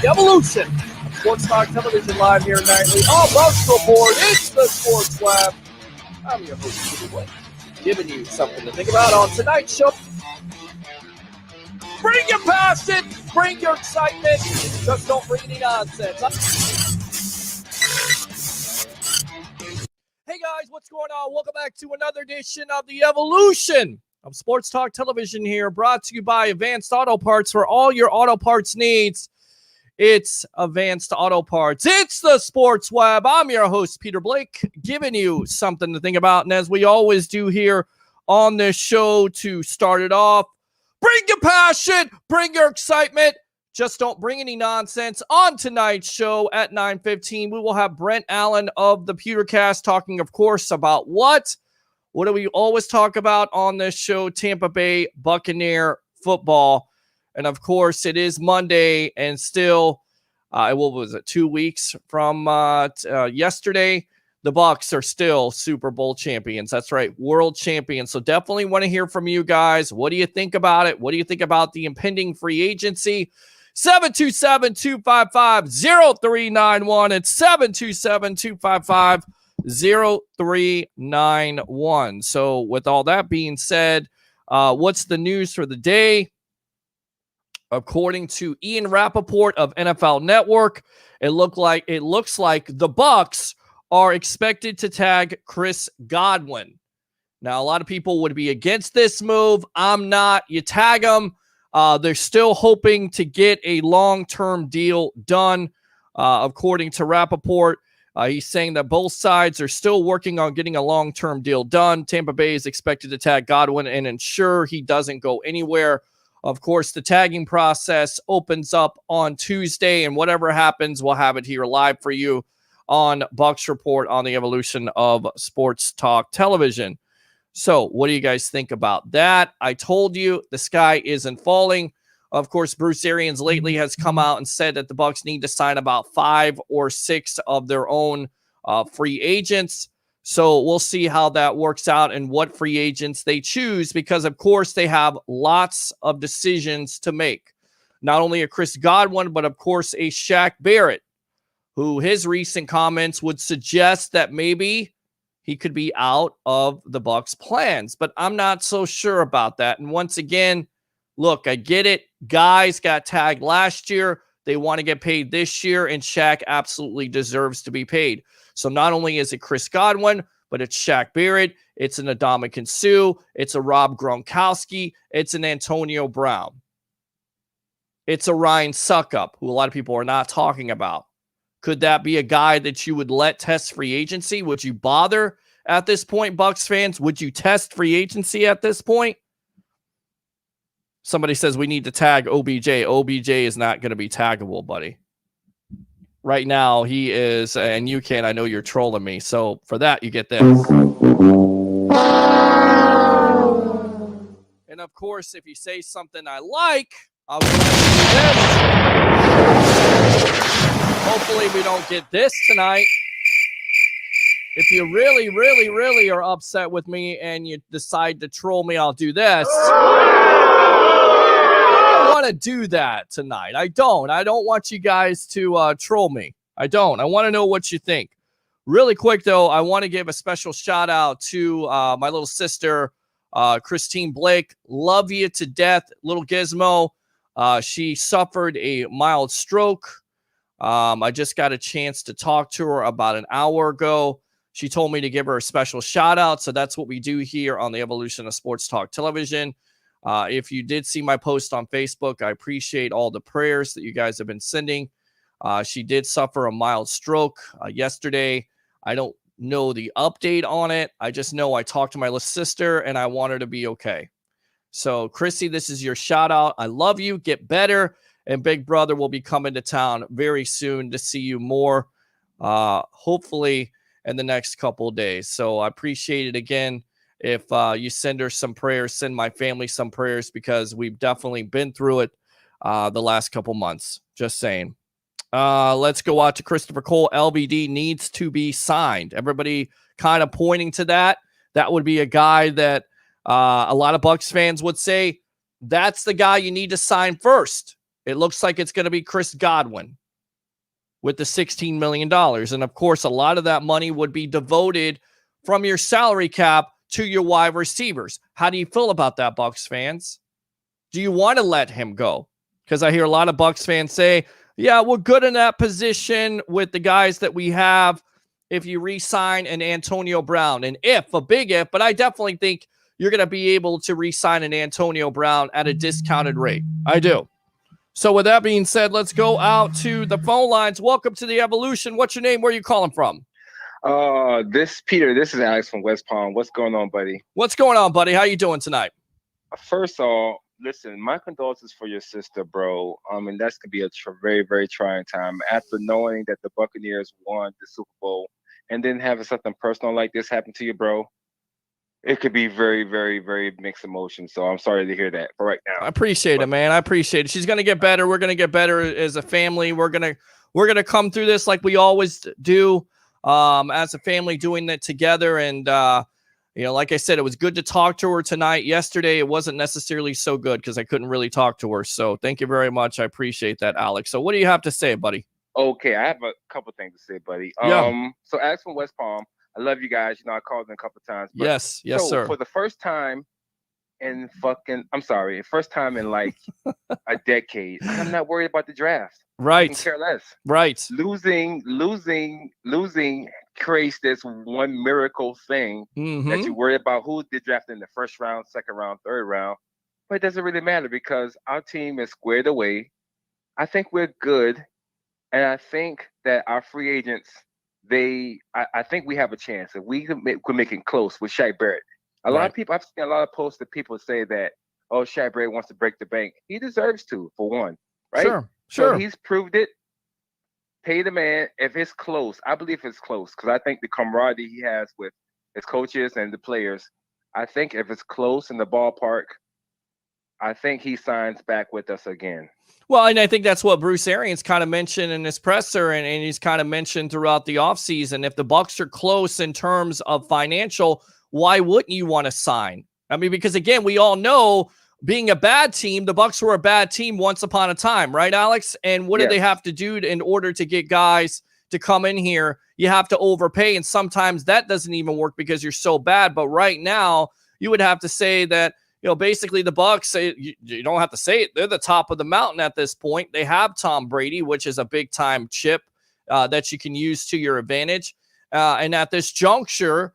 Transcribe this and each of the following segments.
Evolution. Sports Talk Television live here nightly. Bucs Report. It's the Sports Lab. I'm your host, Peter Blake, giving you something to think about on tonight's show. Bring your passion, bring your excitement, just don't bring any nonsense. Hey guys, what's going on? Welcome back to another edition of the Evolution of Sports Talk Television here, brought to you by Advanced Auto Parts for all your auto parts needs. It's Advanced Auto Parts. It's the Sports Web. I'm your host, Peter Blake, giving you something to think about. And as we always do here on this show to start it off, bring your passion, bring your excitement. Just don't bring any nonsense. On tonight's show at 9:15, we will have Brent Allen of the Pewtercast talking, of course, about what? What do we always talk about on this show? Tampa Bay Buccaneer football. And, of course, it is Monday and still, what was it, 2 weeks from yesterday, the Bucs are still Super Bowl champions. That's right, world champions. So definitely want to hear from you guys. What do you think about it? What do you think about the impending free agency? 727-255-0391. It's 727-255-0391. So with all that being said, what's the news for the day? According to Ian Rappaport of NFL Network, it looks like the Bucs are expected to tag Chris Godwin. Now, a lot of people would be against this move. I'm not. You tag him. They're still hoping to get a long-term deal done, according to Rappaport. He's saying that both sides are still working on getting a long-term deal done. Tampa Bay is expected to tag Godwin and ensure he doesn't go anywhere. Of course, the tagging process opens up on Tuesday, and whatever happens, we'll have it here live for you on Bucs Report on the Evolution of Sports Talk Television. So what do you guys think about that? I told you the sky isn't falling. Of course, Bruce Arians lately has come out and said that the Bucs need to sign about 5 or 6 of their own free agents. So we'll see how that works out and what free agents they choose, because, of course, they have lots of decisions to make. Not only a Chris Godwin, but, of course, a Shaq Barrett, who his recent comments would suggest that maybe he could be out of the Bucs' plans. But I'm not so sure about that. And once again, look, I get it. Guys got tagged last year. They want to get paid this year, and Shaq absolutely deserves to be paid. So not only is it Chris Godwin, but it's Shaq Barrett, it's an Ndamukong Suh, it's a Rob Gronkowski, it's an Antonio Brown. It's a Ryan Suckup, who a lot of people are not talking about. Could that be a guy that you would let test free agency? Would you bother at this point, Bucs fans? Would you test free agency at this point? Somebody says we need to tag OBJ. OBJ is not going to be taggable, buddy. Right now, he is, and you can, I know you're trolling me, so for that, you get this. And of course, if you say something I like, I'll do this. Hopefully, we don't get this tonight. If you really, really, really are upset with me and you decide to troll me, I'll do this. Want to do that tonight. I don't want you guys to troll me. I don't. I want to know what you think. Really quick, though, I want to give a special shout out to my little sister, Christine Blake. Love you to death, little Gizmo. She suffered a mild stroke. I just got a chance to talk to her about an hour ago. She told me to give her a special shout out. So that's what we do here on the Evolution of Sports Talk Television. If you did see my post on Facebook, I appreciate all the prayers that you guys have been sending. She did suffer a mild stroke yesterday. I don't know the update on it. I just know I talked to my little sister and I want her to be okay. So, Chrissy, this is your shout out. I love you. Get better. And Big Brother will be coming to town very soon to see you more, hopefully in the next couple of days. So I appreciate it again. If you send her some prayers, send my family some prayers, because we've definitely been through it the last couple months. Just saying. Let's go out to Christopher Cole. LVD needs to be signed. Everybody kind of pointing to that. That would be a guy that a lot of Bucs fans would say, that's the guy you need to sign first. It looks like it's going to be Chris Godwin with the $16 million. And, of course, a lot of that money would be devoted from your salary cap to your wide receivers. How do you feel about that, Bucs fans? Do you want to let him go? Because I hear a lot of Bucs fans say, yeah, we're good in that position with the guys that we have if you re-sign an Antonio Brown. And a big if, but I definitely think you're going to be able to re-sign an Antonio Brown at a discounted rate. I do. So with that being said, let's go out to the phone lines. Welcome to the Evolution. What's your name? Where are you calling from? Peter, this is Alex from West Palm. What's going on, buddy? What's going on, buddy? How you doing tonight? First of all, listen, my condolences for your sister, bro. And that's going to be a very, very trying time. After knowing that the Buccaneers won the Super Bowl and then having something personal like this happen to you, bro, it could be very, very, very mixed emotions. So I'm sorry to hear that for right now. I appreciate it, man. I appreciate it. She's going to get better. We're going to get better as a family. We're going to come through this like we always do as a family, doing that together. And, like I said, it was good to talk to her tonight. Yesterday, it wasn't necessarily so good because I couldn't really talk to her. So thank you very much. I appreciate that, Alex. So what do you have to say, buddy? Okay, I have a couple things to say, buddy. Yeah. So Alex from West Palm. I love you guys. I called in a couple of times. Yes, sir. For the first time in first time in like a decade, I'm not worried about the draft. Right. I can care less. Right. Losing creates this one miracle thing that you worry about who did draft in the first round, second round, third round. But it doesn't really matter because our team is squared away. I think we're good. And I think that our free agents, I think we have a chance. If we're making close with Shaq Barrett. A lot of people, I've seen a lot of posts that people say that, oh, Shaq Barrett wants to break the bank. He deserves to, for one, right? Sure. So he's proved it. Pay the man. If it's close, I believe it's close because I think the camaraderie he has with his coaches and the players, I think if it's close in the ballpark, I think he signs back with us again. Well, and I think that's what Bruce Arians kind of mentioned in his presser, and he's kind of mentioned throughout the offseason. If the Bucs are close in terms of financial, why wouldn't you want to sign? I mean, because again, we all know being a bad team, the Bucs were a bad team once upon a time, right, Alex? And what do they have to do in order to get guys to come in here? You have to overpay, and sometimes that doesn't even work because you're so bad. But right now, you would have to say that, basically the Bucs, you don't have to say it. They're the top of the mountain at this point. They have Tom Brady, which is a big-time chip that you can use to your advantage. And at this juncture,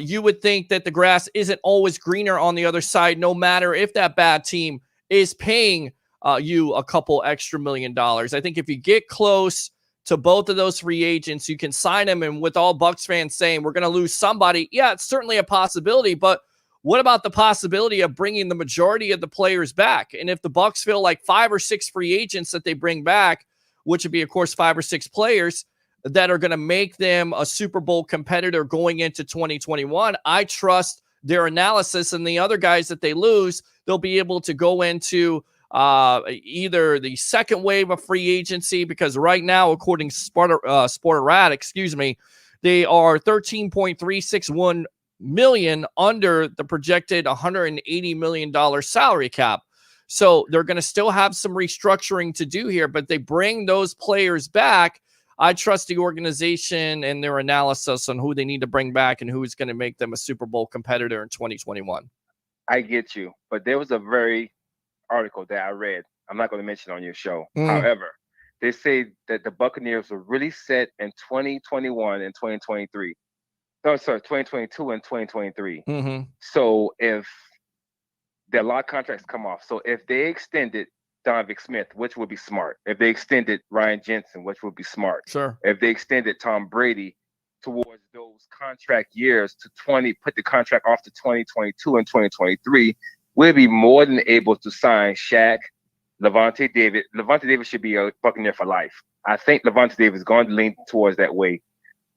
you would think that the grass isn't always greener on the other side, no matter if that bad team is paying you a couple extra $1 million. I think if you get close to both of those free agents, you can sign them. And with all Bucs fans saying we're going to lose somebody, yeah, it's certainly a possibility, but what about the possibility of bringing the majority of the players back? And if the Bucs feel like 5 or 6 free agents that they bring back, which would be, of course, 5 or 6 players that are going to make them a Super Bowl competitor going into 2021, I trust their analysis, and the other guys that they lose, they'll be able to go into either the second wave of free agency, because right now, according to Sportrat, they are $13.361 million under the projected $180 million salary cap. So they're going to still have some restructuring to do here, but they bring those players back. I trust the organization and their analysis on who they need to bring back and who is going to make them a Super Bowl competitor in 2021. I get you, but there was a very article that I read. I'm not going to mention on your show. However, they say that the Buccaneers were really set in 2021 and 2023. No, sorry, 2022 and 2023. So if their lot contracts come off, so if they extended Donovan Smith, which would be smart. If they extended Ryan Jensen, which would be smart. Sure. If they extended Tom Brady towards those contract years to put the contract off to 2022 and 2023, we'll be more than able to sign Shaq, Levante David. Levante David should be a Buccaneer for life. I think Levante David is going to lean towards that way.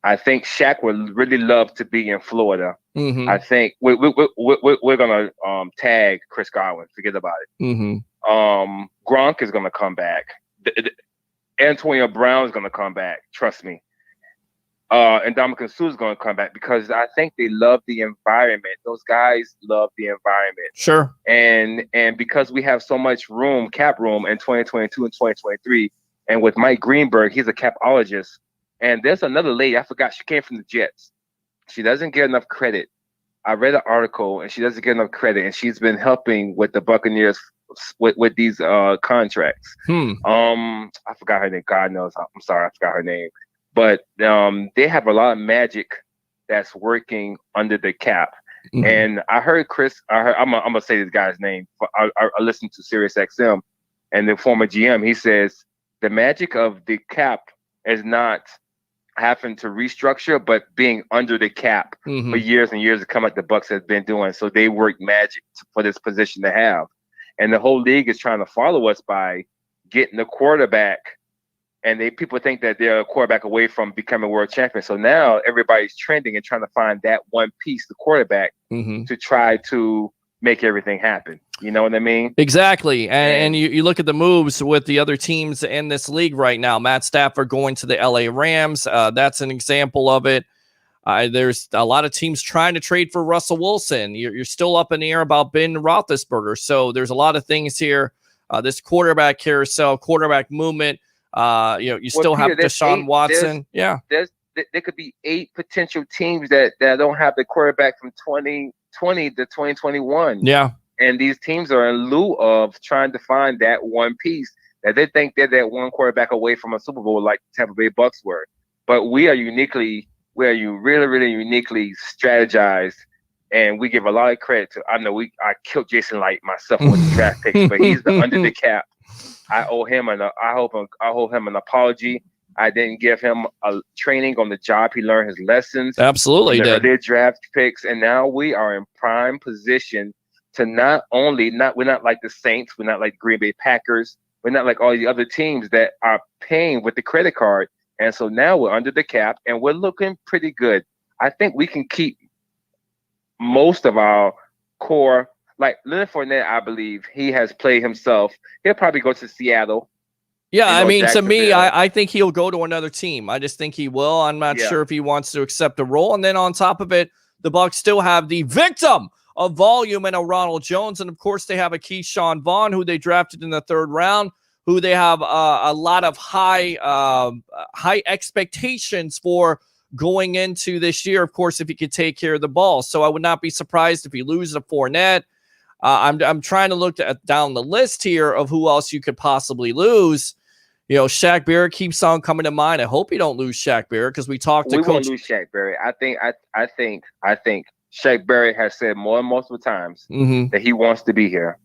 I think Shaq would really love to be in Florida. I think we're going to tag Chris Godwin. Forget about it. Gronk is going to come back. Antonio Brown is going to come back. Trust me. And Dominican Sue is going to come back because I think they love the environment. Those guys love the environment. Sure. And because we have so much cap room in 2022 and 2023, and with Mike Greenberg, he's a capologist. And there's another lady, I forgot, she came from the Jets. She doesn't get enough credit. I read an article, and she doesn't get enough credit, and she's been helping with the Buccaneers with these contracts. I forgot her name. God knows. I'm sorry, I forgot her name. But they have a lot of magic that's working under the cap. And I heard I'm gonna say this guy's name. I listened to Sirius XM, and the former GM, he says the magic of the cap is not having to restructure, but being under the cap for years and years to come, like the Bucs has been doing. So they work magic for this position to have. And the whole league is trying to follow us by getting the quarterback. And people think that they're a quarterback away from becoming world champion. So now everybody's trending and trying to find that one piece, the quarterback, to try to make everything happen. You know what I mean? Exactly. And you look at the moves with the other teams in this league right now. Matt Stafford going to the LA Rams. That's an example of it. There's a lot of teams trying to trade for Russell Wilson. You're still up in the air about Ben Roethlisberger. So there's a lot of things here. This quarterback carousel, quarterback movement. You still have Deshaun Watson. There could be 8 potential teams that don't have the quarterback from 2020 to 2021. Yeah. And these teams are in lieu of trying to find that one piece that they think they're that one quarterback away from a Super Bowl like Tampa Bay Bucs were. But we are really, really uniquely strategized, and we give a lot of credit to. I killed Jason Light myself with the draft picks, but he's under the cap. I owe him I owe him an apology. I didn't give him a training on the job. He learned his lessons. Absolutely, he did. Their draft picks, and now we are in prime position to we're not like the Saints, we're not like Green Bay Packers, we're not like all the other teams that are paying with the credit card. And so now we're under the cap, and we're looking pretty good. I think we can keep most of our core. Like Leonard Fournette, I believe he has played himself. He'll probably go to Seattle. Yeah, I mean, to me, I think he'll go to another team. I just think he will. I'm not sure if he wants to accept a role. And then on top of it, the Bucs still have the victim of volume in a Ronald Jones. And, of course, they have a Keyshawn Vaughn, who they drafted in the 3rd round, who they have a lot of high expectations for going into this year, of course, if he could take care of the ball. So I would not be surprised if he loses a Fournette. I'm trying to look down the list here of who else you could possibly lose. Shaq Barrett keeps on coming to mind. I hope you don't lose Shaq Barrett because we talked to Coach. We won't lose Shaq Barrett. I think Shaq Barrett has said more and multiple times that he wants to be here,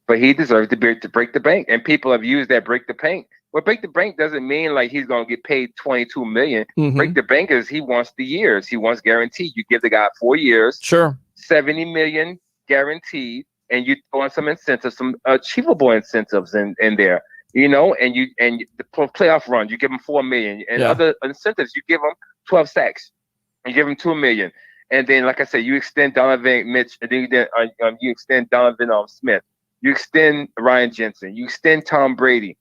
but he deserves to break the bank. And people have used that break the bank. Well, break the bank doesn't mean like he's going to get paid $22 million. Break the bank is he wants the years. He wants guaranteed. You give the guy 4 years, sure, $70 million guaranteed, and you throw in some incentives, some achievable incentives in there. And the playoff run, you give him $4 million, and other incentives, you give him 12 sacks, you give him $2 million, and then, like I said, you extend Donovan Mitch, and then you extend Donovan Smith, you extend Ryan Jensen, you extend Tom Brady,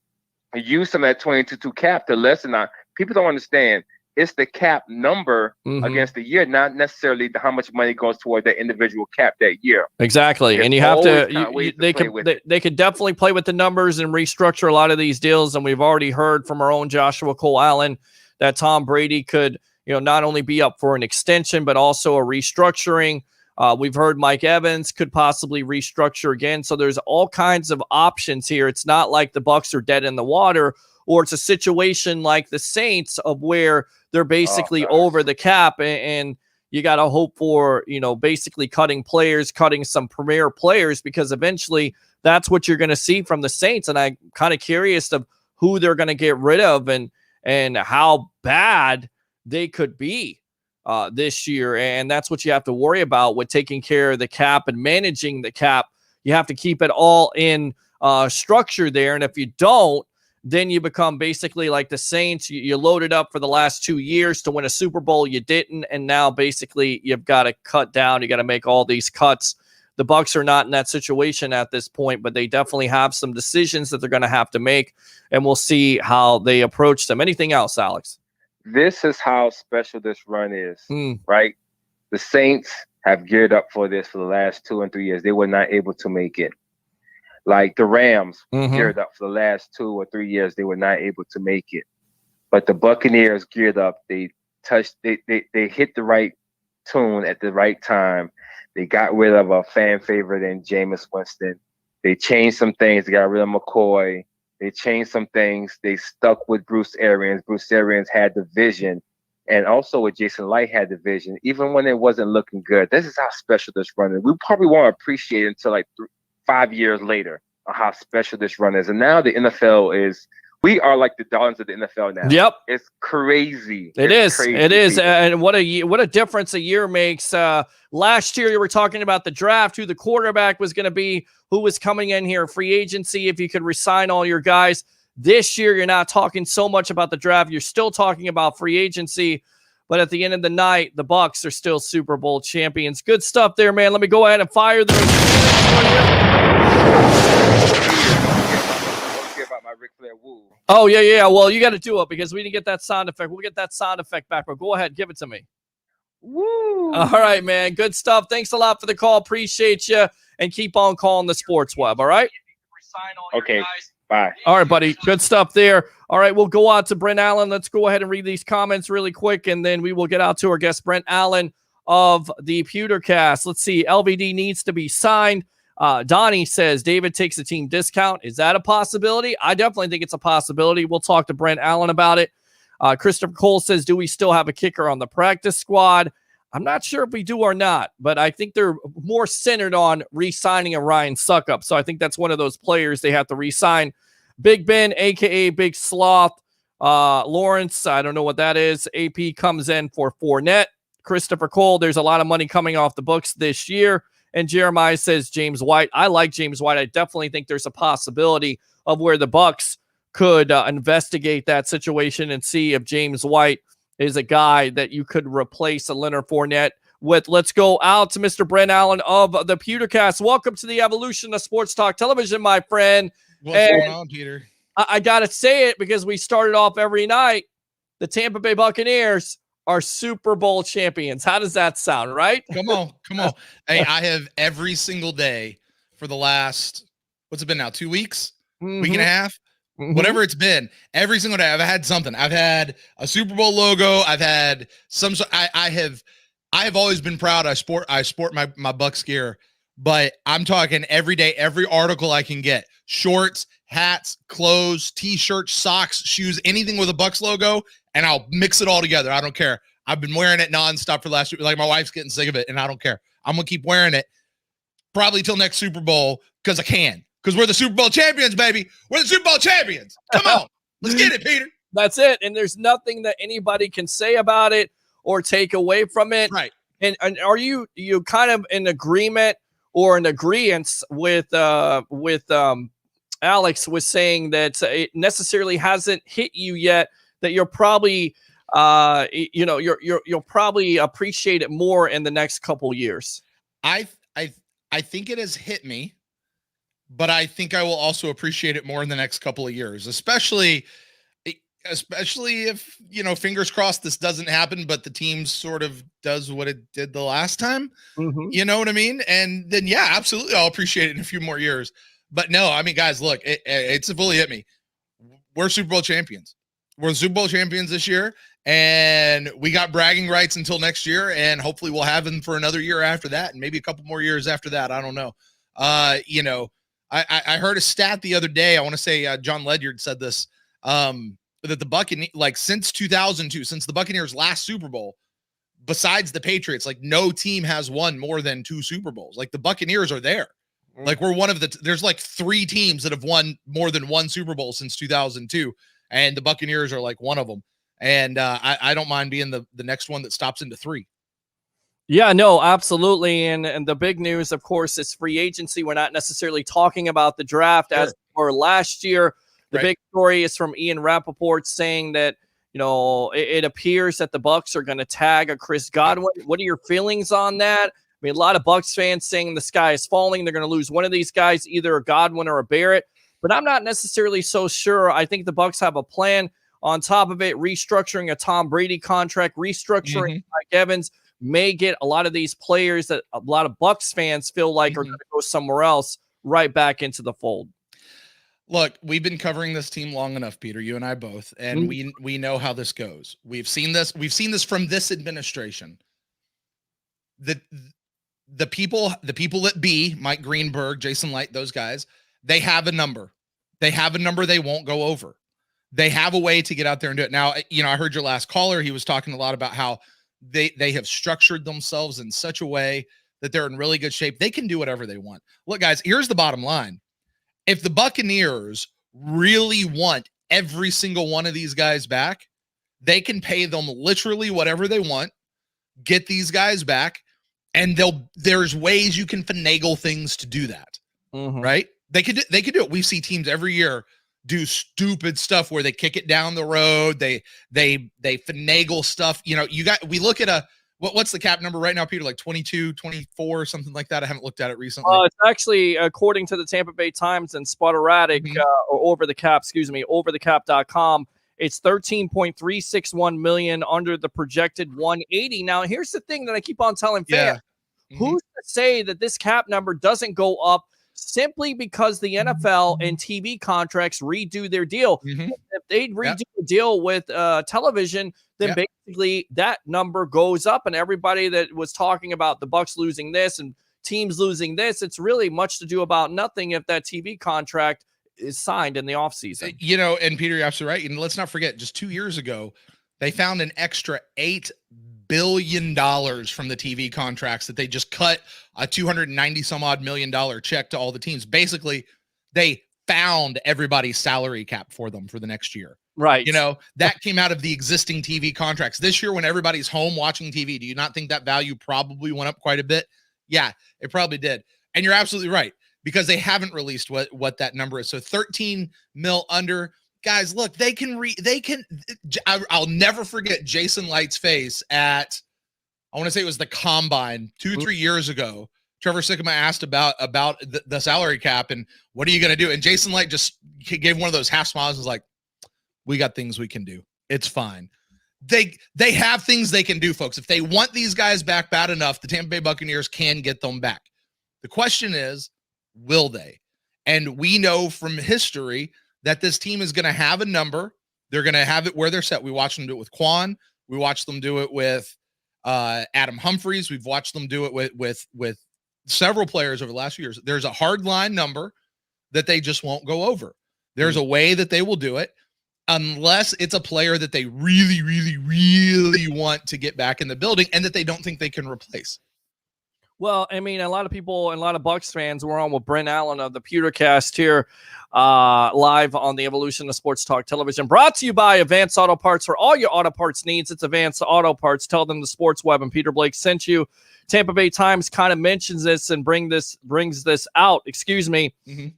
and use some of that 22 cap to lessen out. People don't understand. It's the cap number against the year, not necessarily how much money goes toward that individual cap that year. Exactly. There's and you have to, they could definitely play with the numbers and restructure a lot of these deals. And we've already heard from our own Joshua Cole Allen that Tom Brady could, not only be up for an extension, but also a restructuring. We've heard Mike Evans could possibly restructure again. So there's all kinds of options here. It's not like the Bucs are dead in the water, or it's a situation like the Saints of where they're basically over the cap, and you got to hope for, basically cutting some premier players, because eventually that's what you're going to see from the Saints. And I'm kind of curious of who they're going to get rid of and how bad they could be this year. And that's what you have to worry about with taking care of the cap and managing the cap. You have to keep it all in structure there. And if you don't, then you become basically like the Saints. You loaded up for the last 2 years to win a Super Bowl. You didn't. And now basically you've got to cut down. You got to make all these cuts. The Bucs are not in that situation at this point, but they definitely have some decisions that they're going to have to make, and we'll see how they approach them. Anything else, Alex? This is how special this run is, right? The Saints have geared up for this for the last 2 and 3 years. They were not able to make it. Like the Rams geared up for the last 2 or 3 years. They were not able to make it. But the Buccaneers geared up. They hit the right tune at the right time. They got rid of a fan favorite in Jameis Winston. They changed some things. They got rid of McCoy. They changed some things. They stuck with Bruce Arians. Bruce Arians had the vision. And also with Jason Light had the vision, even when it wasn't looking good. This is how special this run is. We probably won't appreciate it until like 5 years later of how special this run is. And now the NFL we are like the darlings of the NFL now. Yep. It's crazy. It is. And what a difference a year makes. Last year, you were talking about the draft, who the quarterback was going to be, who was coming in here, free agency, if you could resign all your guys. This year, you're not talking so much about the draft. You're still talking about free agency. But at the end of the night, the Bucs are still Super Bowl champions. Good stuff there, man. Let me go ahead and fire the Oh, yeah. Well, you got to do it because we didn't get that sound effect. We'll get that sound effect back, but go ahead. Give it to me. Woo! All right, man. Good stuff. Thanks a lot for the call. Appreciate you. And keep on calling the Sports Web, all right? Okay, bye. All right, buddy. Good stuff there. All right, we'll go on to Brent Allen. Let's go ahead and read these comments really quick, and then we will get out to our guest, Brent Allen of the Pewtercast. Let's see. LVD needs to be signed. Donnie says David takes a team discount. Is that a possibility? I definitely think it's a possibility. We'll talk to Brent Allen about it. Christopher Cole says, do we still have a kicker on the practice squad? I'm not sure if we do or not, but I think they're more centered on re-signing a Ryan Suckup. So I think that's one of those players they have to re-sign. Big Ben, a.k.a. Big Sloth. Lawrence, I don't know what that is. AP comes in for Fournette. Christopher Cole, there's a lot of money coming off the books this year. And Jeremiah says James White. I like James White. I definitely think there's a possibility of where the Bucs could investigate that situation and see if James White is a guy that you could replace a Leonard Fournette with. Let's go out to Mr. Brent Allen of the Pewtercast. Welcome to the evolution of Sports Talk Television, my friend. What's going on, Peter? I got to say it because we started off every night. The Tampa Bay Buccaneers are Super Bowl champions. How does that sound, right? Come on. Hey, I have every single day for the last, what's it been now, 2 weeks? Week and a half? Whatever it's been, every single day I've had something. I've had a Super Bowl logo. I've had some. I have always been proud. I sport my Bucs gear, but I'm talking every day, every article I can get: shorts, hats, clothes, t-shirts, socks, shoes, anything with a Bucs logo, and I'll mix it all together. I don't care. I've been wearing it nonstop for the last week. Like my wife's getting sick of it, and I don't care. I'm gonna keep wearing it probably till next Super Bowl because I can. Because we're the Super Bowl champions, baby. We're the Super Bowl champions. Come on. Let's get it, Peter. That's it. And there's nothing that anybody can say about it or take away from it. Right. And are you kind of in agreement or in agreement with Alex was saying that it necessarily hasn't hit you yet, that you're probably you'll probably appreciate it more in the next couple years? I think it has hit me. But I think I will also appreciate it more in the next couple of years, especially if, fingers crossed this doesn't happen, but the team sort of does what it did the last time. You know what I mean? And then, yeah, absolutely. I'll appreciate it in a few more years. But no, I mean, guys, look, it's fully hit me. We're Super Bowl champions. We're Super Bowl champions this year. and we got bragging rights until next year, and hopefully we'll have him for another year after that, and maybe a couple more years after that. I don't know. I heard a stat the other day. I want to say John Ledyard said this, that the Buccaneers, like since 2002, since the Buccaneers' last Super Bowl, besides the Patriots, like no team has won more than 2 Super Bowls. Like the Buccaneers are there. Like we're one of there's like 3 teams that have won more than 1 Super Bowl since 2002. And the Buccaneers are like one of them. And I don't mind being the next one that stops into 3. Yeah, no, absolutely. And the big news, of course, is free agency. We're not necessarily talking about the draft as for last year. The big story is from Ian Rappaport saying that, it appears that the Bucs are going to tag a Chris Godwin. What are your feelings on that? I mean, a lot of Bucs fans saying the sky is falling. They're going to lose one of these guys, either a Godwin or a Barrett. But I'm not necessarily so sure. I think the Bucs have a plan. On top of it, restructuring a Tom Brady contract, restructuring Mike Evans may get a lot of these players that a lot of Bucs fans feel like are going to go somewhere else right back into the fold. Look, we've been covering this team long enough, Peter, you and I both, and we know how this goes. We've seen this from this administration. The people at B, Mike Greenberg, Jason Light, those guys, they have a number. They have a number they won't go over. They have a way to get out there and do it. Now, I heard your last caller. He was talking a lot about how they have structured themselves in such a way that they're in really good shape. They can do whatever they want. Look, guys, here's the bottom line. If the Buccaneers really want every single one of these guys back, they can pay them literally whatever they want, get these guys back, and there's ways you can finagle things to do that. Right? They could do it. We see teams every year do stupid stuff where they kick it down the road. They finagle stuff. We look at what's the cap number right now, Peter? Like 22, 24, something like that. I haven't looked at it recently. It's actually, according to the Tampa Bay Times and Spoteratic, or overthecap.com, it's $13.361 million under the projected 180. Now, here's the thing that I keep on telling fans. Who's to say that this cap number doesn't go up simply because the NFL and TV contracts redo their deal? If they redo the deal with television, then basically that number goes up, and everybody that was talking about the Bucs losing this and teams losing this, it's really much to do about nothing if that TV contract is signed in the offseason. And Peter, you're absolutely right. And let's not forget, just 2 years ago, they found an extra $8 billion from the TV contracts that they just cut a $290 some odd million check to all the teams. Basically, they found everybody's salary cap for them for the next year. Right. That came out of the existing TV contracts. This year, when everybody's home watching TV, do you not think that value probably went up quite a bit? Yeah, it probably did. And you're absolutely right, because they haven't released what that number is. So 13 mil under. Guys, look, I'll never forget Jason Light's face at, I want to say it was the Combine 2-3 years ago. Trevor Sikkema asked about the salary cap and what are you going to do? And Jason Light just gave one of those half smiles and was like, we got things we can do. It's fine. They have things they can do, folks. If they want these guys back bad enough, the Tampa Bay Buccaneers can get them back. The question is, will they? And we know from history that this team is going to have a number. They're going to have it where they're set. We watched them do it with Quan. We watched them do it with Adam Humphries. We've watched them do it with several players over the last few years. There's a hard line number that they just won't go over. There's a way that they will do it, unless it's a player that they really, really, really want to get back in the building and that they don't think they can replace. Well, I mean, a lot of people and a lot of Bucs fans were on with Brent Allen of the Pewtercast here, live on the Evolution of Sports Talk Television, brought to you by Advanced Auto Parts. For all your auto parts needs, it's Advanced Auto Parts. Tell them the Sports Web and Peter Blake sent you. Tampa Bay Times kind of mentions this and brings this out. Excuse me. He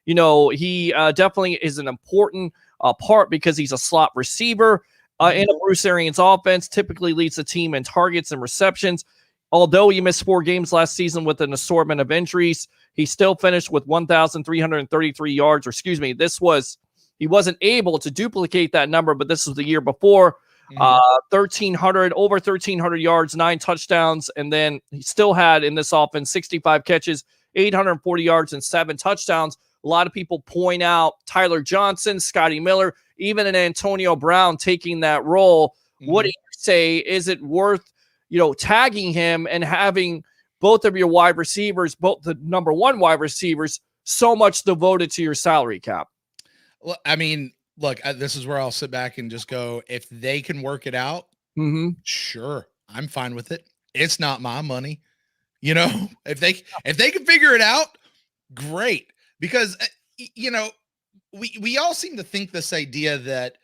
definitely is an important part because he's a slot receiver in a Bruce Arians offense. Typically leads the team in targets and receptions. Although he missed 4 games last season with an assortment of injuries, he still finished with 1,333 yards. Or excuse me, he wasn't able to duplicate that number, but this was the year before. 1,300 yards, 9 touchdowns, and then he still had in this offense 65 catches, 840 yards, and 7 touchdowns. A lot of people point out Tyler Johnson, Scotty Miller, even an Antonio Brown taking that role. What do you say? Is it worth, tagging him and having both of your wide receivers, both the number one wide receivers, so much devoted to your salary cap? Well, I mean, look, this is where I'll sit back and just go, if they can work it out, sure, I'm fine with it. It's not my money. If they can figure it out, great. Because, we all seem to think this idea that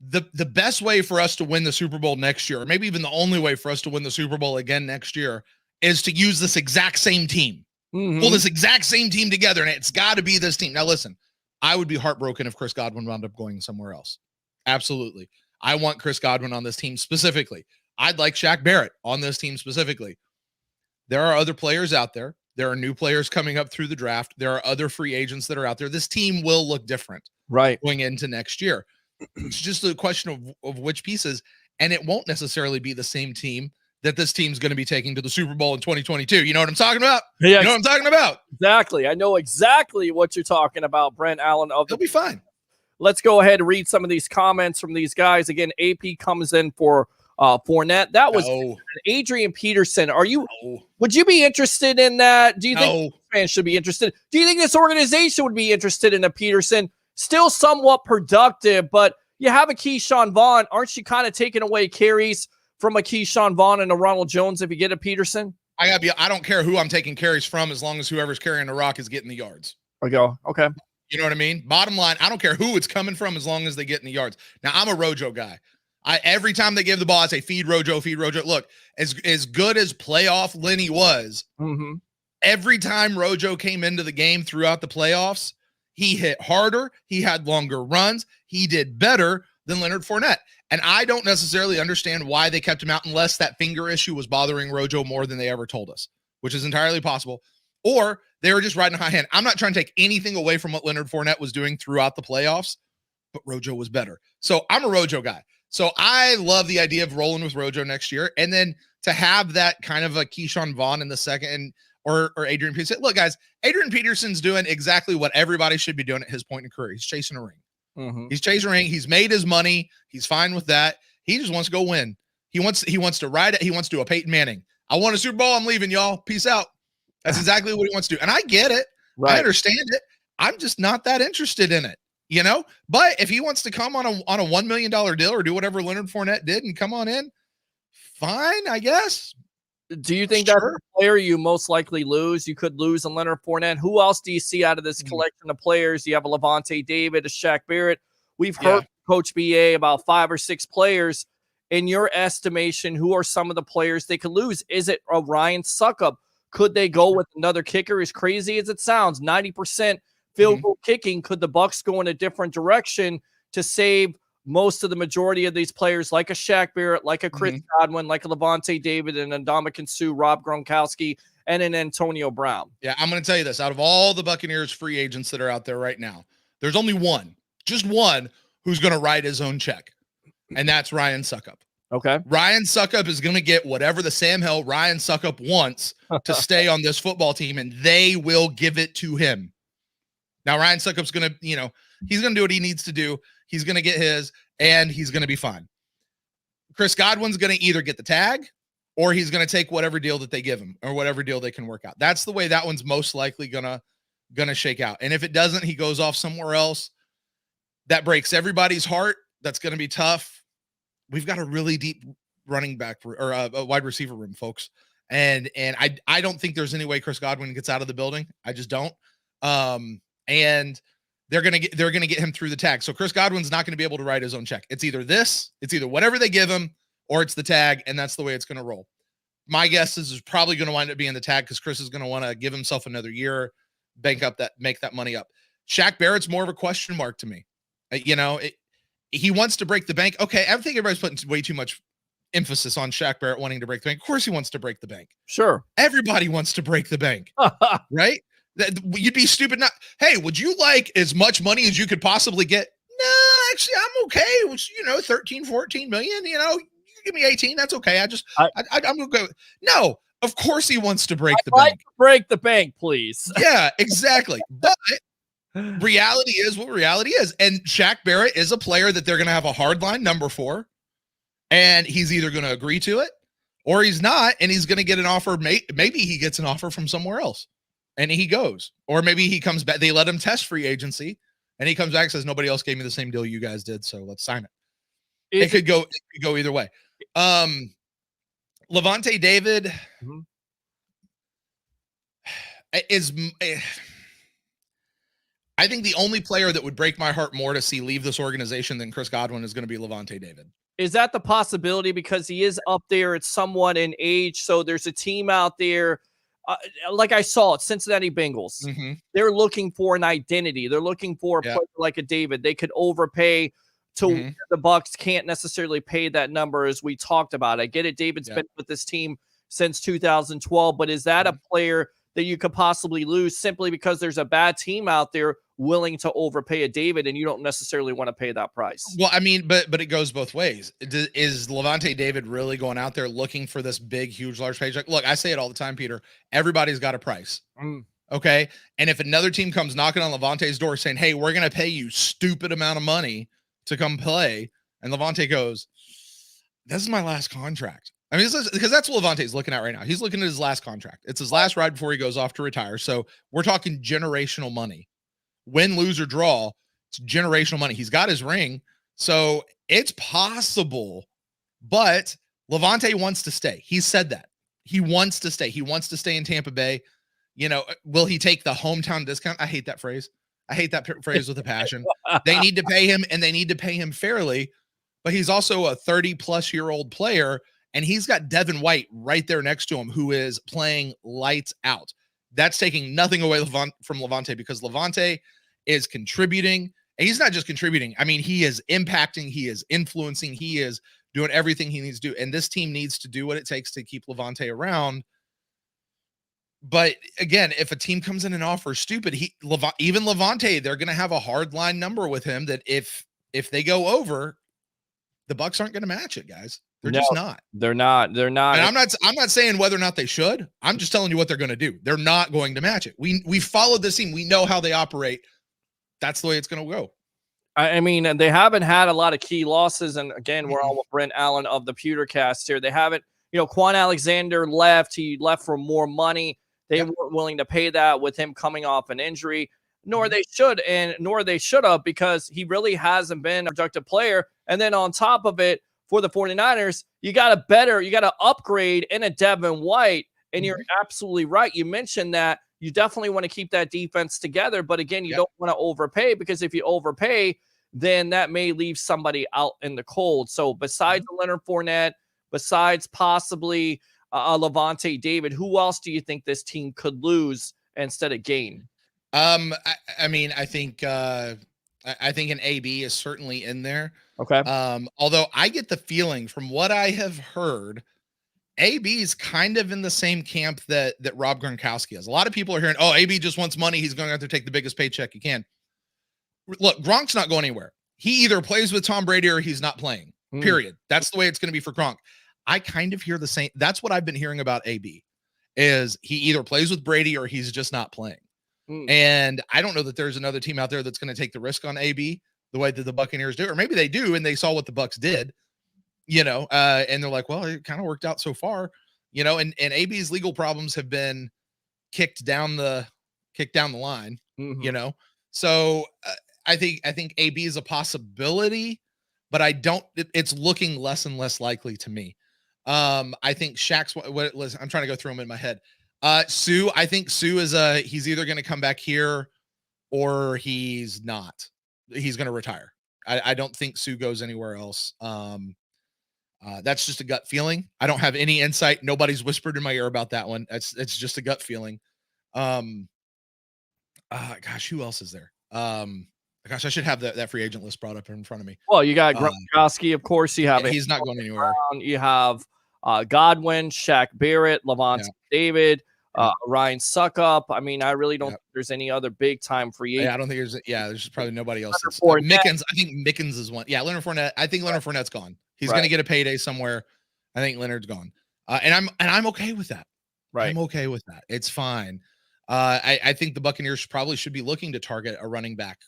the best way for us to win the Super Bowl next year, or maybe even the only way for us to win the Super Bowl again next year, is to use this exact same team. Pull this exact same team together, and it's got to be this team. Now, listen, I would be heartbroken if Chris Godwin wound up going somewhere else. Absolutely. I want Chris Godwin on this team specifically. I'd like Shaq Barrett on this team specifically. There are other players out there. There are new players coming up through the draft. There are other free agents that are out there. This team will look different going into next year. It's just a question of which pieces, and it won't necessarily be the same team that this team's going to be taking to the Super Bowl in 2022. You know what I'm talking about? Yeah, you know what I'm talking about? Exactly. I know exactly what you're talking about, Brent Allen. They'll be fine. Let's go ahead and read some of these comments from these guys. Again, AP comes in for Fournette. That was Adrian Peterson. Would you be interested in that? Do you think fans should be interested? Do you think this organization would be interested in a Peterson? Still somewhat productive, but you have a Keyshawn Vaughn. Aren't you kind of taking away carries from a Keyshawn Vaughn and a Ronald Jones if you get a Peterson? I don't care who I'm taking carries from as long as whoever's carrying the rock is getting the yards. Okay. You know what I mean? Bottom line, I don't care who it's coming from as long as they get in the yards. Now, I'm a Rojo guy. Every time they give the ball, I say, feed Rojo, feed Rojo. Look, as good as playoff Lenny was, every time Rojo came into the game throughout the playoffs, he hit harder. He had longer runs. He did better than Leonard Fournette. And I don't necessarily understand why they kept him out unless that finger issue was bothering Rojo more than they ever told us, which is entirely possible. Or they were just riding a high hand. I'm not trying to take anything away from what Leonard Fournette was doing throughout the playoffs, but Rojo was better. So I'm a Rojo guy. So I love the idea of rolling with Rojo next year. And then to have that kind of a Keyshawn Vaughn in the second or Adrian Peterson. Look, guys, Adrian Peterson's doing exactly what everybody should be doing at his point in career. He's chasing a ring. He's chasing a ring. He's made his money. He's fine with that. He just wants to go win. He wants to ride it. He wants to do a Peyton Manning. I won a Super Bowl. I'm leaving, y'all. Peace out. That's exactly what he wants to do. And I get it. I understand it. I'm just not that interested in it, But if he wants to come on a $1 million deal or do whatever Leonard Fournette did and come on in, fine, I guess. Do you think that's the player you most likely lose? You could lose a Leonard Fournette. Who else do you see out of this collection of players? You have a Levante David, a Shaq Barrett. We've heard Coach BA about 5 or 6 players. In your estimation, who are some of the players they could lose? Is it a Ryan Suckup? Could they go with another kicker? As crazy as it sounds, 90% field goal kicking. Could the Bucs go in a different direction to save most of the majority of these players, like a Shaq Barrett, like a Chris Godwin, like a Levante David, and Ndamukong Suh, Rob Gronkowski, and an Antonio Brown? Yeah, I'm going to tell you this. Out of all the Buccaneers free agents that are out there right now, there's only one, just one, who's going to write his own check, and that's Ryan Suckup. Okay. Ryan Suckup is going to get whatever the Sam Hill Ryan Suckup wants to stay on this football team, and they will give it to him. Now, Ryan Suckup's going to, he's going to do what he needs to do. He's going to get his, and he's going to be fine. Chris Godwin's going to either get the tag or he's going to take whatever deal that they give him or whatever deal they can work out. That's the way that one's most likely going to shake out. And if it doesn't, he goes off somewhere else. That breaks everybody's heart. That's going to be tough. We've got a really deep running back or a wide receiver room, folks. And I don't think there's any way Chris Godwin gets out of the building. I just don't. And they're gonna get him through the tag. So Chris Godwin's not going to be able to write his own check. It's either whatever they give him, or it's the tag, and that's the way it's going to roll. My guess is probably going to wind up being the tag because Chris is going to want to give himself another year, make that money up. Shaq Barrett's more of a question mark to me. He wants to break the bank. Okay, I think everybody's putting way too much emphasis on Shaq Barrett wanting to break the bank. Of course he wants to break the bank. Sure. Everybody wants to break the bank, right? You'd be stupid not. Hey, would you like as much money as you could possibly get? No, actually, I'm okay. It was, 13, 14 million, you give me 18. That's okay. I'm going to go. No, of course he wants to break the bank. Break the bank, please. Yeah, exactly. But reality is what reality is. And Shaq Barrett is a player that they're going to have a hardline number for. And he's either going to agree to it or he's not. And he's going to get an offer. Maybe he gets an offer from somewhere else and he goes. Or maybe he comes back. They let him test free agency and he comes back and says, nobody else gave me the same deal you guys did. So let's sign it. It could go either way. Levante David is, I think the only player that would break my heart more to see leave this organization than Chris Godwin is going to be Levante David. Is that the possibility? Because he is up there, it's somewhat in age. So there's a team out there, like I saw it, Cincinnati Bengals. They're looking for an identity. They're looking for a player like a David. They could overpay to the Bucs can't necessarily pay that number, as we talked about. I get it. David's been with this team since 2012, but is that a player that you could possibly lose simply because there's a bad team out there willing to overpay a David and you don't necessarily want to pay that price? Well, I mean, but it goes both ways. Is Levante David really going out there looking for this big, huge, large paycheck? Look, I say it all the time, Peter. Everybody's got a price. Okay. And if another team comes knocking on Levante's door saying, hey, we're going to pay you stupid amount of money to come play, and Levante goes, this is my last contract. I mean, because that's what Levante's looking at right now. He's looking at his last contract. It's his last ride before he goes off to retire. So we're talking generational money. Win, lose, or draw, it's generational money. He's got his ring, so it's possible. But Levante wants to stay. He said that. He wants to stay. He wants to stay in Tampa Bay. You know, will he take the hometown discount? I hate that phrase. I hate that phrase with a passion. They need to pay him, and they need to pay him fairly. But he's also a 30-plus-year-old player, and he's got Devin White right there next to him, who is playing lights out. That's taking nothing away from Levante, because Levante is contributing. And he's not just contributing. I mean, he is impacting. He is influencing. He is doing everything he needs to do. And this team needs to do what it takes to keep Levante around. But again, if a team comes in and offers stupid, even Levante, they're going to have a hard line number with him that if they go over, the Bucs aren't going to match it, guys. They're just not. They're not. And I'm not saying whether or not they should. I'm just telling you what they're going to do. They're not going to match it. We followed this team. We know how they operate. That's the way it's going to go. I mean, they haven't had a lot of key losses. And again, we're all with Brent Allen of the Pewtercast here. They haven't, Quan Alexander left. He left for more money. They weren't willing to pay that with him coming off an injury, nor they should have, because he really hasn't been a productive player. And then on top of it, for the 49ers, you got to upgrade in a Devin White. And you're absolutely right. You mentioned that you definitely want to keep that defense together. But again, you don't want to overpay, because if you overpay, then that may leave somebody out in the cold. So besides Leonard Fournette, besides possibly Levante David, who else do you think this team could lose instead of gain? I mean, I think an AB is certainly in there. Okay. Although I get the feeling from what I have heard, AB is kind of in the same camp that Rob Gronkowski is. A lot of people are hearing, oh, AB just wants money. He's going to have to take the biggest paycheck he can. Look, Gronk's not going anywhere. He either plays with Tom Brady or he's not playing, period. That's the way it's going to be for Gronk. I kind of hear the same. That's what I've been hearing about AB, is he either plays with Brady or he's just not playing. And I don't know that there's another team out there that's going to take the risk on AB the way that the Buccaneers do, or maybe they do, and they saw what the Bucs did, and they're like, well, it kind of worked out so far, and AB's legal problems have been kicked down the line, So I think AB is a possibility, but it's looking less and less likely to me. I think Shaq's I'm trying to go through them in my head. Sue, I think Sue is he's either going to come back here or he's not. He's going to retire. I don't think Sue goes anywhere else. That's just a gut feeling. I don't have any insight. Nobody's whispered in my ear about that one. It's just a gut feeling. Gosh, who else is there? Gosh, I should have that free agent list brought up in front of me. Well, you got Gronkowski, of course. You have he's not going anywhere. You have Godwin, Shaq Barrett, Levante David, Ryan Suckup. I mean, I really don't think there's any other big time free agent. Yeah, I don't think there's probably nobody else. Mickens, I think Mickens is one. Yeah, Leonard Fournette. I think Leonard Fournette's gone. He's going to get a payday somewhere. I think Leonard's gone. And I'm okay with that. Right. I'm okay with that. It's fine. I think the Buccaneers probably should be looking to target a running back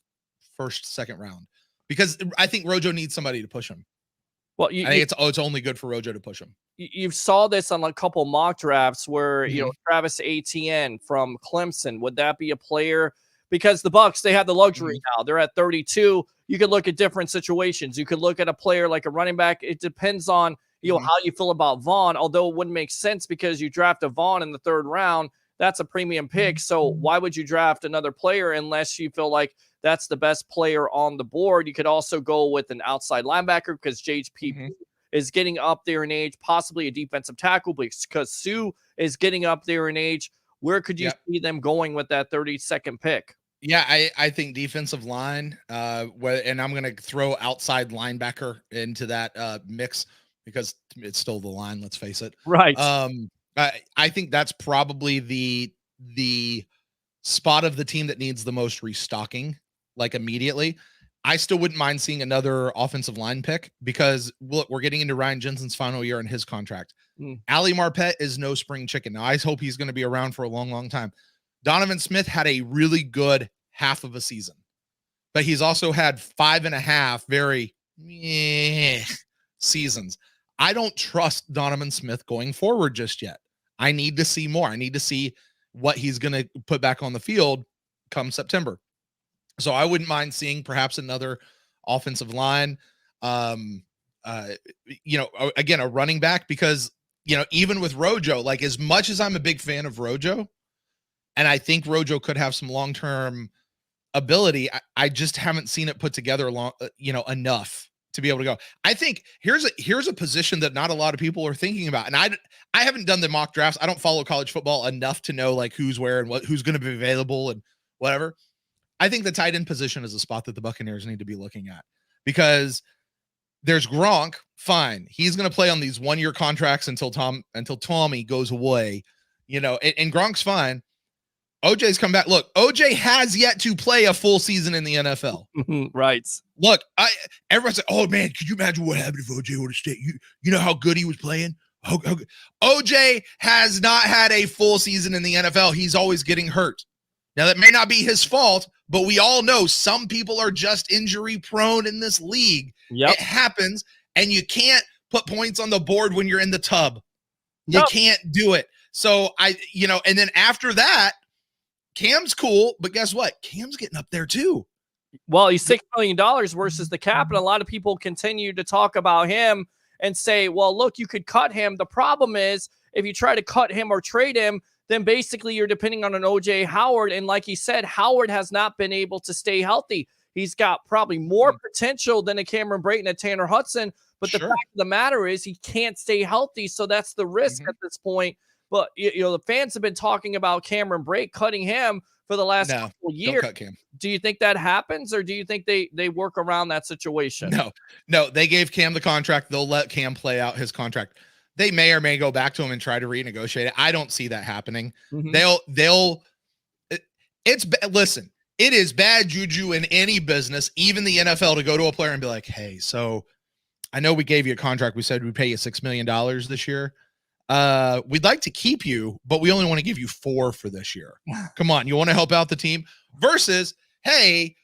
first, second round, because I think Rojo needs somebody to push him. Well, I think it's only good for Rojo to push him. You saw this on a couple mock drafts where, Travis Etienne from Clemson, would that be a player? Because the Bucs, they have the luxury now. They're at 32. You could look at different situations. You could look at a player like a running back. It depends on, how you feel about Vaughn, although it wouldn't make sense because you draft a Vaughn in the 3rd round. That's a premium pick. So why would you draft another player unless you feel like that's the best player on the board? You could also go with an outside linebacker because JHP is getting up there in age, possibly a defensive tackle because Sue is getting up there in age. Where could you see them going with that 32nd pick? Yeah, I think defensive line, and I'm going to throw outside linebacker into that mix because it's still the line, let's face it. Right. I think that's probably the spot of the team that needs the most restocking, like immediately. I still wouldn't mind seeing another offensive line pick because look, we're getting into Ryan Jensen's final year in his contract. Ali Marpet is no spring chicken. Now, I hope he's going to be around for a long, long time. Donovan Smith had a really good half of a season, but he's also had 5.5 very seasons. I don't trust Donovan Smith going forward just yet. I need to see more. I need to see what he's going to put back on the field come September. So I wouldn't mind seeing perhaps another offensive line, again, a running back, because, even with Rojo, like as much as I'm a big fan of Rojo, and I think Rojo could have some long-term ability, I just haven't seen it put together enough to be able to go. I think here's a position that not a lot of people are thinking about. And I haven't done the mock drafts. I don't follow college football enough to know like who's where and who's going to be available and whatever. I think the tight end position is a spot that the Buccaneers need to be looking at, because there's Gronk. Fine. He's going to play on these 1-year contracts until Tommy goes away, and Gronk's fine. OJ's come back. Look, OJ has yet to play a full season in the NFL. Right. Look, everyone said, "Oh man, could you imagine what happened if OJ would have stayed? You know how good he was playing." OJ has not had a full season in the NFL. He's always getting hurt. Now that may not be his fault, but we all know some people are just injury prone in this league. Yep. It happens, and you can't put points on the board when you're in the tub. You can't do it. So and then after that, Cam's cool, but guess what? Cam's getting up there too. Well, he's $6 million versus the cap, and a lot of people continue to talk about him and say, well, look, you could cut him. The problem is if you try to cut him or trade him, then basically you're depending on an OJ Howard. And like he said, Howard has not been able to stay healthy. He's got probably more potential than a Cameron Brayton, a Tanner Hudson. But the fact of the matter is he can't stay healthy. So that's the risk at this point. But, the fans have been talking about Cameron Brate cutting him for the last couple years. Don't cut Cam. Do you think that happens, or do you think they work around that situation? No, they gave Cam the contract. They'll let Cam play out his contract. They may or may go back to him and try to renegotiate it. I don't see that happening. Listen, it is bad juju in any business, even the NFL, to go to a player and be like, hey, so I know we gave you a contract. We said we'd pay you $6 million this year. We'd like to keep you, but we only want to give you 4 for this year. Come on, you want to help out the team? Versus, hey,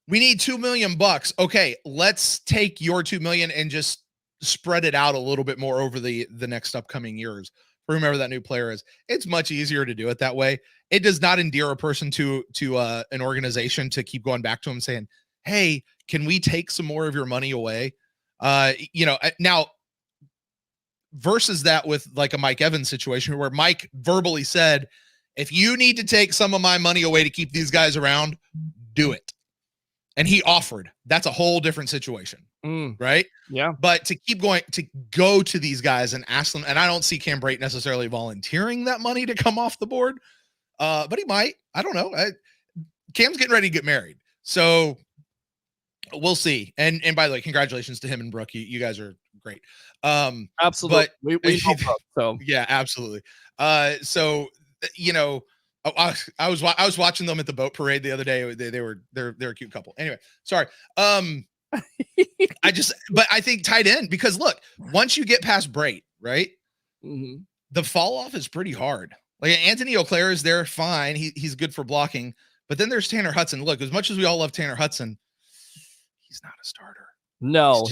we need $2 million. Okay, let's take your $2 million and just spread it out a little bit more over the next upcoming years for whomever that new player is. It's much easier to do it that way. It does not endear a person to an organization to keep going back to them saying, hey, can we take some more of your money away? Now, versus that with like a Mike Evans situation where Mike verbally said, if you need to take some of my money away to keep these guys around, do it. And he offered. That's a whole different situation. Right? Yeah. But to keep going, to go to these guys and ask them, and I don't see Cam Brate necessarily volunteering that money to come off the board, but he might. I don't know. Cam's getting ready to get married. So we'll see. And by the way, congratulations to him and Brooke. You guys are great. Absolutely. But we so yeah, absolutely. I was watching them at the boat parade the other day. They're a cute couple. Anyway, sorry. But I think tight end, because look, once you get past Brate, right? The fall off is pretty hard. Like Anthony Auclair is there, fine. He's good for blocking. But then there's Tanner Hudson. Look, as much as we all love Tanner Hudson, he's not a starter. No,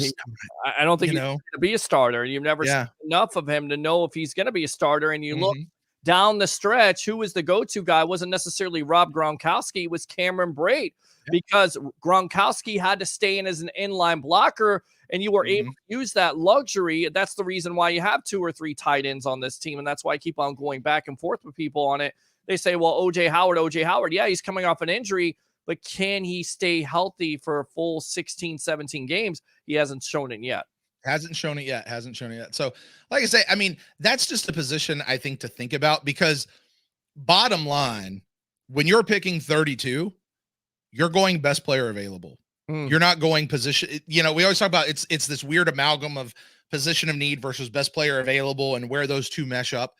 I don't think he's going to be a starter. You've never seen enough of him to know if he's going to be a starter. And you look down the stretch, who was the go-to guy? It wasn't necessarily Rob Gronkowski. It was Cameron Brate, because Gronkowski had to stay in as an inline blocker, and you were able to use that luxury. That's the reason why you have 2 or 3 tight ends on this team, and that's why I keep on going back and forth with people on it. They say, well, OJ Howard. Yeah, he's coming off an injury, but can he stay healthy for a full 16, 17 games? He hasn't shown it yet. Hasn't shown it yet. So, like I say, I mean, that's just a position I think to think about, because bottom line, when you're picking 32, you're going best player available. You're not going position. We always talk about it's this weird amalgam of position of need versus best player available and where those two mesh up.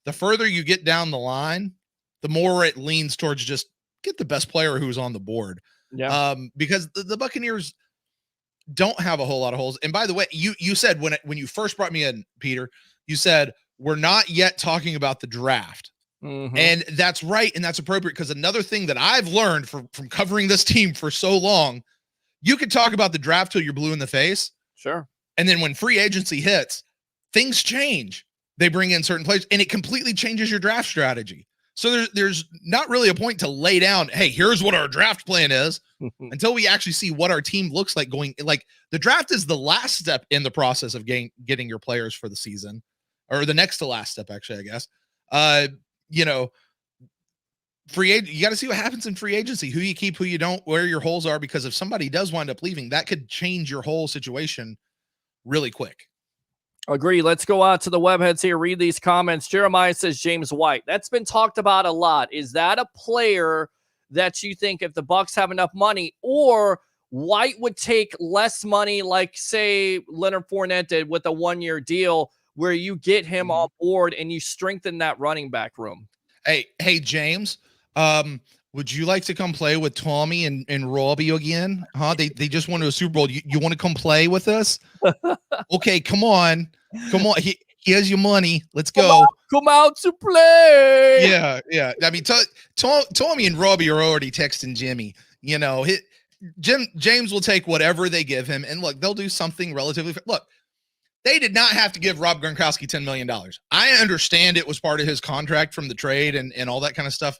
The further you get down the line, the more it leans towards just get the best player who's on the board. Yeah. Because the Buccaneers don't have a whole lot of holes. And by the way, you said when you first brought me in, Peter, you said we're not yet talking about the draft. And that's right, and that's appropriate, because another thing that I've learned from covering this team for so long, you could talk about the draft till you're blue in the face. Sure. And then when free agency hits, things change. They bring in certain players, and it completely changes your draft strategy. So there's not really a point to lay down, hey, here's what our draft plan is, until we actually see what our team looks like going. Like, the draft is the last step in the process of getting your players for the season, or the next to last step, actually, I guess. You got to see what happens in free agency, who you keep, who you don't, where your holes are, because if somebody does wind up leaving, that could change your whole situation really quick. Agree. Let's go out to the webheads here. Read these comments. Jeremiah says James White. That's been talked about a lot. Is that a player that you think, if the Bucs have enough money, or White would take less money, like say Leonard Fournette did with a 1-year deal, where you get him on board and you strengthen that running back room? Hey, James, would you like to come play with Tommy and Robbie again? Huh? They just won a Super Bowl. You want to come play with us? Okay, come on. Here's your money. Let's go. Come out to play. Yeah. I mean, Tommy and Robbie are already texting Jimmy. James will take whatever they give him, and look, they'll do something relatively. Look, they did not have to give Rob Gronkowski $10 million. I understand it was part of his contract from the trade and all that kind of stuff.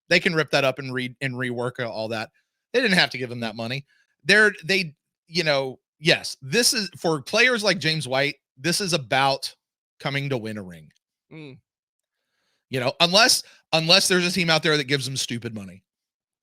They can rip that up and rework all that. They didn't have to give him that money. Yes, this is for players like James White. This is about coming to win a ring. Unless there's a team out there that gives them stupid money.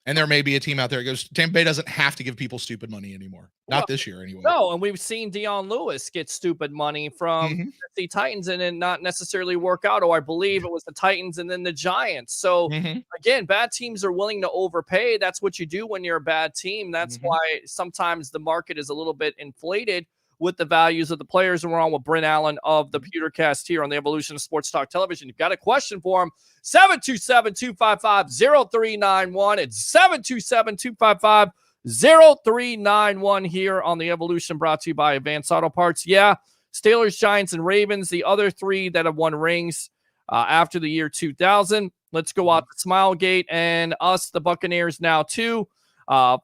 And there may be a team out there that goes, Tampa Bay doesn't have to give people stupid money anymore. Not this year, anyway. No, and we've seen Dion Lewis get stupid money from the Titans and then not necessarily work out. Or I believe it was the Titans and then the Giants. So, again, bad teams are willing to overpay. That's what you do when you're a bad team. That's why sometimes the market is a little bit inflated with the values of the players. And we're on with Brent Allen of the Pewtercast here on the Evolution of Sports Talk Television. You've got a question for him, 727-255-0391. It's 727-255-0391 here on the Evolution, brought to you by Advanced Auto Parts. Yeah, Steelers, Giants, and Ravens, the other 3 that have won rings after the year 2000. Let's go out to Smilegate and us, the Buccaneers, now too.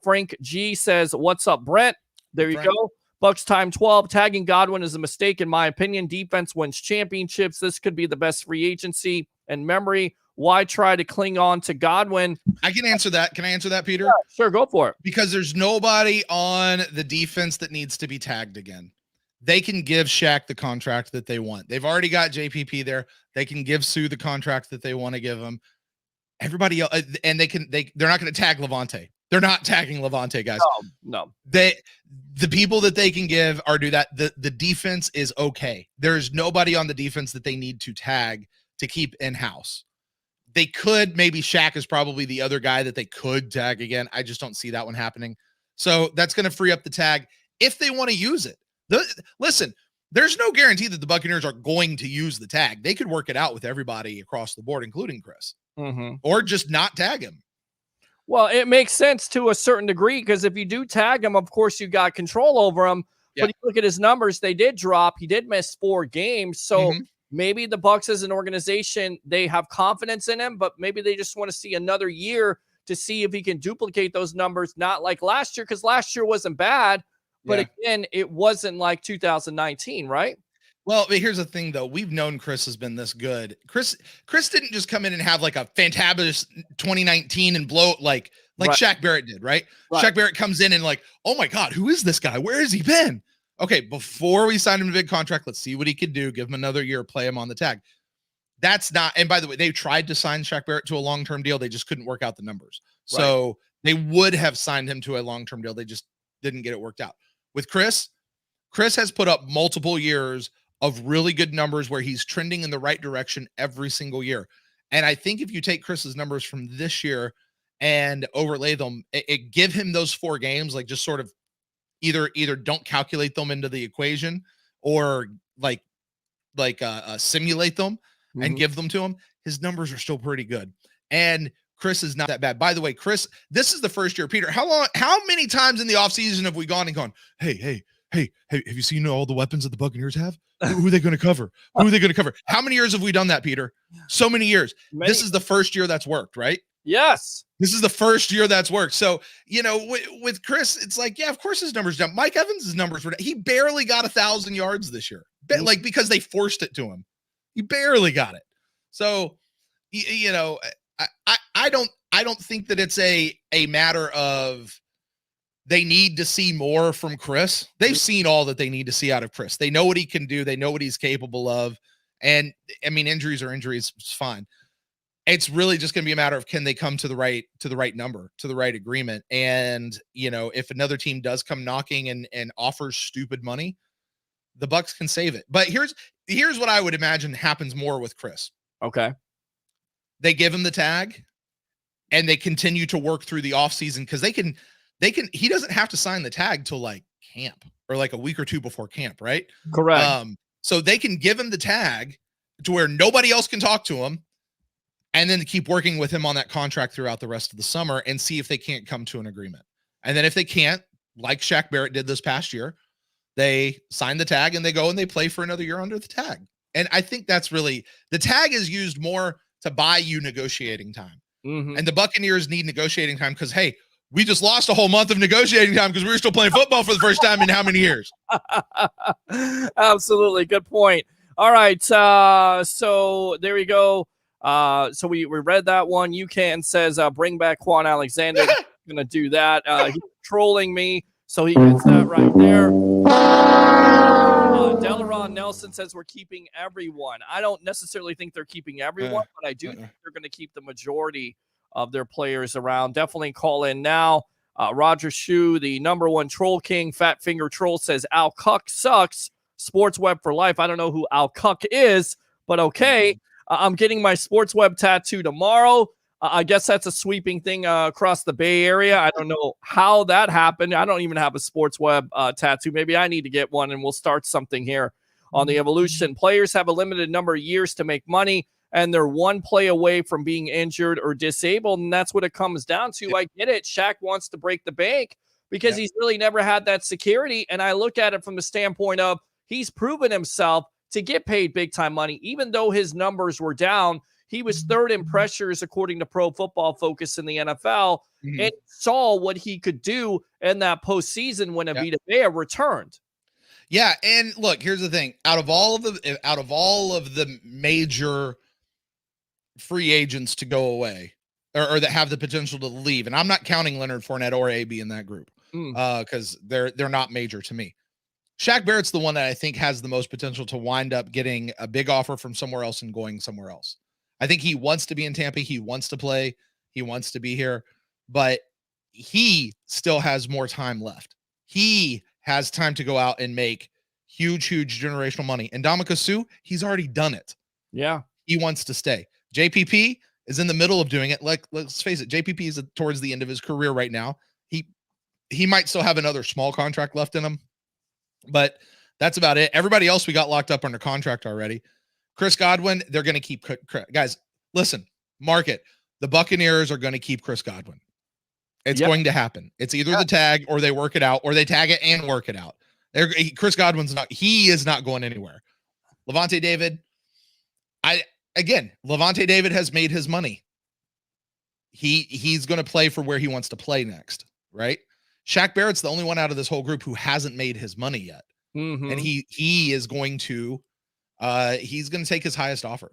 Frank G says, what's up, Brent? There you go. Bucs time 12. Tagging Godwin is a mistake, in my opinion. Defense wins championships. This could be the best free agency in memory. Why try to cling on to Godwin? I can answer that. Can I answer that, Peter? Yeah, sure, go for it. Because there's nobody on the defense that needs to be tagged again. They can give Shaq the contract that they want. They've already got JPP there. They can give Sue the contract that they want to give him. Everybody else, and they're not going to tag Levante. They're not tagging Levante, guys. No. The people that they can give are do that. The defense is okay. There's nobody on the defense that they need to tag to keep in-house. They could, maybe Shaq is probably the other guy that they could tag again. I just don't see that one happening. So that's going to free up the tag if they want to use it. Listen, there's no guarantee that the Buccaneers are going to use the tag. They could work it out with everybody across the board, including Chris, or just not tag him. Well, it makes sense to a certain degree, because if you do tag him, of course, you got control over him. Yeah. But you look at his numbers, they did drop. He did miss 4 games. So maybe the Bucs as an organization, they have confidence in him, but maybe they just want to see another year to see if he can duplicate those numbers, not like last year, because last year wasn't bad, but again, it wasn't like 2019, right? Well, here's the thing, though. We've known Chris has been this good. Chris didn't just come in and have like a fantabulous 2019 and blow like Shaq Barrett did, right? Shaq Barrett comes in and like, oh my God, who is this guy? Where has he been? Okay, before we signed him a big contract, let's see what he could do. Give him another year, play him on the tag. That's not, and by the way, they tried to sign Shaq Barrett to a long-term deal. They just couldn't work out the numbers. So they would have signed him to a long-term deal. They just didn't get it worked out. With Chris has put up multiple years of really good numbers where he's trending in the right direction every single year. And I think if you take Chris's numbers from this year and overlay them, it give him those 4 games, like just sort of either don't calculate them into the equation or simulate them and give them to him. His numbers are still pretty good. And Chris is not that bad. By the way, Chris, this is the first year. Peter, how many times in the offseason have we gone and gone, hey, have you seen all the weapons that the Buccaneers have? Who are they going to cover? Who are they going to cover? How many years have we done that, Peter? So many years. This is the first year that's worked, right? Yes. This is the first year that's worked. So, with Chris, it's like, yeah, of course his numbers down. Mike Evans' numbers were down. He barely got 1,000 yards this year, like because they forced it to him. He barely got it. So, I don't think that it's a matter of they need to see more from Chris. They've seen all that they need to see out of Chris. They know what he can do. They know what he's capable of. And I mean, injuries are injuries. It's fine. It's really just going to be a matter of can they come to the right number, to the right agreement. And, if another team does come knocking and offers stupid money, the Bucs can save it. But here's what I would imagine happens more with Chris. Okay. They give him the tag and they continue to work through the offseason because he doesn't have to sign the tag till like camp or like a week or two before camp, right? Correct. So they can give him the tag to where nobody else can talk to him and then keep working with him on that contract throughout the rest of the summer and see if they can't come to an agreement. And then if they can't, like Shaq Barrett did this past year, they sign the tag and they go and they play for another year under the tag. And I think that's really, the tag is used more to buy you negotiating time. And the Buccaneers need negotiating time because, hey, we just lost a whole month of negotiating time because we were still playing football for the first time in how many years? Absolutely. Good point. All right. So there we go. So we read that one. UCAN says, bring back Quan Alexander. Going to do that. He's trolling me. So he gets that right there. Delaron Nelson says we're keeping everyone. I don't necessarily think they're keeping everyone, but I do think they're going to keep the majority of their players around. Definitely call in now. Roger Shu, the number one troll king, Fat Finger Troll, says Al Cuck sucks. Sports Web for life. I don't know who Al Cuck is, but okay. I'm getting my Sports Web tattoo tomorrow. I guess that's a sweeping thing across the Bay Area. I don't know how that happened. I don't even have a Sports Web tattoo. Maybe I need to get one, and we'll start something here on the Evolution. Players have a limited number of years to make money, and they're one play away from being injured or disabled, and that's what it comes down to. I get it. Shaq wants to break the bank because he's really never had that security, and I look at it from the standpoint of he's proven himself to get paid big-time money. Even though his numbers were down, he was third in pressures according to Pro Football Focus in the NFL, and saw what he could do in that postseason when Vita Vea returned. Yeah, and look, here's the thing: out of all of the major free agents to go away, or that have the potential to leave, and I'm not counting Leonard Fournette or AB in that group because they're not major to me. Shaq Barrett's the one that I think has the most potential to wind up getting a big offer from somewhere else and going somewhere else. I think he wants to be in Tampa. He wants to play. He wants to be here, but he still has more time left. He has time to go out and make huge generational money. And Ndamukong Suh, he's already done it. Yeah. He wants to stay. JPP is in the middle of doing it. Like, let's face it, JPP is towards the end of his career right now. He might still have another small contract left in him, but that's about it. Everybody else we got locked up under contract already. Chris Godwin, they're going to keep. Guys, listen, mark it. The Buccaneers are going to keep Chris Godwin. It's going to happen. It's either the tag or they work it out, or they tag it and work it out. Chris Godwin's he is not going anywhere. Levante David, Levante David has made his money. He's going to play for where he wants to play next, right? Shaq Barrett's the only one out of this whole group who hasn't made his money yet. And he is going to he's going to take his highest offer.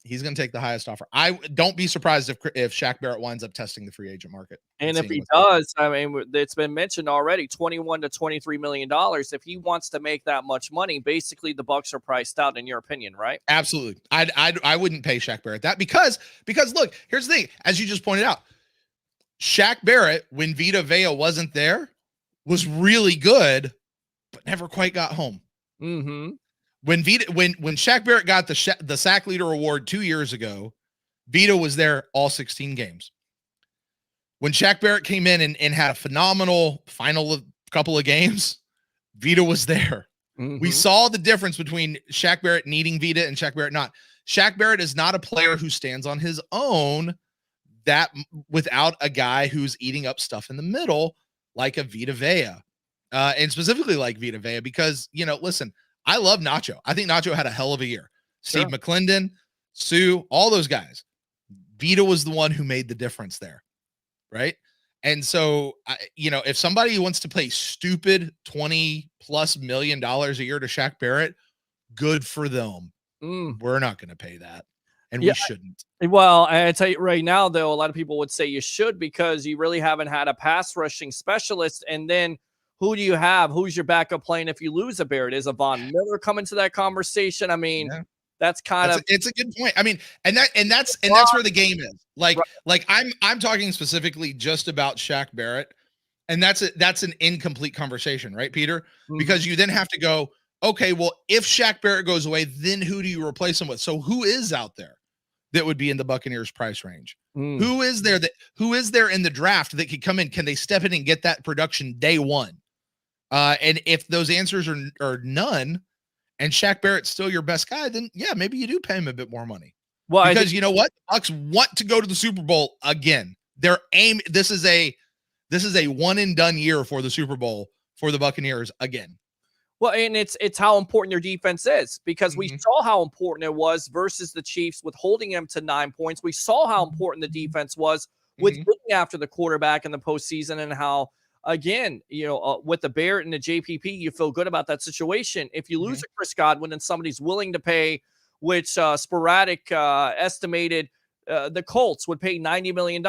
He's going to take the highest offer. I don't be surprised if Shaq Barrett winds up testing the free agent market. And if he does, I mean, it's been mentioned already, $21 to $23 million. If he wants to make that much money, basically the Bucs are priced out, in your opinion, right? Absolutely. I wouldn't pay Shaq Barrett that because look, here's the thing. As you just pointed out, Shaq Barrett, when Vita Vea wasn't there, was really good, but never quite got home. When Shaq Barrett got the sack leader award 2 years ago, Vita was there all 16 games. When Shaq Barrett came in and had a phenomenal final couple of games, Vita was there. We saw the difference between Shaq Barrett needing Vita and Shaq Barrett not. Shaq Barrett is not a player who stands on his own that without a guy who's eating up stuff in the middle like a Vita Vea. And specifically like Vita Vea because, listen, I love Nacho. I think Nacho had a hell of a year. Steve McClendon, Sue, all those guys. Vita was the one who made the difference there, right? And so, if somebody wants to pay stupid $20+ million a year to Shaq Barrett, good for them. We're not going to pay that, and we shouldn't. Well, I tell you right now, though, a lot of people would say you should because you really haven't had a pass rushing specialist, and then who do you have? Who's your backup plan if you lose a Barrett? Is a Von Miller coming to that conversation? I mean, that's it's a good point. I mean, and that's where the game is. Like I'm talking specifically just about Shaq Barrett, and that's an incomplete conversation, right, Peter? Because you then have to go, okay, well, if Shaq Barrett goes away, then who do you replace him with? So who is out there that would be in the Buccaneers price range? Who is there in the draft that could come in? Can they step in and get that production day one? And if those answers are none, and Shaq Barrett's still your best guy, then maybe you do pay him a bit more money. Well, because you know what, the Bucs want to go to the Super Bowl again. Their aim. This is a one and done year for the Super Bowl for the Buccaneers again. Well, and it's how important your defense is because we saw how important it was versus the Chiefs with holding them to 9 points. We saw how important the defense was with getting after the quarterback in the postseason and how. Again, with the Barrett and the JPP, you feel good about that situation. If you lose a Chris Godwin and somebody's willing to pay, which sporadic estimated the Colts would pay $90 million,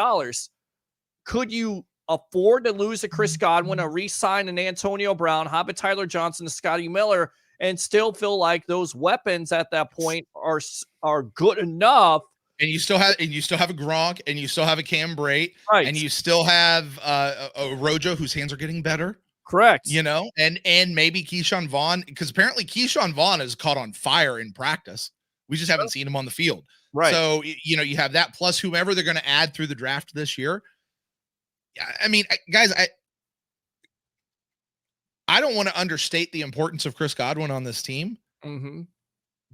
could you afford to lose a Chris Godwin, a re-sign an Antonio Brown, have a Tyler Johnson, a Scotty Miller, and still feel like those weapons at that point are good enough? And you still have a Gronk, and you still have a Cam Brate, right? And you still have a Rojo whose hands are getting better. Correct. And maybe Keyshawn Vaughn, because apparently Keyshawn Vaughn is caught on fire in practice. We just haven't seen him on the field. Right. So, you have that plus whomever they're going to add through the draft this year. I mean, guys, I don't want to understate the importance of Chris Godwin on this team.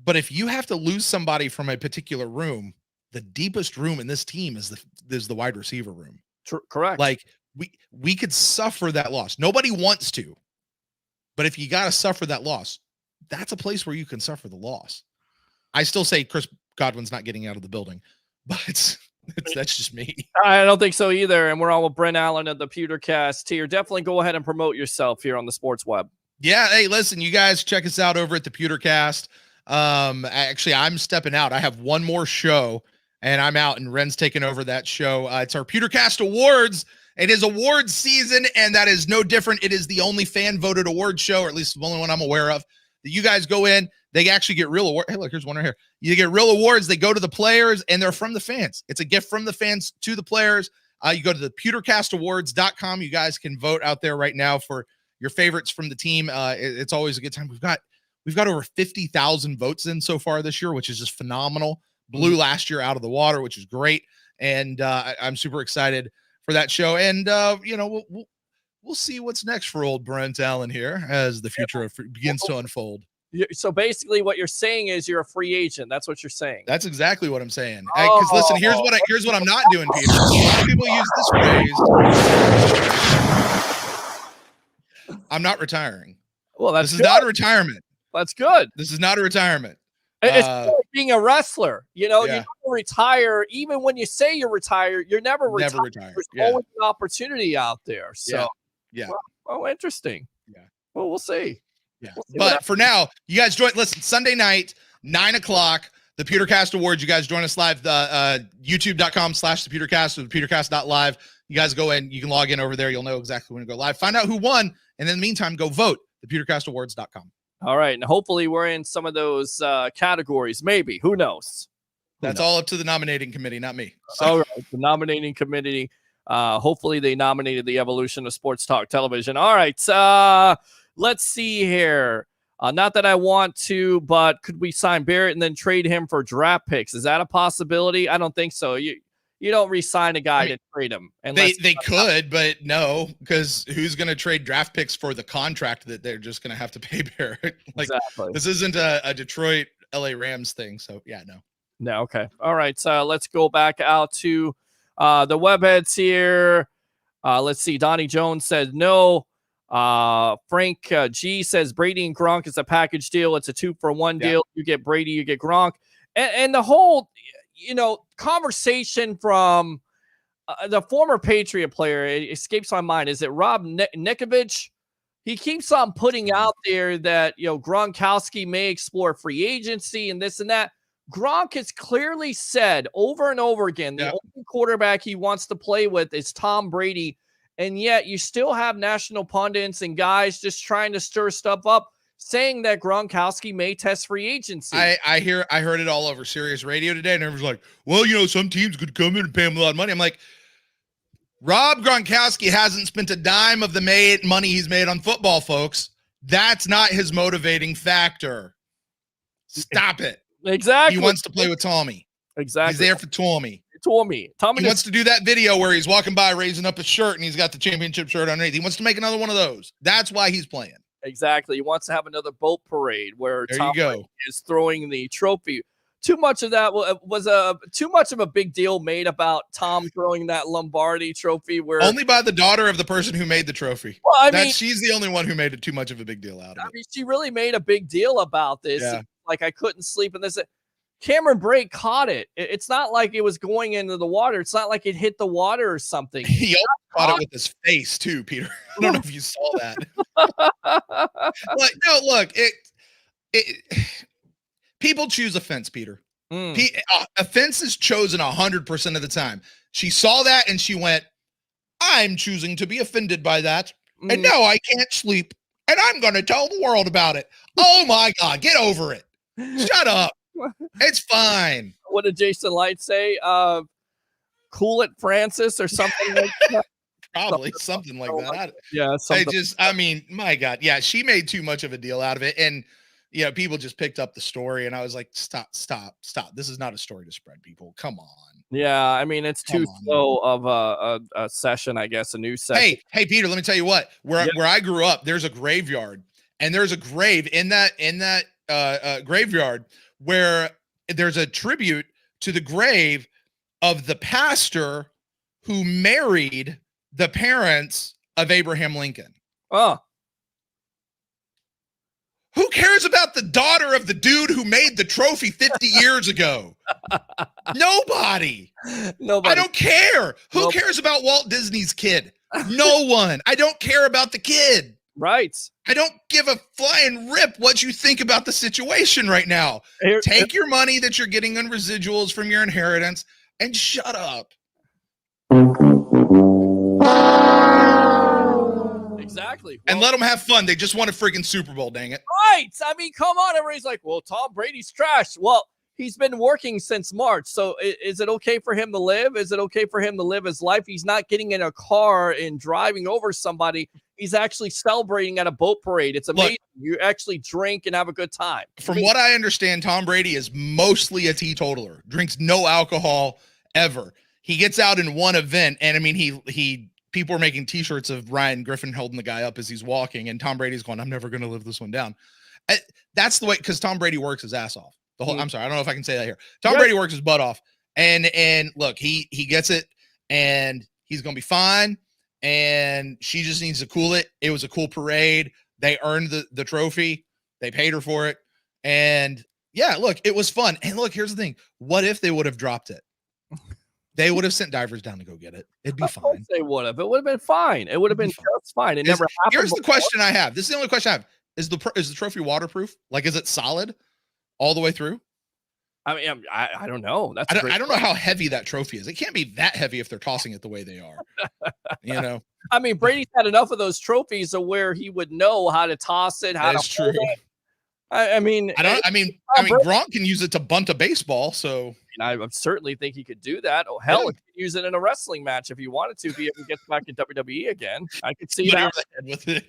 But if you have to lose somebody from a particular room, the deepest room in this team is the wide receiver room. Correct. Like we could suffer that loss. Nobody wants to, but if you got to suffer that loss, that's a place where you can suffer the loss. I still say Chris Godwin's not getting out of the building, but that's just me. I don't think so either. And we're on with Brent Allen of the Pewtercast here. Definitely go ahead and promote yourself here on the Sports Web. Yeah. Hey, listen, you guys check us out over at the Pewtercast. Actually, I'm stepping out. I have one more show and I'm out, and Ren's taking over that show. It's our Pewtercast Awards. It is awards season, and that is no different. It is the only fan-voted award show, or at least the only one I'm aware of, that you guys go in. They actually get real awards. Hey, look, here's one right here. You get real awards. They go to the players, and they're from the fans. It's a gift from the fans to the players. You go to the pewtercastawards.com. You guys can vote out there right now for your favorites from the team. It's always a good time. We've got over 50,000 votes in so far this year, which is just phenomenal. Blew last year out of the water, which is great. And I'm super excited for that show. And, we'll see what's next for old Brent Allen here as the future begins to unfold. So basically what you're saying is you're a free agent. That's what you're saying. That's exactly what I'm saying. Because listen, here's what I'm not doing, Peter. A lot of people use this phrase. I'm not retiring. Well, this is not a retirement. That's good. This is not a retirement. It's like being a wrestler. You know, you Yeah. never retire. Even when you say you're retired, you're never retired. There's always an opportunity out there. So, yeah. Well, interesting. Yeah. Well, we'll see. Yeah. We'll see But for now, you guys join. Listen, Sunday night, 9:00, the Pewtercast Awards. You guys join us live, youtube.com/thepewtercast or thepewtercast.live. You guys go in, you can log in over there. You'll know exactly when to go live. Find out who won. And in the meantime, go vote, thepewtercastawards.com. All right. And hopefully we're in some of those categories. Maybe. Who knows? That's all up to the nominating committee, not me. So. All right. The nominating committee. Hopefully they nominated the evolution of sports talk television. All right. Let's see here. Not that I want to, but could we sign Barrett and then trade him for draft picks? Is that a possibility? I don't think so. You don't re-sign a guy to trade him. They could, but no, because who's going to trade draft picks for the contract that they're just going to have to pay Barrett? Exactly. This isn't a Detroit LA Rams thing. So yeah, no. No. Okay. All right. So let's go back out to the webheads here. Let's see. Donnie Jones said no. Frank G says Brady and Gronk is a package deal. It's a 2-for-1 deal. You get Brady, you get Gronk, and the whole, conversation from the former Patriot player, it escapes my mind. Is it Rob Nikovich? He keeps on putting out there that, Gronkowski may explore free agency and this and that. Gronk has clearly said over and over again, the only quarterback he wants to play with is Tom Brady. And yet you still have national pundits and guys just trying to stir stuff up, saying that Gronkowski may test free agency. I heard it all over Sirius Radio today, and everyone's like, well, some teams could come in and pay him a lot of money. I'm like, Rob Gronkowski hasn't spent a dime of the money he's made on football, folks. That's not his motivating factor. Stop it. Exactly. He wants to play with Tommy. Exactly. He's there for Tommy. Tommy wants to do that video where he's walking by raising up his shirt and he's got the championship shirt underneath. He wants to make another one of those. That's why he's playing. Exactly. He wants to have another boat parade where Tom Brady is throwing the trophy. Too much of that was too much of a big deal made about Tom throwing that Lombardi trophy, where only by the daughter of the person who made the trophy. Well, she's the only one who made it too much of a big deal out of it. She really made a big deal about this. Yeah. Like I couldn't sleep, and this. Cameron Brake caught it. It's not like it was going into the water. It's not like it hit the water or something. He caught it with his face too, Peter. I don't know if you saw that. Look, people choose offense, Peter. Offense is chosen 100% of the time. She saw that and she went, I'm choosing to be offended by that. And now I can't sleep. And I'm going to tell the world about it. Oh my God, get over it. Shut up. It's fine. What did Jason Light say? Cool it, Francis, or something like that? Probably something like that. Yeah. My God. Yeah, she made too much of a deal out of it. And, people just picked up the story. And I was like, stop. This is not a story to spread, people. Come on. Yeah. It's too slow of a session, I guess, a news session. Hey, Peter, let me tell you what. Where I grew up, there's a graveyard. And there's a grave in that graveyard where there's a tribute to the grave of the pastor who married the parents of Abraham Lincoln. Oh. Who cares about the daughter of the dude who made the trophy 50 years ago? Nobody. I don't care. Who cares about Walt Disney's kid? No one. I don't care about the kid. Right. I don't give a flying rip what you think about the situation right now. Take your money that you're getting on residuals from your inheritance and shut up. Exactly. And let them have fun. They just won a freaking Super Bowl, dang it. Right. Come on. Everybody's like, well, Tom Brady's trash. Well, he's been working since March. So is it okay for him to live? Is it okay for him to live his life? He's not getting in a car and driving over somebody. He's actually celebrating at a boat parade. It's amazing. Look, you actually drink and have a good time. From what I understand, Tom Brady is mostly a teetotaler, drinks no alcohol ever. He gets out in one event, and people are making T-shirts of Ryan Griffin holding the guy up as he's walking, and Tom Brady's going, I'm never going to live this one down. That's the way, because Tom Brady works his ass off. I'm sorry, I don't know if I can say that here. Tom Brady works his butt off, and look, he gets it, and he's going to be fine. And she just needs to cool it. It was a cool parade. They earned the trophy. They paid her for it. And Yeah, look, it was fun. And look, here's the thing. What if they would have dropped it? They would have sent divers down to go get it. It'd be fine. Of course they would have. It would have been fine. It would have been just fine. It never happened. Here's the question I have. This is the only question I have. Is the trophy waterproof? Like, is it solid all the way through? I mean, I don't know. I don't know how heavy that trophy is. It can't be that heavy if they're tossing it the way they are. You know. I mean, Brady's had enough of those trophies of where he would know how to toss it. How That's to true. It. I mean, Gronk can use it to bunt a baseball. So I certainly think he could do that. Oh hell, he could use it in a wrestling match if he wanted to. If he ever gets back in WWE again, I could see that. With it.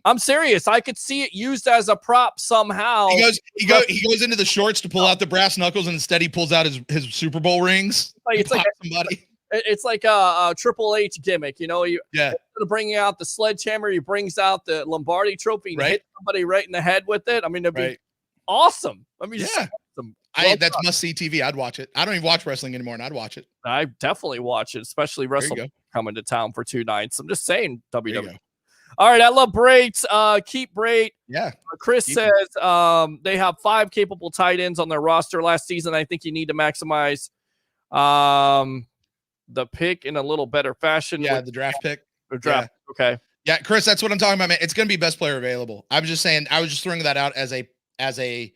I'm serious. I could see it used as a prop somehow. He goes into the shorts to pull out the brass knuckles, and instead he pulls out his Super Bowl rings. It's like somebody. It's like a Triple H gimmick, you know. Instead of bringing out the sledgehammer, he brings out the Lombardi trophy and hits somebody right in the head with it. I mean, it'd be awesome. I mean, awesome. That's must-see TV. I'd watch it. I don't even watch wrestling anymore, and I'd watch it. I definitely watch it, especially WrestleMania coming to town for 2 nights. I'm just saying, WWE. All right, I love Brates. Keep Brate. Yeah. Chris says they have 5 capable tight ends on their roster last season. I think you need to maximize the pick in a little better fashion. Yeah, the draft pick. Draft. Yeah. Okay. Yeah, Chris, that's what I'm talking about, man. It's going to be best player available. I was just saying, I was just throwing that out as a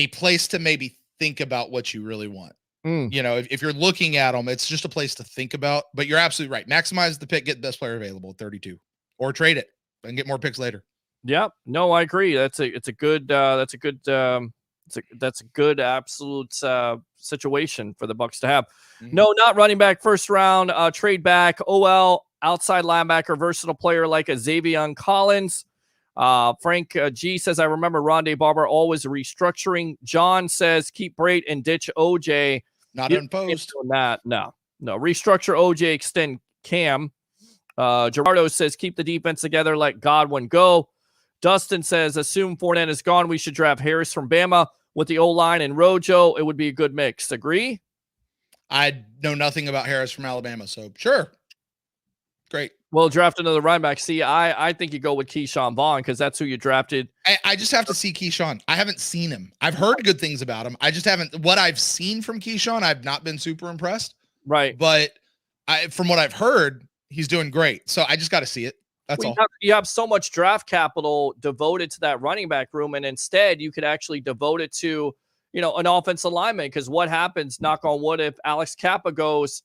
place to maybe think about what you really want. You know, if you're looking at them, it's just a place to think about. But you're absolutely right. Maximize the pick, get best player available at 32, or trade it and get more picks later. Yeah, no, I agree. That's a good absolute situation for the Bucs to have. No, not running back first round. Trade back. OL outside linebacker, versatile player like a Xavier Collins. Frank G says, I remember Rondé Barber always restructuring. John says, keep Brate and ditch OJ. Not unopposed. No. Restructure OJ, extend Cam. Gerardo says, keep the defense together, let Godwin go. Dustin says, assume Fournette is gone. We should draft Harris from Bama with the O-line and Rojo. It would be a good mix. Agree? I know nothing about Harris from Alabama, so sure. Great. Well, draft another running back. See, I think you go with Keyshawn Vaughn because that's who you drafted. I just have to see Keyshawn. I haven't seen him. I've heard good things about him. I just haven't. What I've seen from Keyshawn, I've not been super impressed. Right. But from what I've heard, he's doing great. So I just got to see it. That's all. You have so much draft capital devoted to that running back room, and instead you could actually devote it to, an offensive lineman. Because what happens, knock on wood, if Alex Kappa goes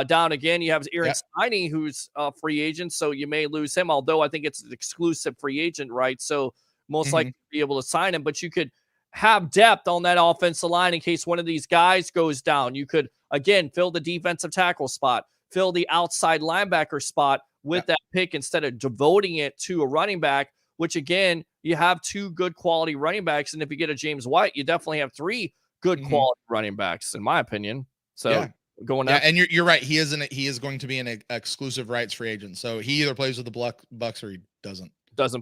down again, you have Aaron Stiney, who's a free agent, so you may lose him, although I think it's an exclusive free agent, right? So most likely be able to sign him, but you could have depth on that offensive line in case one of these guys goes down. You could, again, fill the defensive tackle spot, fill the outside linebacker spot with that pick instead of devoting it to a running back, which, again, you have 2 good quality running backs. And if you get a James White, you definitely have 3 good quality running backs, in my opinion. So going out. And you're right. He is going to be an exclusive rights free agent. So he either plays with the Bucs or he doesn't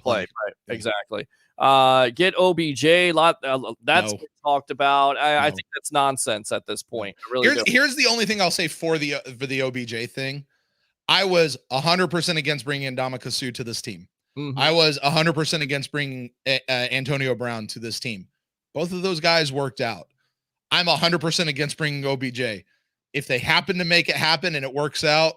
play. Right. Yeah. Exactly. Get OBJ. That's been talked about. I think that's nonsense at this point. Here's the only thing I'll say for the OBJ thing. I was 100% against bringing Ndamukong Suh to this team. I was 100% against bringing Antonio Brown to this team. Both of those guys worked out. I'm 100% against bringing OBJ. If they happen to make it happen and it works out,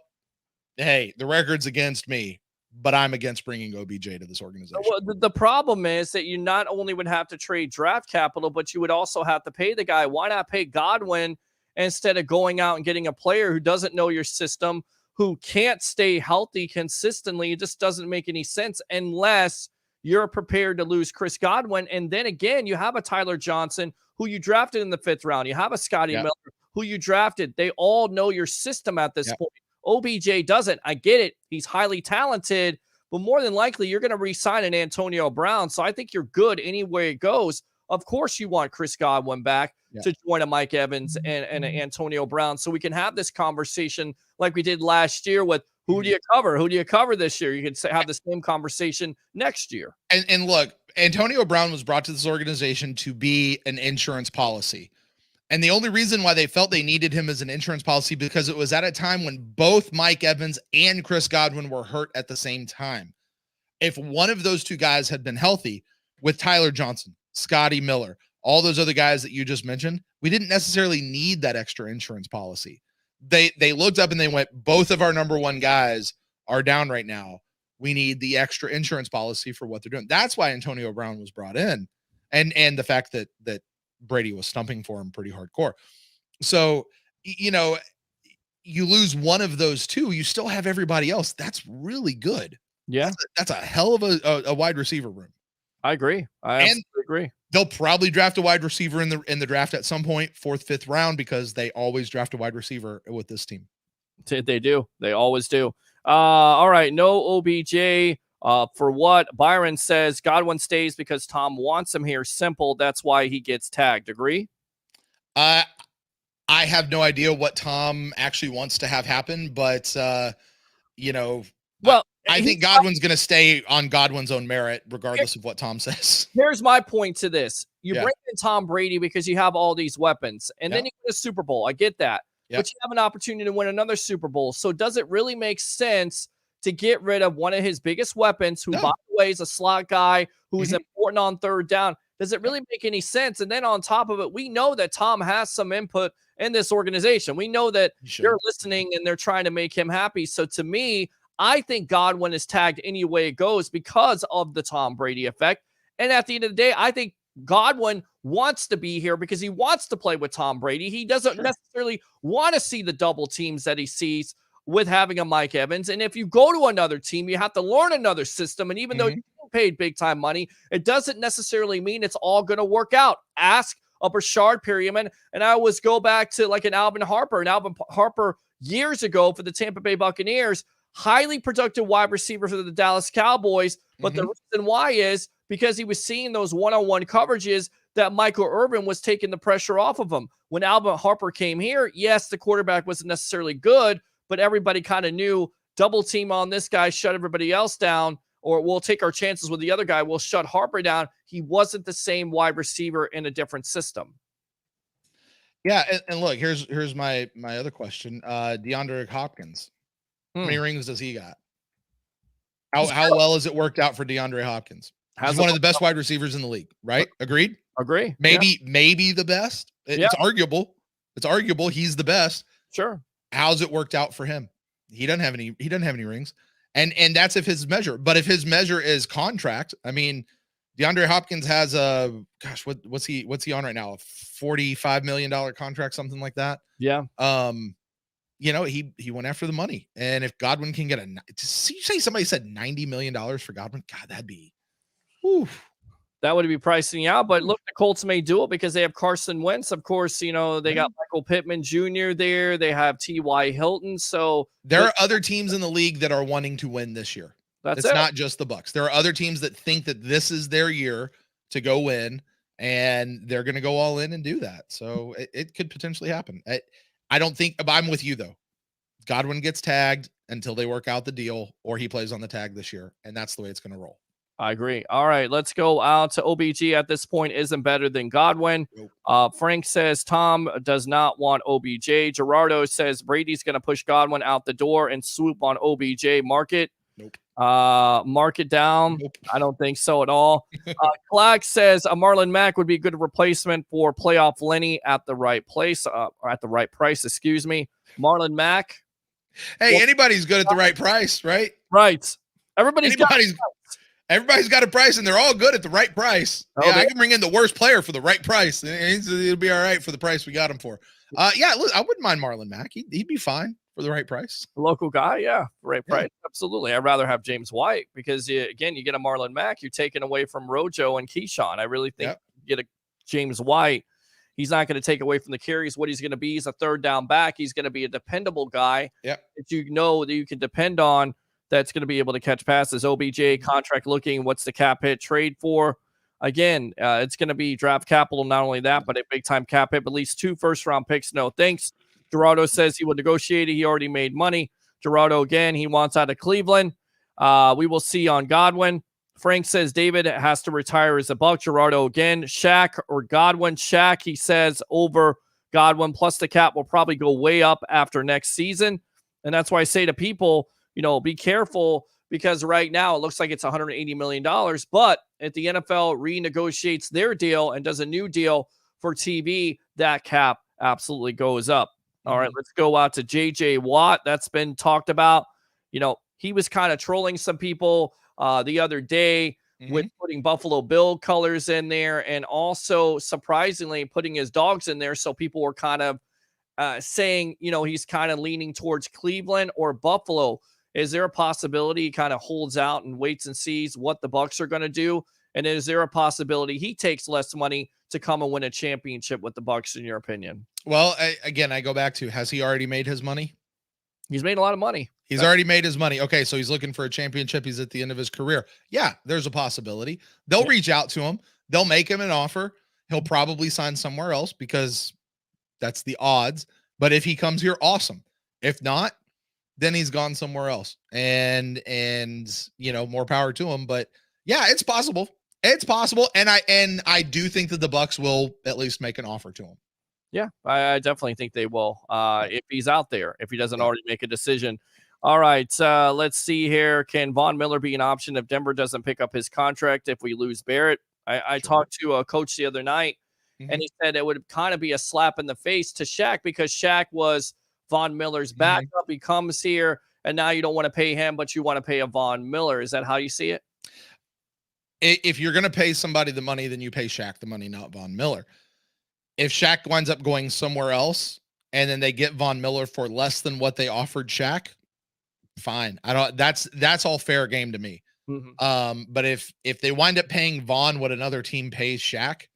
hey, the record's against me, but I'm against bringing OBJ to this organization. Well, the problem is that you not only would have to trade draft capital, but you would also have to pay the guy. Why not pay Godwin instead of going out and getting a player who doesn't know your system, who can't stay healthy consistently? It just doesn't make any sense unless you're prepared to lose Chris Godwin. And then again, you have a Tyler Johnson who you drafted in the 5th round. You have a Scotty Miller who you drafted. They all know your system at this point. OBJ doesn't. I get it. He's highly talented, but more than likely you're going to re-sign an Antonio Brown. So I think you're good anywhere it goes. Of course you want Chris Godwin back to join a Mike Evans and an Antonio Brown, so we can have this conversation like we did last year with who do you cover? Who do you cover this year? You can have the same conversation next year. And look, Antonio Brown was brought to this organization to be an insurance policy. And the only reason why they felt they needed him as an insurance policy because it was at a time when both Mike Evans and Chris Godwin were hurt at the same time. If one of those 2 guys had been healthy with Tyler Johnson, Scotty Miller, all those other guys that you just mentioned, we didn't necessarily need that extra insurance policy. They looked up and they went, both of our number one guys are down right now. We need the extra insurance policy for what they're doing. That's why Antonio Brown was brought in, and the fact that Brady was stumping for him pretty hardcore. So, you know, you lose one of those two, you still have everybody else. That's really good. Yeah, that's a hell of a wide receiver room. I agree. I agree. They'll probably draft a wide receiver in the draft at some point, 4th, 5th round, because they always draft a wide receiver with this team. They do. They always do. All right. No OBJ. For what? Byron says Godwin stays because Tom wants him here. Simple. That's why he gets tagged. Agree? I have no idea what Tom actually wants to have happen, but you know, well, I think Godwin's going to stay on Godwin's own merit, regardless of what Tom says. Here's my point to this. You bring in Tom Brady because you have all these weapons, and then you get a Super Bowl. I get that. But you have an opportunity to win another Super Bowl. So does it really make sense to get rid of one of his biggest weapons, who, by the way, is a slot guy who's important on 3rd down? Does it really make any sense? And then on top of it, we know that Tom has some input in this organization. We know that they're listening and they're trying to make him happy. So to me, I think Godwin is tagged any way it goes because of the Tom Brady effect. And at the end of the day, I think Godwin wants to be here because he wants to play with Tom Brady. He doesn't necessarily want to see the double teams that he sees with having a Mike Evans. And if you go to another team, you have to learn another system. And even though you paid big time money, it doesn't necessarily mean it's all going to work out. Ask a Brashard Perriman. And I always go back to like an Alvin Harper. And Alvin Harper years ago for the Tampa Bay Buccaneers, highly productive wide receiver for the Dallas Cowboys. But the reason why is because he was seeing those one-on-one coverages that Michael Irvin was taking the pressure off of him. When Alvin Harper came here, yes, the quarterback wasn't necessarily good, but everybody kind of knew double team on this guy, shut everybody else down, or we'll take our chances with the other guy. We'll shut Harper down. He wasn't the same wide receiver in a different system. Yeah, and look, here's my other question. DeAndre Hopkins. How many rings does he got? How well has it worked out for DeAndre Hopkins? He's one of the best wide receivers in the league, right? Agreed? Agree. Maybe the best. It's arguable. It's arguable he's the best. Sure. How's it worked out for him? He doesn't have any rings. And that's if his measure. But if his measure is contract, I mean, DeAndre Hopkins has what's he on right now? A $45 million contract, something like that. Yeah. You know, he went after the money. And if Godwin can get you say somebody said $90 million for Godwin, God, that'd be that would be pricing out. But look, the Colts may do it because they have Carson Wentz. Of course, you know, they got Michael Pittman Jr. there. They have T.Y. Hilton. So there are other teams in the league that are wanting to win this year. It's not just the Bucs. There are other teams that think that this is their year to go win, and they're going to go all in and do that. So it could potentially happen. I don't think I'm with you, though. Godwin gets tagged until they work out the deal, or he plays on the tag this year, and that's the way it's going to roll. I agree. All right, let's go out to OBG. At this point, isn't better than Godwin. Frank says Tom does not want OBJ. Gerardo says Brady's going to push Godwin out the door and swoop on OBJ. Mark it. Nope. Mark it down. Nope. I don't think so at all. Clark says Marlon Mack would be a good replacement for playoff Lenny at the right place, or at the right price. Excuse me, Marlon Mack. Hey, anybody's good at the right price, right? Right. Everybody's got a price, and they're all good at the right price. I can bring in the worst player for the right price. It'll be all right for the price we got him for. Look, I wouldn't mind Marlon Mack. He'd be fine for the right price. A local guy, right price. Absolutely. I'd rather have James White because, again, you get a Marlon Mack, you're taking away from Rojo and Keyshawn. I really think you get a James White. He's not going to take away from the carries. What he's going to be is a third down back. He's going to be a dependable guy that you know that you can depend on, that's going to be able to catch passes. OBJ contract looking. What's the cap hit trade for? Again, it's going to be draft capital. Not only that, but a big time cap hit. At least 2 first-round picks. No thanks. Gerardo says he will negotiate it. He already made money. Gerardo, again, he wants out of Cleveland. We will see on Godwin. Frank says David has to retire as a Buck. Gerardo again. Shaq or Godwin. Shaq, he says, over Godwin. Plus the cap will probably go way up after next season. And that's why I say to people, you know, be careful because right now it looks like it's $180 million. But if the NFL renegotiates their deal and does a new deal for TV, that cap absolutely goes up. All right, let's go out to JJ Watt. That's been talked about. He was kind of trolling some people the other day with putting Buffalo Bill colors in there, and also surprisingly putting his dogs in there. So people were kind of saying, he's kind of leaning towards Cleveland or Buffalo. Is there a possibility he kind of holds out and waits and sees what the Bucs are going to do? And is there a possibility he takes less money to come and win a championship with the Bucs, in your opinion? Well, I go back to, has he already made his money? He's made a lot of money. He's already made his money. Okay, so he's looking for a championship. He's at the end of his career. Yeah, there's a possibility. They'll reach out to him. They'll make him an offer. He'll probably sign somewhere else because that's the odds. But if he comes here, awesome. If not, then he's gone somewhere else. And more power to him. But yeah, it's possible. It's possible. And I do think that the Bucs will at least make an offer to him. Yeah, I definitely think they will. If he's out there, if he doesn't already make a decision. All right, let's see here. Can Von Miller be an option if Denver doesn't pick up his contract if we lose Barrett? I talked to a coach the other night, and he said it would kind of be a slap in the face to Shaq because Shaq was Von Miller's backup. He comes here, and now you don't want to pay him, but you want to pay a Von Miller. Is that how you see it? If you're going to pay somebody the money, then you pay Shaq the money, not Von Miller. If Shaq winds up going somewhere else and then they get Von Miller for less than what they offered Shaq, fine. That's all fair game to me. But if they wind up paying Von what another team pays Shaq,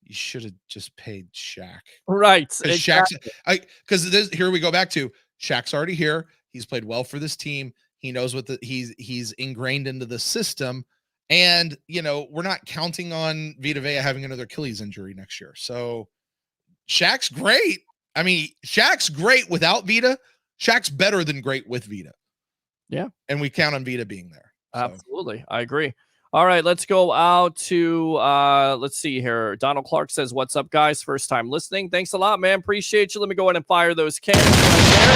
you should have just paid Shaq. Right. Exactly. Because here we go back to Shaq's already here. He's played well for this team. He knows what he's ingrained into the system. And, we're not counting on Vita Vea having another Achilles injury next year. So Shaq's great. I mean, Shaq's great without Vita. Shaq's better than great with Vita. Yeah. And we count on Vita being there. So. Absolutely. I agree. All right, let's go out to, let's see here. Donald Clark says, what's up, guys? First time listening. Thanks a lot, man. Appreciate you. Let me go ahead and fire those cannons right there.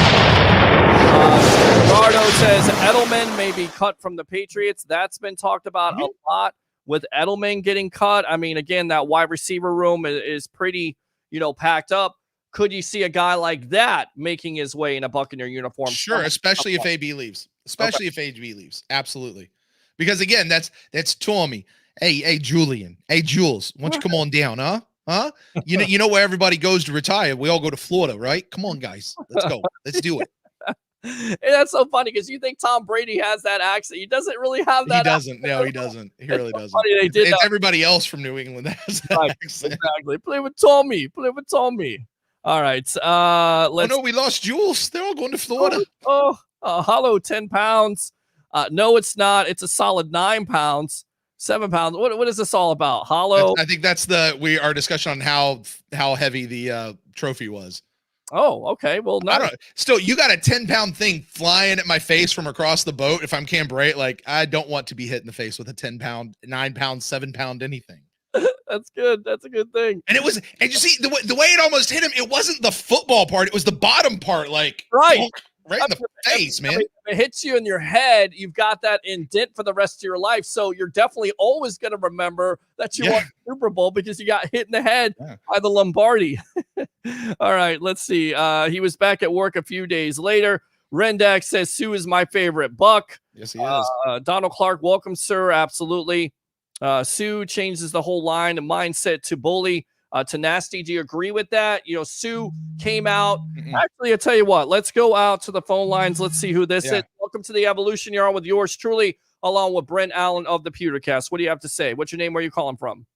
Ricardo says, Edelman may be cut from the Patriots. That's been talked about a lot with Edelman getting cut. I mean, again, that wide receiver room is pretty, packed up. Could you see a guy like that making his way in a Buccaneer uniform? Sure, especially if AB leaves. If AB leaves. Absolutely. Because again, that's Tommy. Hey, Julian. Hey, Jules. Why don't you come on down, huh? Huh? You know where everybody goes to retire? We all go to Florida, right? Come on, guys. Let's go. Let's do it. And that's so funny because you think Tom Brady has that accent. He doesn't really have that. He doesn't. No, he doesn't. He really doesn't. Funny they did it's everybody else from New England that has that accent. Exactly. Play with Tommy. All right. No, we lost Jules. They're all going to Florida. Hollow 10 pounds. No, it's not. It's a solid 9 pounds, 7 pounds. What is this all about? Hollow. I think that's our discussion on how heavy the trophy was. Oh, okay. Well, still, you got a 10-pound thing flying at my face from across the boat. If I'm Cam Brate, like I don't want to be hit in the face with a 10-pound, 9-pound, 7-pound anything. That's good. That's a good thing. And you see the way it almost hit him. It wasn't the football part. It was the bottom part. Like right in the face, man. If it hits you in your head, you've got that indent for the rest of your life. So you're definitely always going to remember that you won the Super Bowl because you got hit in the head by the Lombardi. All right, let's see. He was back at work a few days later. Rendak says, Sue is my favorite Buck. Yes, he is. Donald Clark, welcome, sir. Absolutely. Sue changes the whole line, the mindset to bully. To nasty. Do you agree with that? Sue came out. Actually, I'll tell you what. Let's go out to the phone lines. Let's see who this is. Welcome to the Evolution. You're on with yours truly, along with Brent Allen of the Pewtercast. What do you have to say? What's your name? Where are you calling from?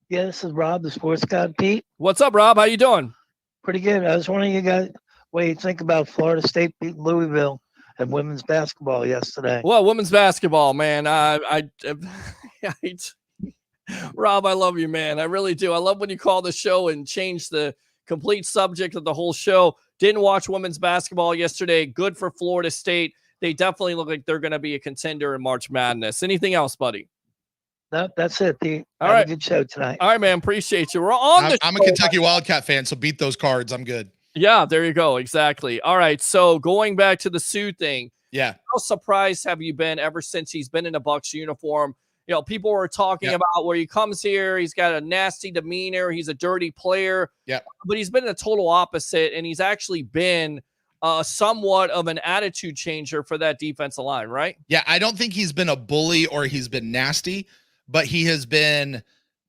Yeah, this is Rob, the sports guy, Pete. What's up, Rob? How you doing? Pretty good. I was wondering, you guys, what you think about Florida State beating Louisville and women's basketball yesterday? Well, women's basketball, man. Rob, I love you, man. I really do. I love when you call the show and change the complete subject of the whole show. Didn't watch women's basketball yesterday. Good for Florida State. They definitely look like they're going to be a contender in March Madness. Anything else, buddy? No, that's it, Pete. All right. A good show tonight. All right, man. Appreciate you. We're on I'm a Kentucky Wildcat fan, so beat those cards. I'm good. Yeah, there you go. Exactly. All right. So going back to the Sue thing, Yeah. How surprised have you been ever since he's been in a Bucs uniform? You know, people were talking about where he comes here, he's got a nasty demeanor, he's a dirty player. Yeah. But he's been a total opposite, and he's actually been somewhat of an attitude changer for that defensive line, right? Yeah, I don't think he's been a bully or he's been nasty, but he has been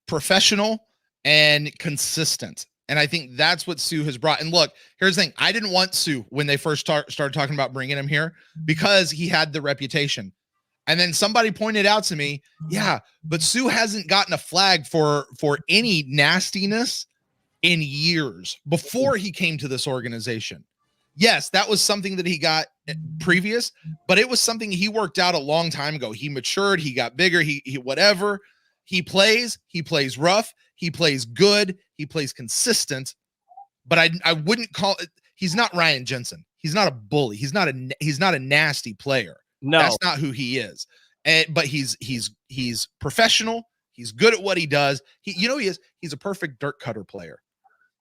professional and consistent. And I think that's what Sue has brought. And look, here's the thing. I didn't want Sue when they first started talking about bringing him here because he had the reputation. And then somebody pointed out to me, yeah, but Sue hasn't gotten a flag for any nastiness in years before he came to this organization. Yes, that was something that he got previous, but it was something he worked out a long time ago. He matured, he got bigger, he whatever. He plays rough, he plays good, he plays consistent, but I wouldn't call it, he's not Ryan Jensen. He's not a bully. He's not a nasty player. No. That's not who he is. But he's professional. He's good at what he does. He's a perfect dirt cutter player.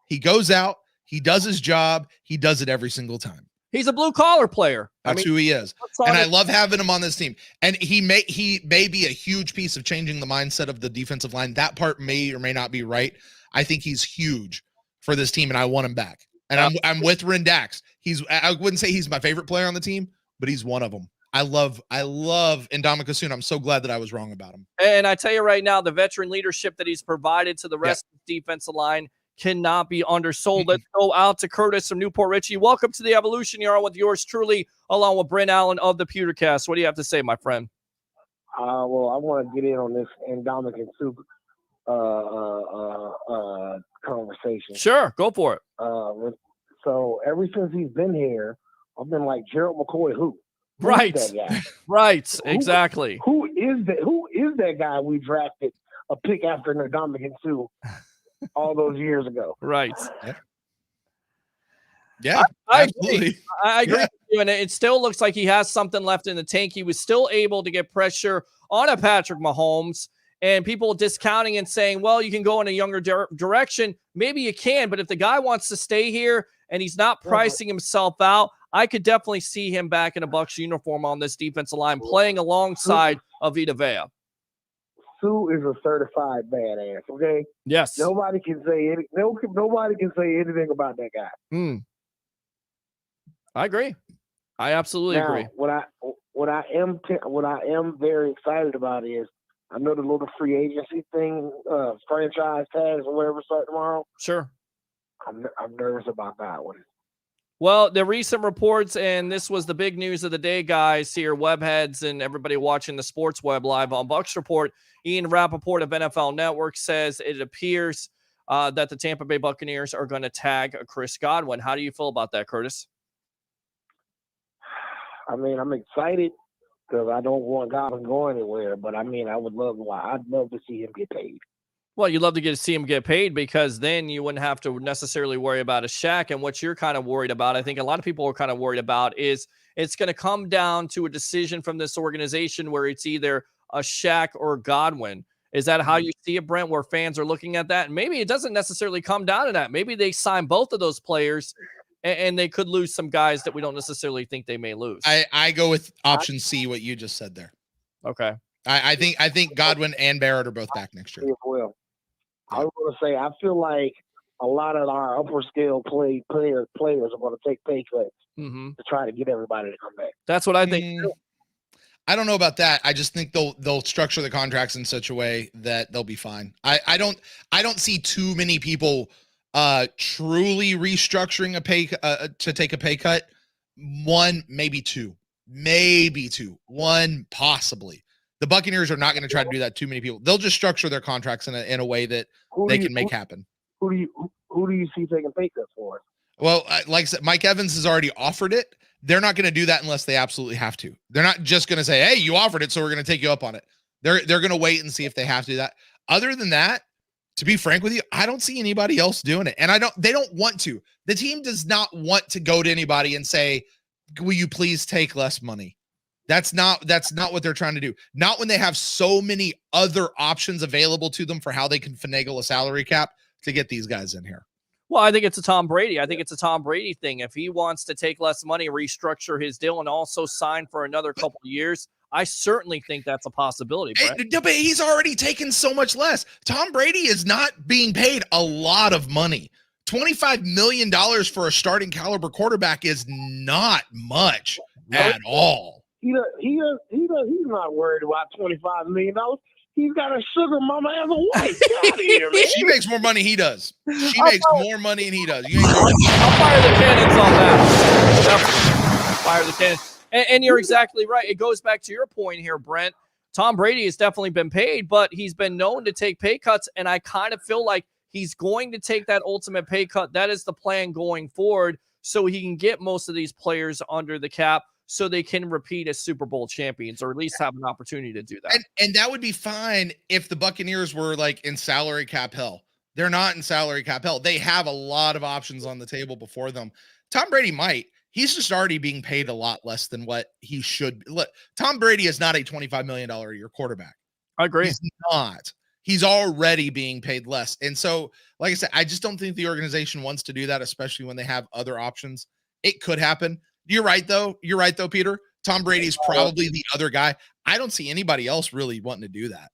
He goes out, he does his job, he does it every single time. He's a blue collar player. That's who he is. And I love having him on this team. And he may be a huge piece of changing the mindset of the defensive line. That part may or may not be right. I think he's huge for this team, and I want him back. And I'm with Rendax. I wouldn't say he's my favorite player on the team, but he's one of them. I love Ndamukong Suh. I'm so glad that I was wrong about him. And I tell you right now, the veteran leadership that he's provided to the rest of the defensive line cannot be undersold. Let's go out to Curtis from Newport Richie. Welcome to the Evolution. You're on with yours truly, along with Brent Allen of the Pewtercast. What do you have to say, my friend? Well, I want to get in on this Ndamukong Suh conversation. Sure, go for it. So ever since he's been here, I've been like, Gerald McCoy, who? Right. That guy? Right. Exactly. Who is that guy we drafted a pick after Ndamukong Suh all those years ago? Right. Yeah. I absolutely. agree. I agree with you. And it still looks like he has something left in the tank. He was still able to get pressure on a Patrick Mahomes, and people discounting and saying, well, you can go in a younger direction. Maybe you can, but if the guy wants to stay here and he's not pricing himself out, I could definitely see him back in a Bucs uniform on this defensive line, playing alongside of Vita Vea. Suh is a certified badass. Okay. Yes. Nobody can say anything about that guy. I agree. I absolutely agree. What I am very excited about is, I know the little free agency thing, franchise tags or whatever start tomorrow. Sure. I'm nervous about that one. Well, the recent reports, and this was the big news of the day, guys, here, webheads and everybody watching the Sports Web live on Bucs Report. Ian Rappaport of NFL Network says it appears that the Tampa Bay Buccaneers are going to tag Chris Godwin. How do you feel about that, Curtis? I mean, I'm excited because I don't want Godwin going anywhere, but I mean, I'd love to see him get paid. Well, you'd love to see him get paid because then you wouldn't have to necessarily worry about a Shaq. And what you're kind of worried about, I think a lot of people are kind of worried about, is it's going to come down to a decision from this organization where it's either a Shaq or Godwin. Is that how you see it, Brent, where fans are looking at that? And maybe it doesn't necessarily come down to that. Maybe they sign both of those players and they could lose some guys that we don't necessarily think they may lose. I go with option C, what you just said there. Okay. I think Godwin and Barrett are both back next year. Well, I was going to say, I feel like a lot of our upper scale players are going to take pay cuts to try to get everybody to come back. That's what I think. I don't know about that. I just think they'll structure the contracts in such a way that they'll be fine. I don't see too many people truly restructuring a pay to take a pay cut. One, maybe two, one possibly. The Buccaneers are not going to try to do that. Too many people. They'll just structure their contracts in a way that they can make happen. Who do you see taking pay cuts for? Well, like I said, Mike Evans has already offered it. They're not going to do that unless they absolutely have to. They're not just going to say, "Hey, you offered it, so we're going to take you up on it." They're going to wait and see if they have to do that. Other than that, to be frank with you, I don't see anybody else doing it, and they don't want to. The team does not want to go to anybody and say, "Will you please take less money?" That's not what they're trying to do. Not when they have so many other options available to them for how they can finagle a salary cap to get these guys in here. Well, I think it's a Tom Brady. I think it's a Tom Brady thing. If he wants to take less money, restructure his deal, and also sign for another couple of years, I certainly think that's a possibility, Brett. But he's already taken so much less. Tom Brady is not being paid a lot of money. $25 million for a starting caliber quarterback is not much at all. He's not worried about $25 million. He's got a sugar mama as a wife. Get out of here, man. She makes more money he does. She makes more money than he does. You ain't I'll fire the cannons on that. Fire the cannons. And you're exactly right. It goes back to your point here, Brent. Tom Brady has definitely been paid, but he's been known to take pay cuts, and I kind of feel like he's going to take that ultimate pay cut. That is the plan going forward, so he can get most of these players under the cap so they can repeat as Super Bowl champions, or at least have an opportunity to do that. And that would be fine if the Buccaneers were like in salary cap hell. They're not in salary cap hell. They have a lot of options on the table before them. Tom Brady might. He's just already being paid a lot less than what he should. Look, Tom Brady is not a $25 million a year quarterback. I agree. He's not. He's already being paid less. And so, like I said, I just don't think the organization wants to do that, especially when they have other options. It could happen. You're right, though. You're right, though, Peter. Tom Brady's probably the other guy. I don't see anybody else really wanting to do that.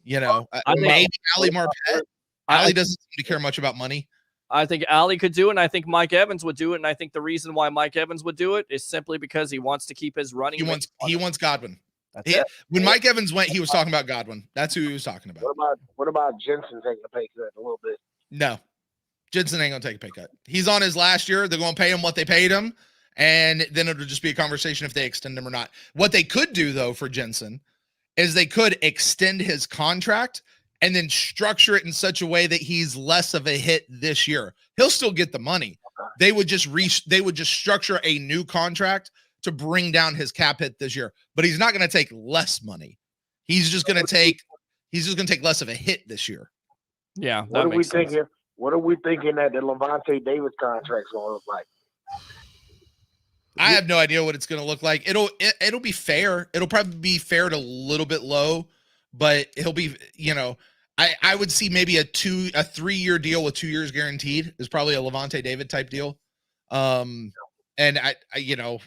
You know, maybe Ali Marpet. Ali doesn't seem to care much about money. I think Ali could do it, and I think Mike Evans would do it. And I think the reason why Mike Evans would do it is simply because he wants to keep his running. He wants Godwin. That's it. When Mike Evans went, he was talking about Godwin. That's who he was talking about. What about Jensen taking a pay cut a little bit? No, Jensen ain't gonna take a pay cut. He's on his last year. They're gonna pay him what they paid him, and then it'll just be a conversation if they extend him or not. What they could do though for Jensen is they could extend his contract and then structure it in such a way that he's less of a hit this year. He'll still get the money. They would just structure a new contract to bring down his cap hit this year, but he's not going to take less money. He's just going to take less of a hit this year. Yeah. What are we thinking? What are we thinking that the Levante Davis contract's going to look like? I have no idea what it's going to look like. It'll be fair. It'll probably be fair to a little bit low, but he'll be, you know, I would see maybe a 3-year deal with 2 years guaranteed is probably a Levante David type deal. And I you know,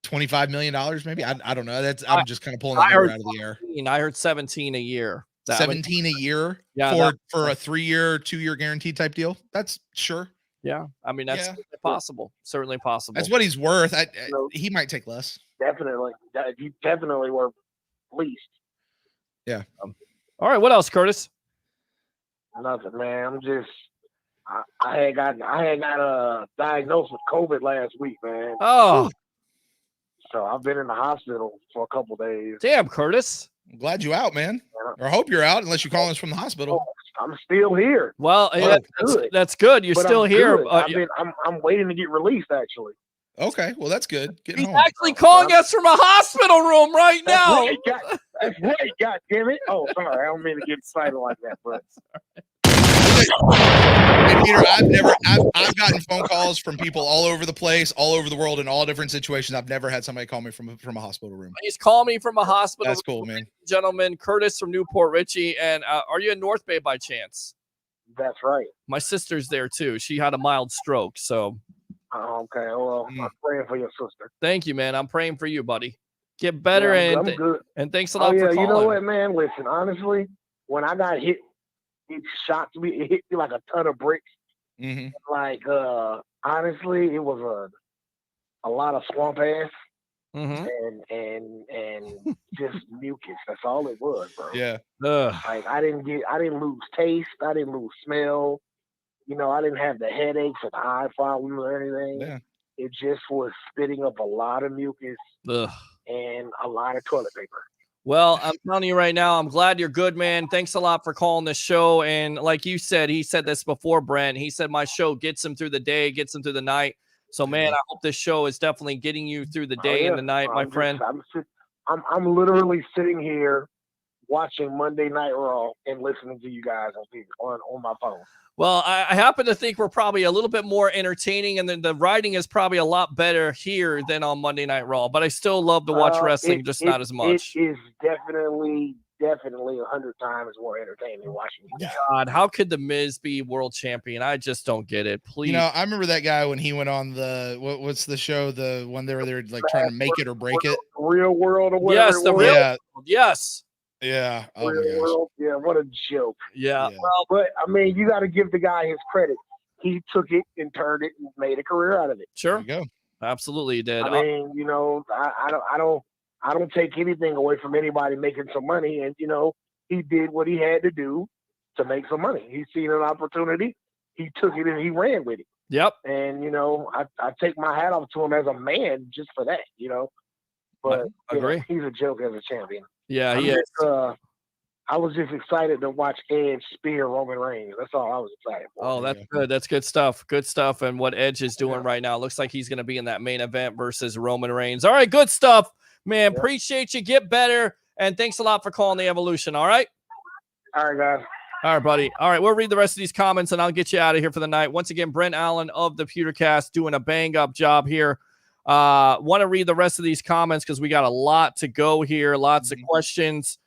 $25 million maybe. I don't know. I'm just kind of pulling that number out of the air. I heard 17 a year. 17 a year for a 3-year, 2-year guaranteed type deal. That's sure. Yeah. I mean, that's possible. Certainly possible. That's what he's worth. He might take less. Definitely. You definitely were least. Yeah. All right. What else, Curtis? Nothing, man. I'm just, I had got diagnosed with COVID last week, man. Oh. So I've been in the hospital for a couple days. Damn, Curtis. I'm glad you out, man. Or I hope you're out, unless you're calling us from the hospital. I'm still here. Well, that's good. You're still here. I'm waiting to get released, actually. Okay, well, that's good. He's actually calling us from a hospital room right now. That's right, God damn it. Oh, sorry. I don't mean to get excited like that, but. Hey, Peter, I've gotten phone calls from people all over the place, all over the world, in all different situations. I've never had somebody call me from a hospital room. He's calling me from a hospital. That's cool, man. Gentleman, Curtis from Newport Richie. And are you in North Bay by chance? That's right. My sister's there too. She had a mild stroke, so. Okay, well, I'm praying for your sister. Thank you, man. I'm praying for you, buddy. Get better, I'm good. And thanks a lot for calling. You know what, man? Listen, honestly, when I got hit, it shocked me. It hit me like a ton of bricks. Mm-hmm. Like, honestly, it was a lot of swamp ass and just mucus. That's all it was, bro. Yeah. Like I didn't lose taste. I didn't lose smell. You know, I didn't have the headaches or the eye problems or anything. Yeah. It just was spitting up a lot of mucus and a lot of toilet paper. Well, I'm telling you right now, I'm glad you're good, man. Thanks a lot for calling the show. And like you said, he said this before, Brent. He said my show gets him through the day, gets him through the night. So, man, I hope this show is definitely getting you through the day and the night, my friend. I'm literally sitting here watching Monday Night Raw and listening to you guys on my phone. Well, I happen to think we're probably a little bit more entertaining, and then the writing is probably a lot better here than on Monday Night Raw. But I still love to watch wrestling, just not as much. It is definitely definitely 100 times more entertaining watching you guys. God, how could the Miz be world champion? I just don't get it. Please. You know, I remember that guy when he went on the what's the show, the one they were like trying to make it or break it. Real World or whatever. Yes, the real world. Yes. Yeah. Oh Real my gosh. World. Yeah, what a joke. Yeah. Well, but I mean, you got to give the guy his credit. He took it and turned it and made a career out of it. Sure. There you go. Absolutely, he did. I mean, you know, I don't take anything away from anybody making some money, and you know, he did what he had to do to make some money. He seen an opportunity, he took it and he ran with it. Yep. And you know, I take my hat off to him as a man just for that. You know, but agree. He's a joke as a champion. Yeah, he is. I was just excited to watch Edge spear Roman Reigns. That's all I was excited for. Oh, that's good. That's good stuff. Good stuff. And what Edge is doing right now, looks like he's going to be in that main event versus Roman Reigns. All right, good stuff, man. Appreciate you. Get better. And thanks a lot for calling the Evolution. All right? All right, guys. All right, buddy. All right, we'll read the rest of these comments, and I'll get you out of here for the night. Once again, Brent Allen of the Pewtercast doing a bang-up job here. Want to read the rest of these comments because we got a lot to go here, lots of questions.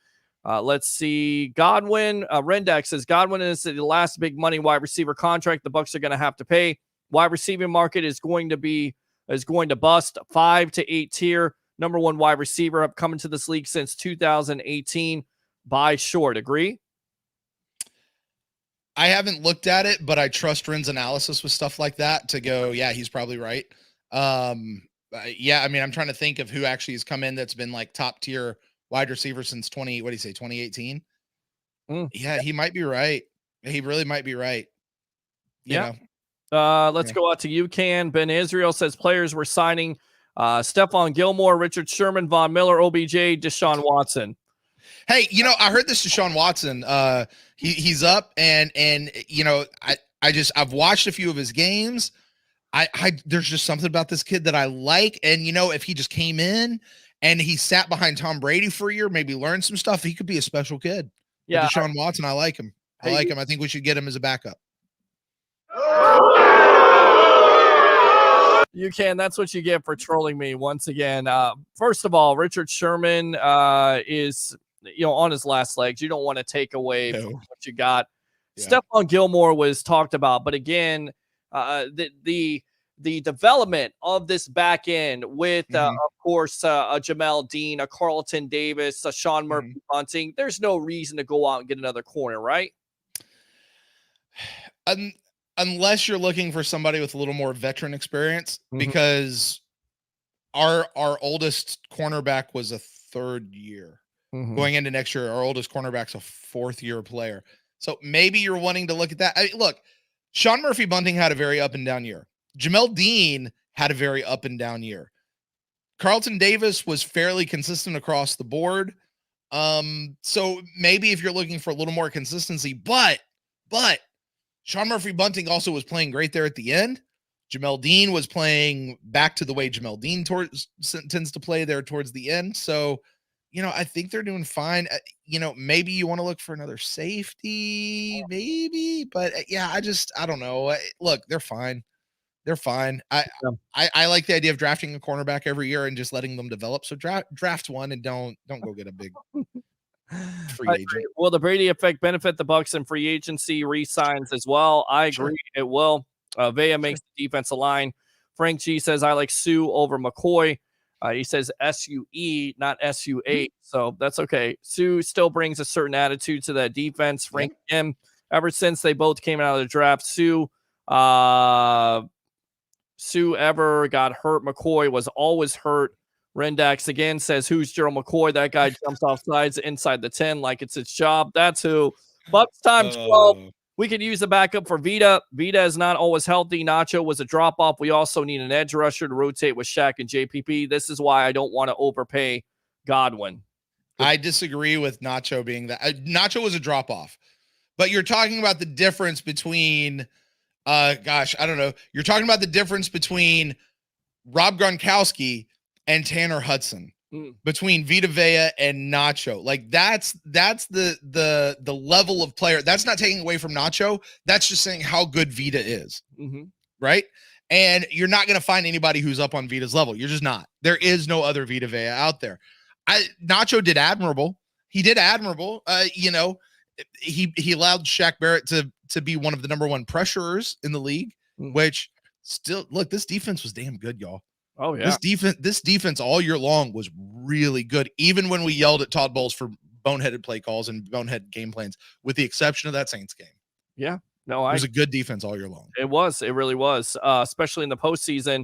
Let's see. Godwin, Rendex says, Godwin is the last big money wide receiver contract the Bucs are going to have to pay. Wide receiving market is going to bust. 5 to 8 tier. Number one wide receiver up coming to this league since 2018 by short. Agree? I haven't looked at it, but I trust Ren's analysis with stuff like that to go, yeah, he's probably right. Yeah, I mean, I'm trying to think of who actually has come in that's been like top tier wide receiver since 2018. Yeah, he might be right. He really might be right. Yeah. Let's go out to UCAN. Ben Israel says players were signing Stephon Gilmore, Richard Sherman, Von Miller, OBJ, Deshaun Watson. Hey, you know, I heard this Deshaun Watson. He's up and you know, I've watched a few of his games. There's just something about this kid that I like. And you know, if he just came in and he sat behind Tom Brady for a year, maybe learn some stuff, he could be a special kid. Yeah. But Deshaun Watson, I like him. I think we should get him as a backup. You can. That's what you get for trolling me once again. First of all, Richard Sherman is, you know, on his last legs. You don't want to take away from what you got. Yeah. Stephon Gilmore was talked about, but again, the development of this back end with, of course, a Jamel Dean, a Carlton Davis, a Sean Murphy Bunting. There's no reason to go out and get another corner, right? Unless you're looking for somebody with a little more veteran experience, because our oldest cornerback was a third year. Going into next year, our oldest cornerback's a fourth year player. So maybe you're wanting to look at that. Look, Sean Murphy Bunting had a very up and down year. Jamel Dean had a very up and down year. Carlton Davis was fairly consistent across the board. So maybe if you're looking for a little more consistency, but Sean Murphy Bunting also was playing great there at the end. Jamel Dean was playing back to the way Jamel Dean tends to play there towards the end. So, you know, I think they're doing fine. You know, maybe you want to look for another safety, maybe, but yeah, I don't know. Look, they're fine. They're fine. I like the idea of drafting a cornerback every year and just letting them develop. So draft one and don't go get a big free agent. Will the Brady effect benefit the Bucs in free agency re-signs as well? I agree. It will. Vea makes the defensive line. Frank G says, I like Sue over McCoy. He says SUE, not SUA. So that's okay. Sue still brings a certain attitude to that defense. Frank M, ever since they both came out of the draft, Sue ever got hurt. McCoy was always hurt. Rendax again says, who's Gerald McCoy? That guy jumps off sides inside the 10 like it's its job. That's who. Bucs time 12. We could use the backup for Vita. Vita is not always healthy. Nacho was a drop-off. We also need an edge rusher to rotate with Shaq and JPP. This is why I don't want to overpay Godwin. I disagree with Nacho being that. Nacho was a drop-off. But you're talking about the difference between, I don't know. You're talking about the difference between Rob Gronkowski and Tanner Hudson, between Vita Vea and Nacho. Like that's the level of player. That's not taking away from Nacho. That's just saying how good Vita is. Right. And you're not going to find anybody who's up on Vita's level. You're just not. There is no other Vita Vea out there. Nacho did admirable. he did admirable. He allowed Shaq Barrett to be one of the number one pressurers in the league, which still, look, this defense was damn good, y'all. Oh yeah. This defense all year long was really good, even when we yelled at Todd Bowles for boneheaded play calls and boneheaded game plans, with the exception of that Saints game. Yeah. No, it was a good defense all year long. It was. It really was, especially in the postseason.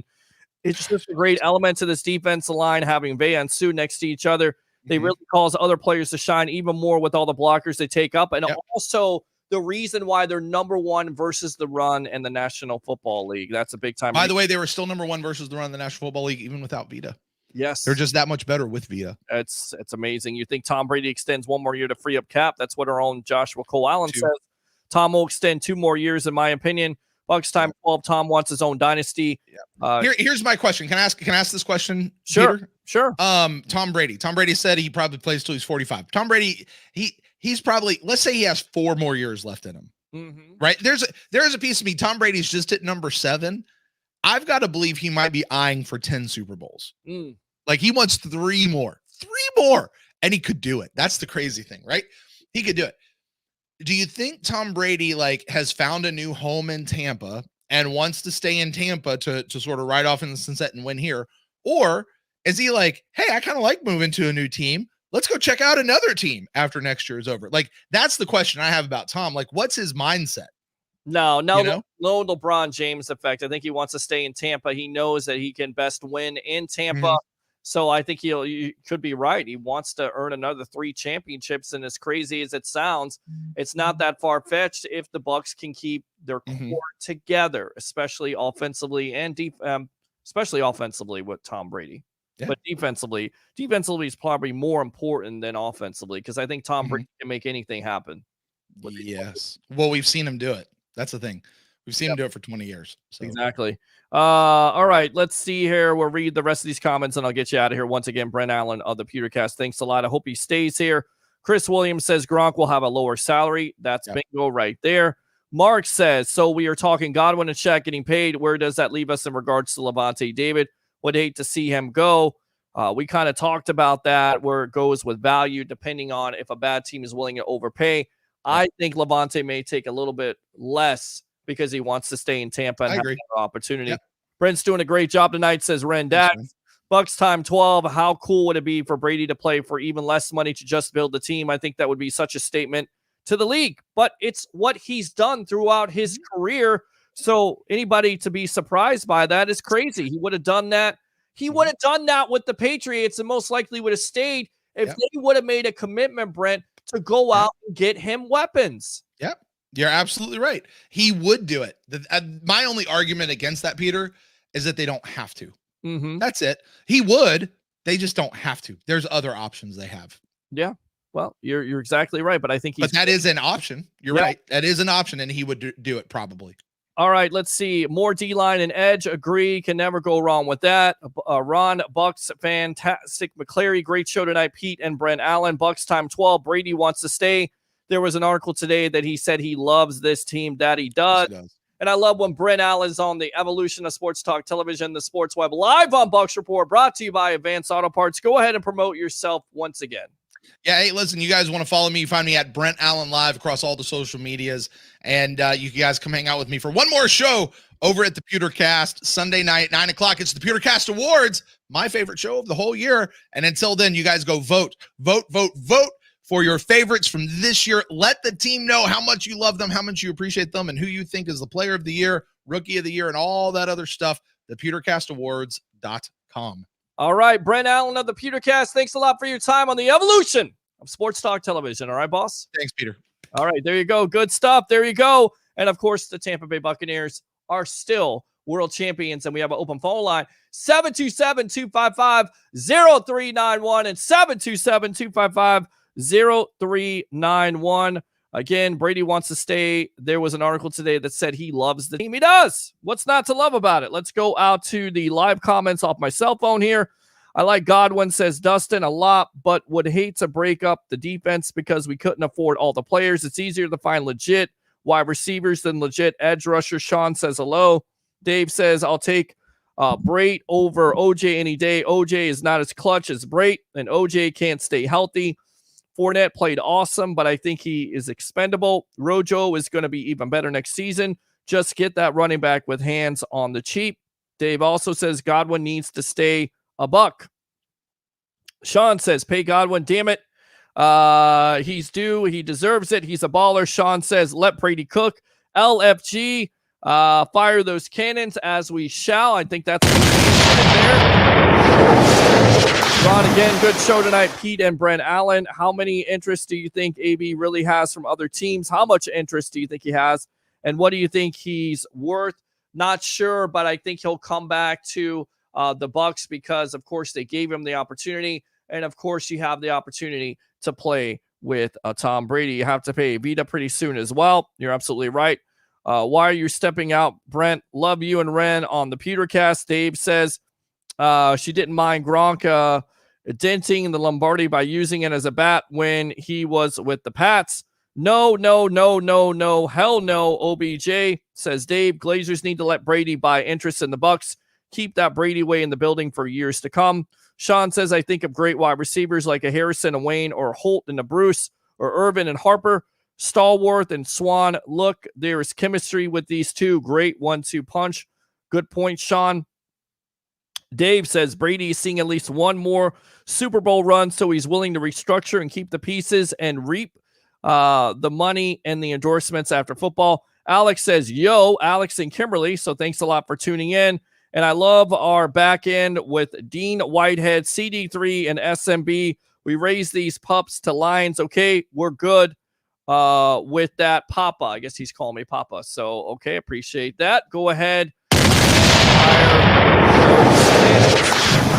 It's just a great element to this defensive line, having Vea and Sue next to each other. They really cause other players to shine even more with all the blockers they take up. And also the reason why they're number one versus the run in the National Football League. That's a big time. By the way, they were still number one versus the run in the National Football League, even without Vita. Yes. They're just that much better with Vita. It's amazing. You think Tom Brady extends one more year to free up cap? That's what our own Joshua Cole Allen says. Tom will extend 2 more years, in my opinion. Bucs time 12. Tom wants his own dynasty. Here's my question. Can I ask this question? Sure. Peter? Sure. Tom Brady. Tom Brady said he probably plays till he's 45. Tom Brady, he's probably, let's say he has 4 more years left in him. Right? There's a piece of me. Tom Brady's just at number 7. I've got to believe he might be eyeing for 10 Super Bowls. Like he wants 3 more. 3 more. And he could do it. That's the crazy thing, right? He could do it. Do you think Tom Brady has found a new home in Tampa and wants to stay in Tampa to sort of ride off in the sunset and win here? Or is he like, hey, I kind of like moving to a new team. Let's go check out another team after next year is over. Like, that's the question I have about Tom. Like, what's his mindset? No LeBron James effect. I think he wants to stay in Tampa. He knows that he can best win in Tampa. So I think you could be right. He wants to earn another 3 championships. And as crazy as it sounds, it's not that far-fetched if the Bucs can keep their core together, especially offensively and especially offensively with Tom Brady. Yeah. But defensively is probably more important than offensively, because I think Tom Brady can make anything happen. Yes. Well, we've seen him do it. That's the thing. We've seen him do it for 20 years. So. Exactly. All right, let's see here. We'll read the rest of these comments and I'll get you out of here. Once again, Brent Allen of the Pewtercast. Thanks a lot. I hope he stays here. Chris Williams says Gronk will have a lower salary. That's bingo right there. Mark says, so we are talking Godwin and Shaq getting paid. Where does that leave us in regards to Levante David? Would hate to see him go. We kind of talked about that, where it goes with value, depending on if a bad team is willing to overpay. I think Levante may take a little bit less because he wants to stay in Tampa and have another opportunity. Yep. Brent's doing a great job tonight, says Ren Dax. Bucs time 12. How cool would it be for Brady to play for even less money to just build the team? I think that would be such a statement to the league, but it's what he's done throughout his career. So anybody to be surprised by that is crazy. He would have done that. He would have done that with the Patriots and most likely would have stayed if they would have made a commitment, Brent, to go out and get him weapons. Yep. You're absolutely right. He would do it. My only argument against that, Peter, is that they don't have to. That's it. He would. They just don't have to. There's other options they have. Yeah. Well, you're exactly right, but I think that is an option. You're right. That is an option, and he would do it probably. All right, let's see. More D-line and edge. Agree. Can never go wrong with that. Ron, Bucs, fantastic. McClary, great show tonight. Pete and Brent Allen. Bucs time 12. Brady wants to stay. There was an article today that he said he loves this team. That he does. Yes, he does. And I love when Brent Allen's on the evolution of sports talk television, the Sports Web, live on Bucs Report, brought to you by Advanced Auto Parts. Go ahead and promote yourself once again. Yeah, hey, listen, you guys want to follow me, you find me at Brent Allen Live across all the social medias, and you guys come hang out with me for one more show over at the Pewtercast, Sunday night, 9 o'clock. It's the Pewtercast Awards, my favorite show of the whole year, and until then, you guys go vote for your favorites from this year. Let the team know how much you love them, how much you appreciate them, and who you think is the player of the year, rookie of the year, and all that other stuff, thepewtercastawards.com. All right, Brent Allen of the Pewtercast, thanks a lot for your time on the evolution of sports talk television. All right, boss? Thanks, Peter. All right, there you go. Good stuff. There you go. And, of course, the Tampa Bay Buccaneers are still world champions, and we have an open phone line, 727-255-0391 and 727-255-0391. Again, Brady wants to stay. There was an article today that said he loves the team. He does. What's not to love about it? Let's go out to the live comments off my cell phone here. I like Godwin, says Dustin, a lot, but would hate to break up the defense because we couldn't afford all the players. It's easier to find legit wide receivers than legit edge rushers. Sean says hello. Dave says, I'll take Brate over OJ any day. OJ is not as clutch as Brate, and OJ can't stay healthy. Fournette played awesome, but I think he is expendable. Rojo is going to be even better next season. Just get that running back with hands on the cheap. Dave also says Godwin needs to stay a Buck. Sean says, pay Godwin, damn it. He's due. He deserves it. He's a baller. Sean says, let Brady cook. LFG, fire those cannons as we shall. I think that's there. Ron, again, good show tonight. Pete and Brent Allen. How many interests do you think AB really has from other teams? How much interest do you think he has? And what do you think he's worth? Not sure, but I think he'll come back to the Bucs because, of course, they gave him the opportunity. And, of course, you have the opportunity to play with Tom Brady. You have to pay Vita pretty soon as well. You're absolutely right. Why are you stepping out, Brent? Love you and Ren on the Pewtercast. Dave says she didn't mind Gronk denting the Lombardi by using it as a bat when he was with the Pats. No. Hell no, OBJ, says Dave. Glazers need to let Brady buy interest in the Bucs. Keep that Brady way in the building for years to come. Sean says, I think of great wide receivers like a Harrison, a Wayne, or Holt and a Bruce, or Irvin and Harper, Stallworth and Swan. Look, there is chemistry with these two. Great 1-2 punch. Good point, Sean. Dave says Brady is seeing at least one more Super Bowl run, so he's willing to restructure and keep the pieces and reap the money and the endorsements after football. Alex says, yo, Alex and Kimberly, so thanks a lot for tuning in. And I love our back end with Dean Whitehead, CD3, and SMB. We raise these pups to lions. Okay, we're good with that. Papa, I guess he's calling me Papa. So, okay, appreciate that. Go ahead.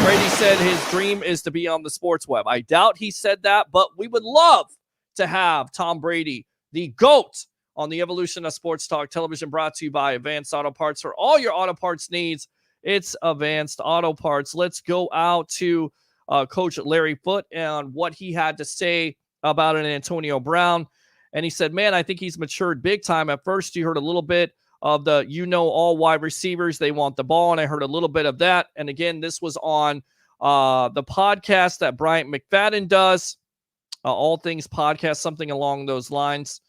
Brady said his dream is to be on the sports web. I doubt he said that, but we would love to have Tom Brady, the GOAT, on the Evolution of Sports Talk Television, brought to you by Advanced Auto Parts. For all your auto parts needs, it's Advanced Auto Parts. Let's go out to Coach Larry Foote and what he had to say about an Antonio Brown. And he said, man, I think he's matured big time. At first, you heard a little bit of the, all wide receivers, they want the ball. And I heard a little bit of that. And again, this was on the podcast that Bryant McFadden does, All Things Podcast, something along those lines.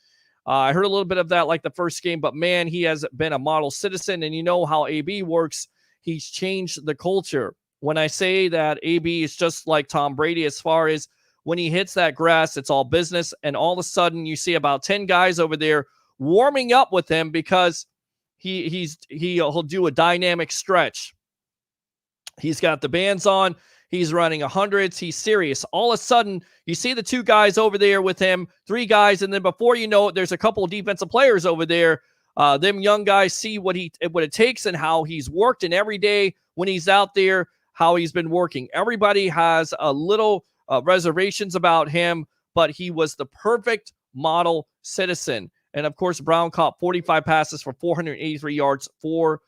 I heard a little bit of that like the first game, but man, he has been a model citizen. And you know how AB works. He's changed the culture. When I say that AB is just like Tom Brady, as far as when he hits that grass, it's all business. And all of a sudden you see about 10 guys over there warming up with him because he'll do a dynamic stretch. He's got the bands on. He's running 100s. He's serious. All of a sudden, you see the two guys over there with him, 3 guys, and then before you know it, there's a couple of defensive players over there. Them young guys see what it takes and how he's worked, and every day when he's out there, how he's been working. Everybody has a little reservations about him, but he was the perfect model citizen. And of course, Brown caught 45 passes for 483 yards, 4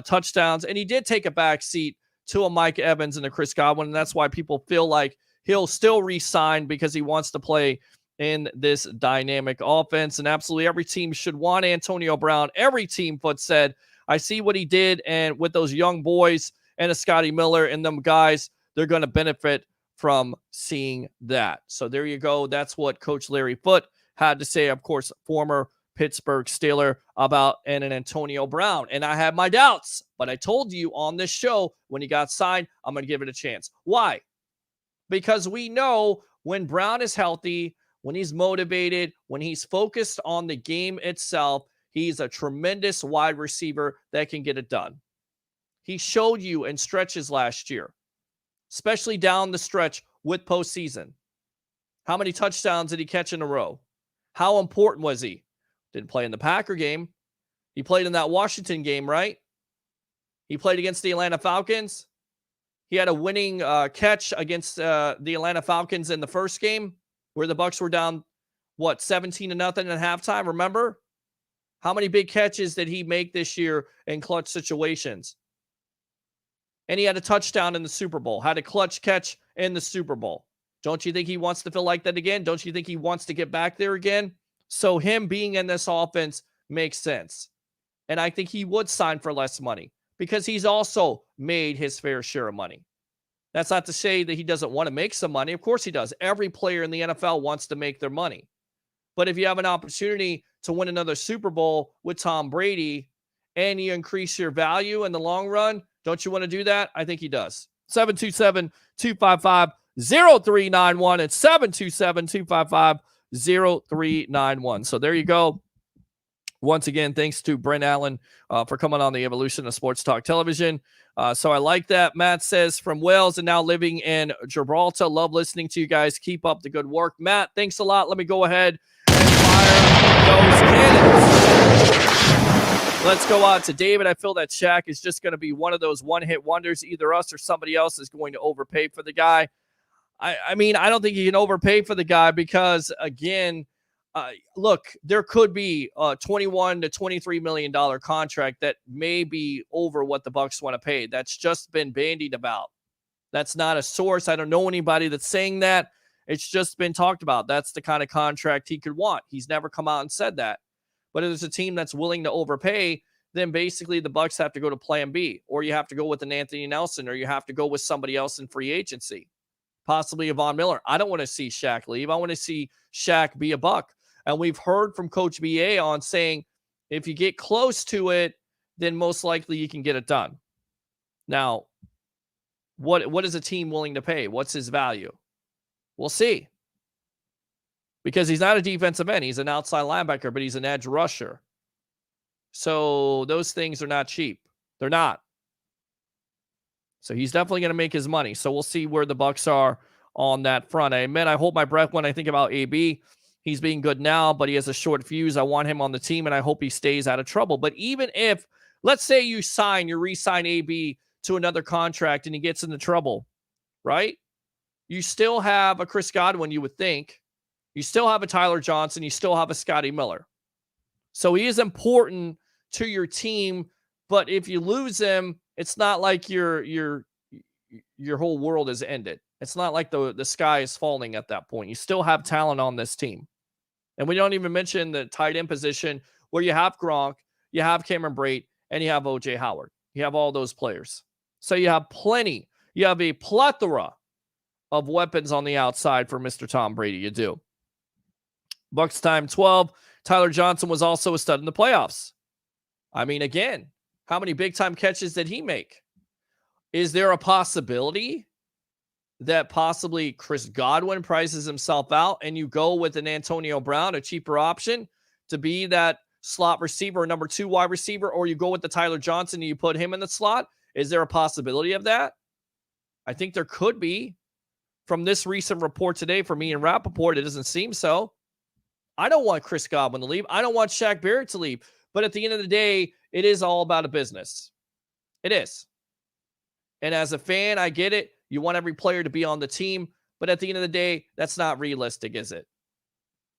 touchdowns, and he did take a back seat to a Mike Evans and a Chris Godwin, and that's why people feel like he'll still re-sign because he wants to play in this dynamic offense. And absolutely every team should want Antonio Brown. Every team, Foot said, I see what he did, and with those young boys and a Scotty Miller and them guys, they're going to benefit from seeing that. So there you go. That's what Coach Larry Foote had to say, of course, former Pittsburgh Steeler, about an Antonio Brown. And I had my doubts, but I told you on this show when he got signed, I'm going to give it a chance. Why? Because we know when Brown is healthy, when he's motivated, when he's focused on the game itself, he's a tremendous wide receiver that can get it done. He showed you in stretches last year, especially down the stretch with postseason. How many touchdowns did he catch in a row? How important was he? Didn't play in the Packer game. He played in that Washington game, right? He played against the Atlanta Falcons. He had a winning catch against the Atlanta Falcons in the first game where the Bucs were down, 17-0 at halftime, remember? How many big catches did he make this year in clutch situations? And he had a touchdown in the Super Bowl, had a clutch catch in the Super Bowl. Don't you think he wants to feel like that again? Don't you think he wants to get back there again? So him being in this offense makes sense. And I think he would sign for less money because he's also made his fair share of money. That's not to say that he doesn't want to make some money. Of course he does. Every player in the NFL wants to make their money. But if you have an opportunity to win another Super Bowl with Tom Brady and you increase your value in the long run, don't you want to do that? I think he does. 727-255-0391. It's 727-255-0391. So there you go. Once again, thanks to Brent Allen for coming on the Evolution of Sports Talk Television. So I like that. Matt says, from Wales and now living in Gibraltar. Love listening to you guys. Keep up the good work. Matt, thanks a lot. Let me go ahead and fire those cannons. Let's go out to David. I feel that Shaq is just going to be one of those one-hit wonders. Either us or somebody else is going to overpay for the guy. I mean, I don't think you can overpay for the guy because, again, look, there could be a $21 to $23 million contract that may be over what the Bucs want to pay. That's just been bandied about. That's not a source. I don't know anybody that's saying that. It's just been talked about. That's the kind of contract he could want. He's never come out and said that. But if there's a team that's willing to overpay, then basically the Bucs have to go to plan B, or you have to go with an Anthony Nelson, or you have to go with somebody else in free agency, possibly a Von Miller. I don't want to see Shaq leave. I want to see Shaq be a Buck. And we've heard from Coach BA on saying, if you get close to it, then most likely you can get it done. Now, what is a team willing to pay? What's his value? We'll see. Because he's not a defensive end. He's an outside linebacker, but he's an edge rusher. So those things are not cheap. They're not. So he's definitely going to make his money. So we'll see where the Bucs are on that front. I hold my breath when I think about AB. He's being good now, but he has a short fuse. I want him on the team, and I hope he stays out of trouble. But even if, let's say you re-sign AB to another contract and he gets into trouble, right? You still have a Chris Godwin, you would think. You still have a Tyler Johnson. You still have a Scotty Miller. So he is important to your team, but if you lose him, it's not like your whole world has ended. It's not like the sky is falling at that point. You still have talent on this team. And we don't even mention the tight end position where you have Gronk, you have Cameron Brate, and you have O.J. Howard. You have all those players. So you have plenty. You have a plethora of weapons on the outside for Mr. Tom Brady. You do. Bucs time 12. Tyler Johnson was also a stud in the playoffs. I mean, again, how many big-time catches did he make? Is there a possibility that possibly Chris Godwin prices himself out and you go with an Antonio Brown, a cheaper option, to be that slot receiver, number 2 wide receiver, or you go with the Tyler Johnson and you put him in the slot? Is there a possibility of that? I think there could be. From this recent report today from Ian Rappaport, it doesn't seem so. I don't want Chris Godwin to leave. I don't want Shaq Barrett to leave. But at the end of the day, it is all about a business. It is. And as a fan, I get it. You want every player to be on the team. But at the end of the day, that's not realistic, is it?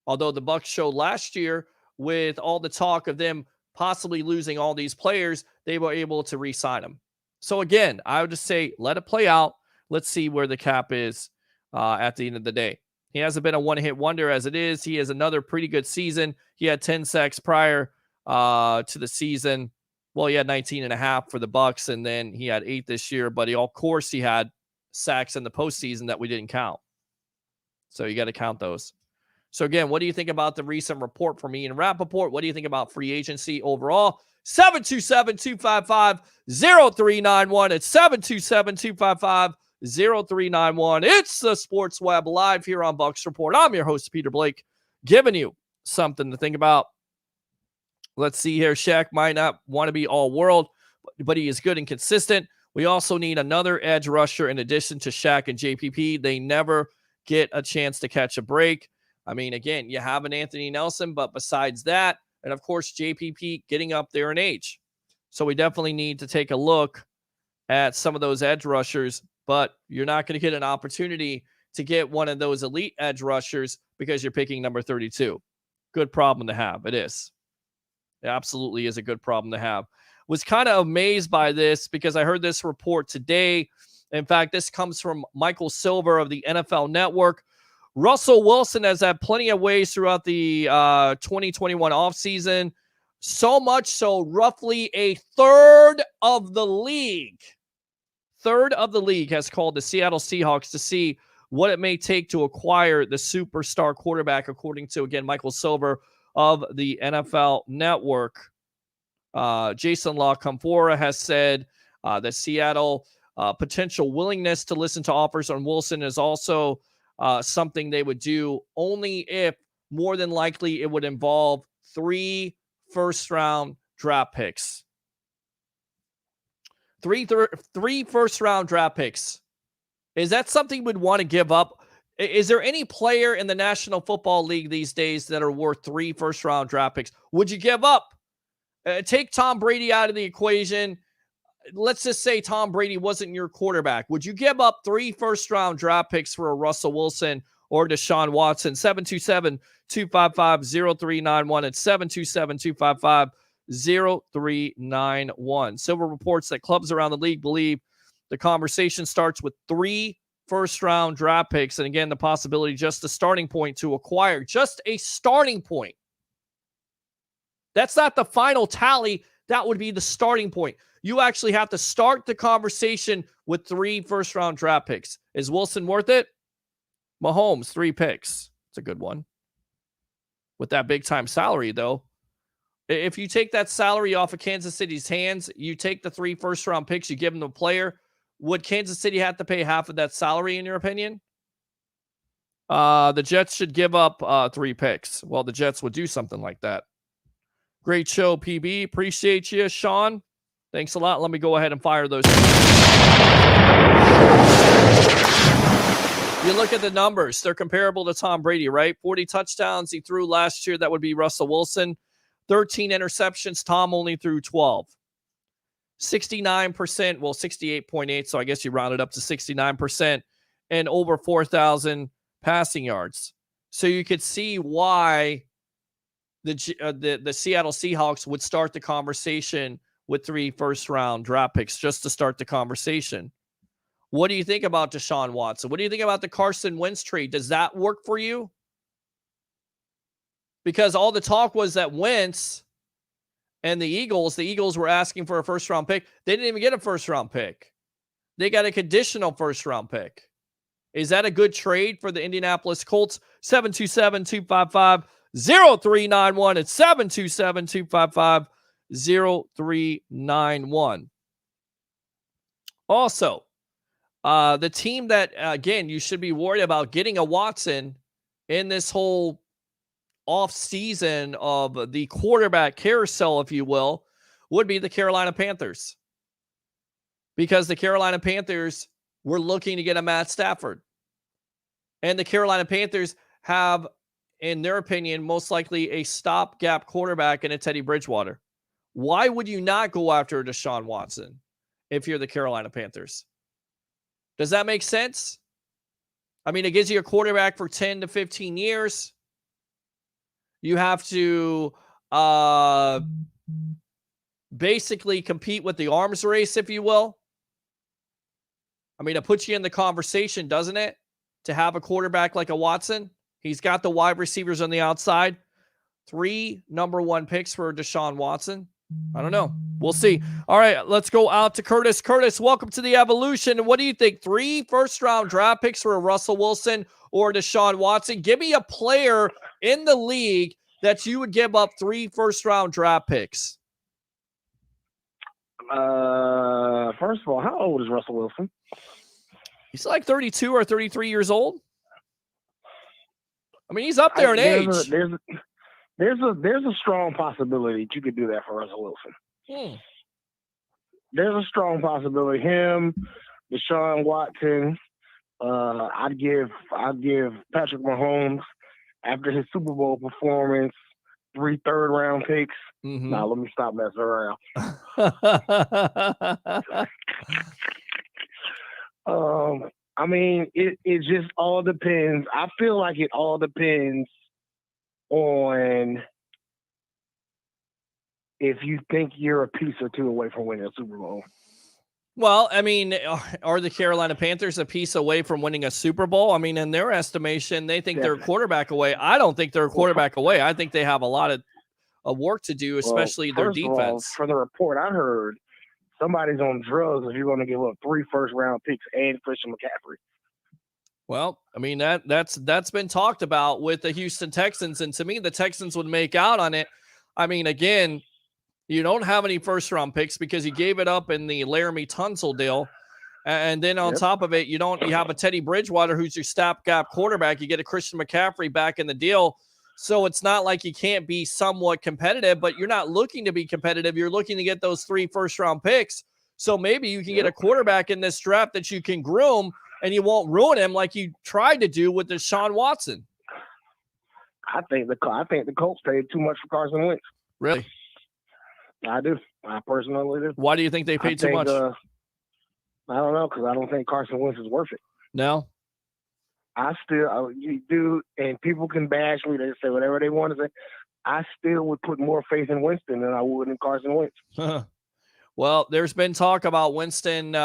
Although the Bucs showed last year with all the talk of them possibly losing all these players, they were able to re-sign them. So again, I would just say, let it play out. Let's see where the cap is at the end of the day. He hasn't been a one-hit wonder as it is. He has another pretty good season. He had 10 sacks prior to the season. Well, he had 19 and a half for the Bucs, and then he had 8 this year. But of course, he had sacks in the postseason that we didn't count. So you got to count those. So again, what do you think about the recent report from Ian Rappaport? What do you think about free agency overall? 727-255-0391. It's 727-255-0391. It's the Sports Web live here on Bucs Report. I'm your host, Peter Blake, giving you something to think about. Let's see here. Shaq might not want to be all world, but he is good and consistent. We also need another edge rusher in addition to Shaq and JPP. They never get a chance to catch a break. I mean, again, you have an Anthony Nelson, but besides that, and of course, JPP getting up there in age. So we definitely need to take a look at some of those edge rushers, but you're not going to get an opportunity to get one of those elite edge rushers because you're picking number 32. Good problem to have. It is. It absolutely is a good problem to have. Was kind of amazed by this because I heard this report today. In fact, this comes from Michael Silver of the NFL Network. Russell Wilson has had plenty of ways throughout the 2021 offseason. So much so, roughly a third of the league 1/3 of the league has called the Seattle Seahawks to see what it may take to acquire the superstar quarterback, according to, again, Michael Silver of the NFL Network. Jason La Canfora has said that Seattle potential willingness to listen to offers on Wilson is also something they would do only if more than likely it would involve 3 first-round draft picks. Three first-round draft picks. Is that something we'd want to give up? Is there any player in the National Football League these days that are worth 3 first-round draft picks? Would you give up? Take Tom Brady out of the equation. Let's just say Tom Brady wasn't your quarterback. Would you give up 3 first-round draft picks for a Russell Wilson or Deshaun Watson? 727-255-0391 and 727-255-0391. Silver reports that clubs around the league believe the conversation starts with 3 first-round draft picks. And again, the possibility just a starting point to acquire. Just a starting point. That's not the final tally. That would be the starting point. You actually have to start the conversation with 3 first-round draft picks. Is Wilson worth it? Mahomes, 3 picks. It's a good one. With that big-time salary, though, if you take that salary off of Kansas City's hands, you take the 3 first-round picks, you give them the player, would Kansas City have to pay half of that salary, in your opinion? The Jets should give up 3 picks. Well, the Jets would do something like that. Great show, PB. Appreciate you, Sean. Thanks a lot. Let me go ahead and fire those. You look at the numbers. They're comparable to Tom Brady, right? 40 touchdowns he threw last year. That would be Russell Wilson. 13 interceptions. Tom only threw 12. 69%, well, 68.8, so I guess you rounded up to 69%, and over 4,000 passing yards. So you could see why the Seattle Seahawks would start the conversation with 3 first-round draft picks just to start the conversation. What do you think about Deshaun Watson? What do you think about the Carson Wentz trade? Does that work for you? Because all the talk was that Wentz and the Eagles were asking for a first-round pick. They didn't even get a first-round pick. They got a conditional first-round pick. Is that a good trade for the Indianapolis Colts? 727-255-0391. It's 727-255-0391. Also, the team that, again, you should be worried about getting a Watson in this whole off season of the quarterback carousel, if you will, would be the Carolina Panthers. Because the Carolina Panthers were looking to get a Matt Stafford. And the Carolina Panthers have, in their opinion, most likely a stopgap quarterback in a Teddy Bridgewater. Why would you not go after Deshaun Watson if you're the Carolina Panthers? Does that make sense? I mean, it gives you a quarterback for 10 to 15 years. You have to basically compete with the arms race, if you will. I mean, it puts you in the conversation, doesn't it? To have a quarterback like a Watson. He's got the wide receivers on the outside. 3 number 1 picks for Deshaun Watson. I don't know. We'll see. All right, let's go out to Curtis. Curtis, welcome to the Evolution. What do you think? 3 first-round draft picks for a Russell Wilson or Deshaun Watson? Give me a player in the league that you would give up 3 first-round draft picks. First of all, how old is Russell Wilson? He's like 32 or 33 years old. I mean, he's up there in age. There's a strong possibility that you could do that for Russell Wilson. There's a strong possibility. Him, Deshaun Watson. I'd give Patrick Mahomes, after his Super Bowl performance, 3 third-round picks. Mm-hmm. Now let me stop messing around. I mean, it just all depends. I feel like it all depends on if you think you're a piece or two away from winning a Super Bowl. Well, I mean, are the Carolina Panthers a piece away from winning a Super Bowl? I mean, in their estimation, they think they're a quarterback away. I don't think they're a quarterback away. I think they have a lot of work to do, especially their defense. For the report I heard somebody's on drugs if you're going to give up 3 first-round picks and Christian McCaffrey. Well, I mean, that's been talked about with the Houston Texans, and to me, the Texans would make out on it. I mean, again, you don't have any first-round picks because you gave it up in the Laramie Tunsil deal. And then on top of it, you have a Teddy Bridgewater who's your stopgap quarterback. You get a Christian McCaffrey back in the deal. So it's not like you can't be somewhat competitive, but you're not looking to be competitive. You're looking to get those 3 first-round picks. So maybe you can get a quarterback in this draft that you can groom and you won't ruin him like you tried to do with Deshaun Watson. I think the Colts paid too much for Carson Wentz. Really? I do. I personally do. Why do you think they paid too much? I don't know, because I don't think Carson Wentz is worth it. No? You do, and people can bash me. They say whatever they want to say. I still would put more faith in Winston than I would in Carson Wentz. Well, there's been talk about Winston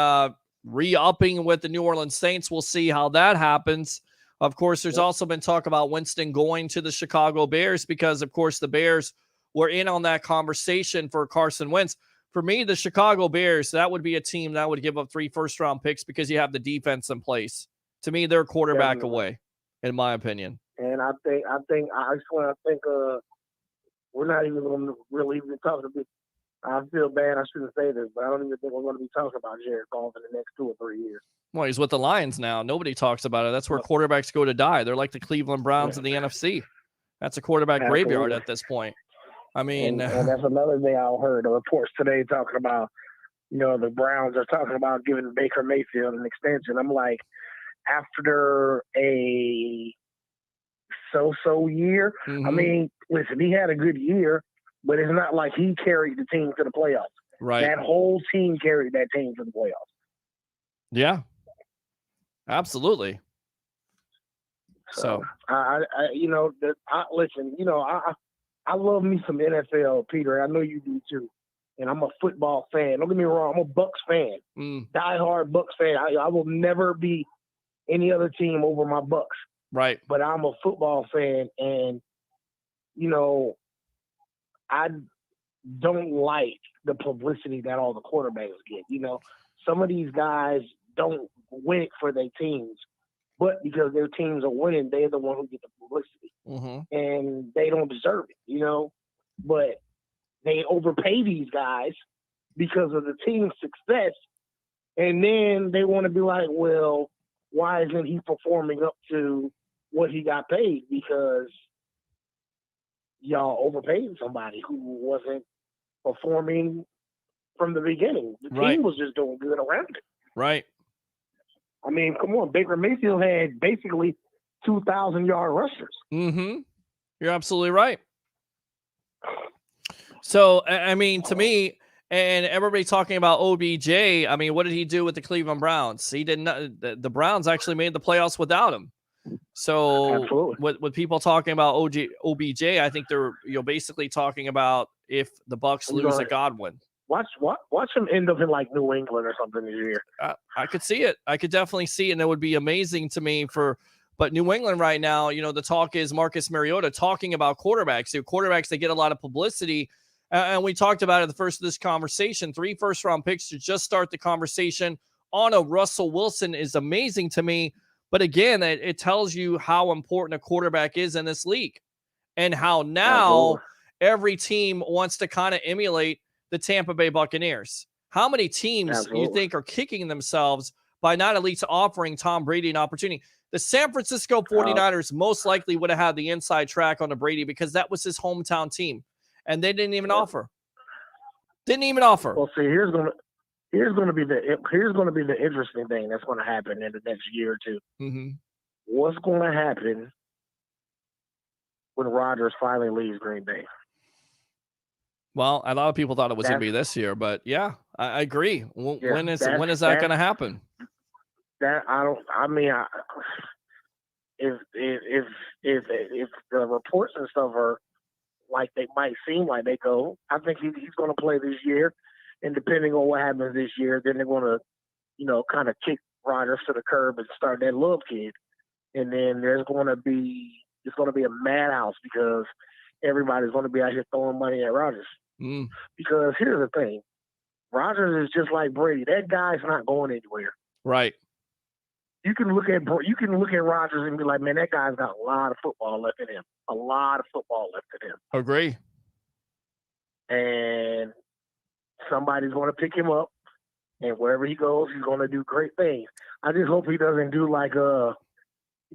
re-upping with the New Orleans Saints. We'll see how that happens. Of course, there's also been talk about Winston going to the Chicago Bears because, of course, the Bears were in on that conversation for Carson Wentz. For me, the Chicago Bears, that would be a team that would give up 3 first-round picks because you have the defense in place. To me, they're quarterback away, in my opinion. And I think we're not even going to really even talk about it. I feel bad. I shouldn't say this, but I don't even think we're going to be talking about Jared Goff in the next 2 or 3 years. Well, he's with the Lions now. Nobody talks about it. That's where quarterbacks go to die. They're like the Cleveland Browns in the NFC. That's a quarterback graveyard at this point. I mean, and that's another thing I heard. The reports today talking about, the Browns are talking about giving Baker Mayfield an extension. I'm like, after a so-so year, I mean, listen, he had a good year, but it's not like he carried the team to the playoffs. Right. That whole team carried that team to the playoffs. Yeah, absolutely. So I love me some NFL, Peter. I know you do too. And I'm a football fan. Don't get me wrong. I'm a Bucs fan. Diehard Bucs fan. I will never be any other team over my Bucs. Right. But I'm a football fan, and I don't like the publicity that all the quarterbacks get. Some of these guys don't win it for their teams, but because their teams are winning, they're the one who get the publicity, and they don't deserve it. But they overpay these guys because of the team's success, and then they want to be like, well, why isn't he performing up to what he got paid? Because y'all overpaid somebody who wasn't performing from the beginning. The team was just doing good around it. Right. I mean, come on. Baker Mayfield had basically 2,000-yard rushers. You're absolutely right. So, I mean, to me, and everybody talking about OBJ, I mean, what did he do with the Cleveland Browns? He did not. The Browns actually made the playoffs without him. So with people talking about OBJ, I think they're basically talking about if the Bucs lose a Godwin. Watch him end up in like New England or something this year. I could see it. I could definitely see it, and it would be amazing to me but New England right now, the talk is Marcus Mariota talking about quarterbacks. Quarterbacks, they get a lot of publicity. And we talked about it at the first of this conversation. 3 first-round picks to just start the conversation on a Russell Wilson is amazing to me. But again, it tells you how important a quarterback is in this league and how now every team wants to kind of emulate the Tampa Bay Buccaneers. How many teams you think are kicking themselves by not at least offering Tom Brady an opportunity? The San Francisco 49ers most likely would have had the inside track on the Brady because that was his hometown team. And they didn't even offer. Didn't even offer. Well, see, here's gonna be the interesting thing that's going to happen in the next year or two. What's going to happen when Rodgers finally leaves Green Bay? Well, a lot of people thought it was going to be this year, but yeah, I agree. When is that going to happen? If the reports and stuff are like they might seem like they go, I think he's going to play this year, and depending on what happens this year, then they're going to, kind of kick Rodgers to the curb and start that love kid, and then it's going to be a madhouse because everybody's going to be out here throwing money at Rodgers. Because here's the thing, Rodgers is just like Brady. That guy's not going anywhere. Right. You can look at Rodgers and be like, man, that guy's got a lot of football left in him. A lot of football left in him. Agree. And somebody's going to pick him up, and wherever he goes, he's going to do great things. I just hope he doesn't do like you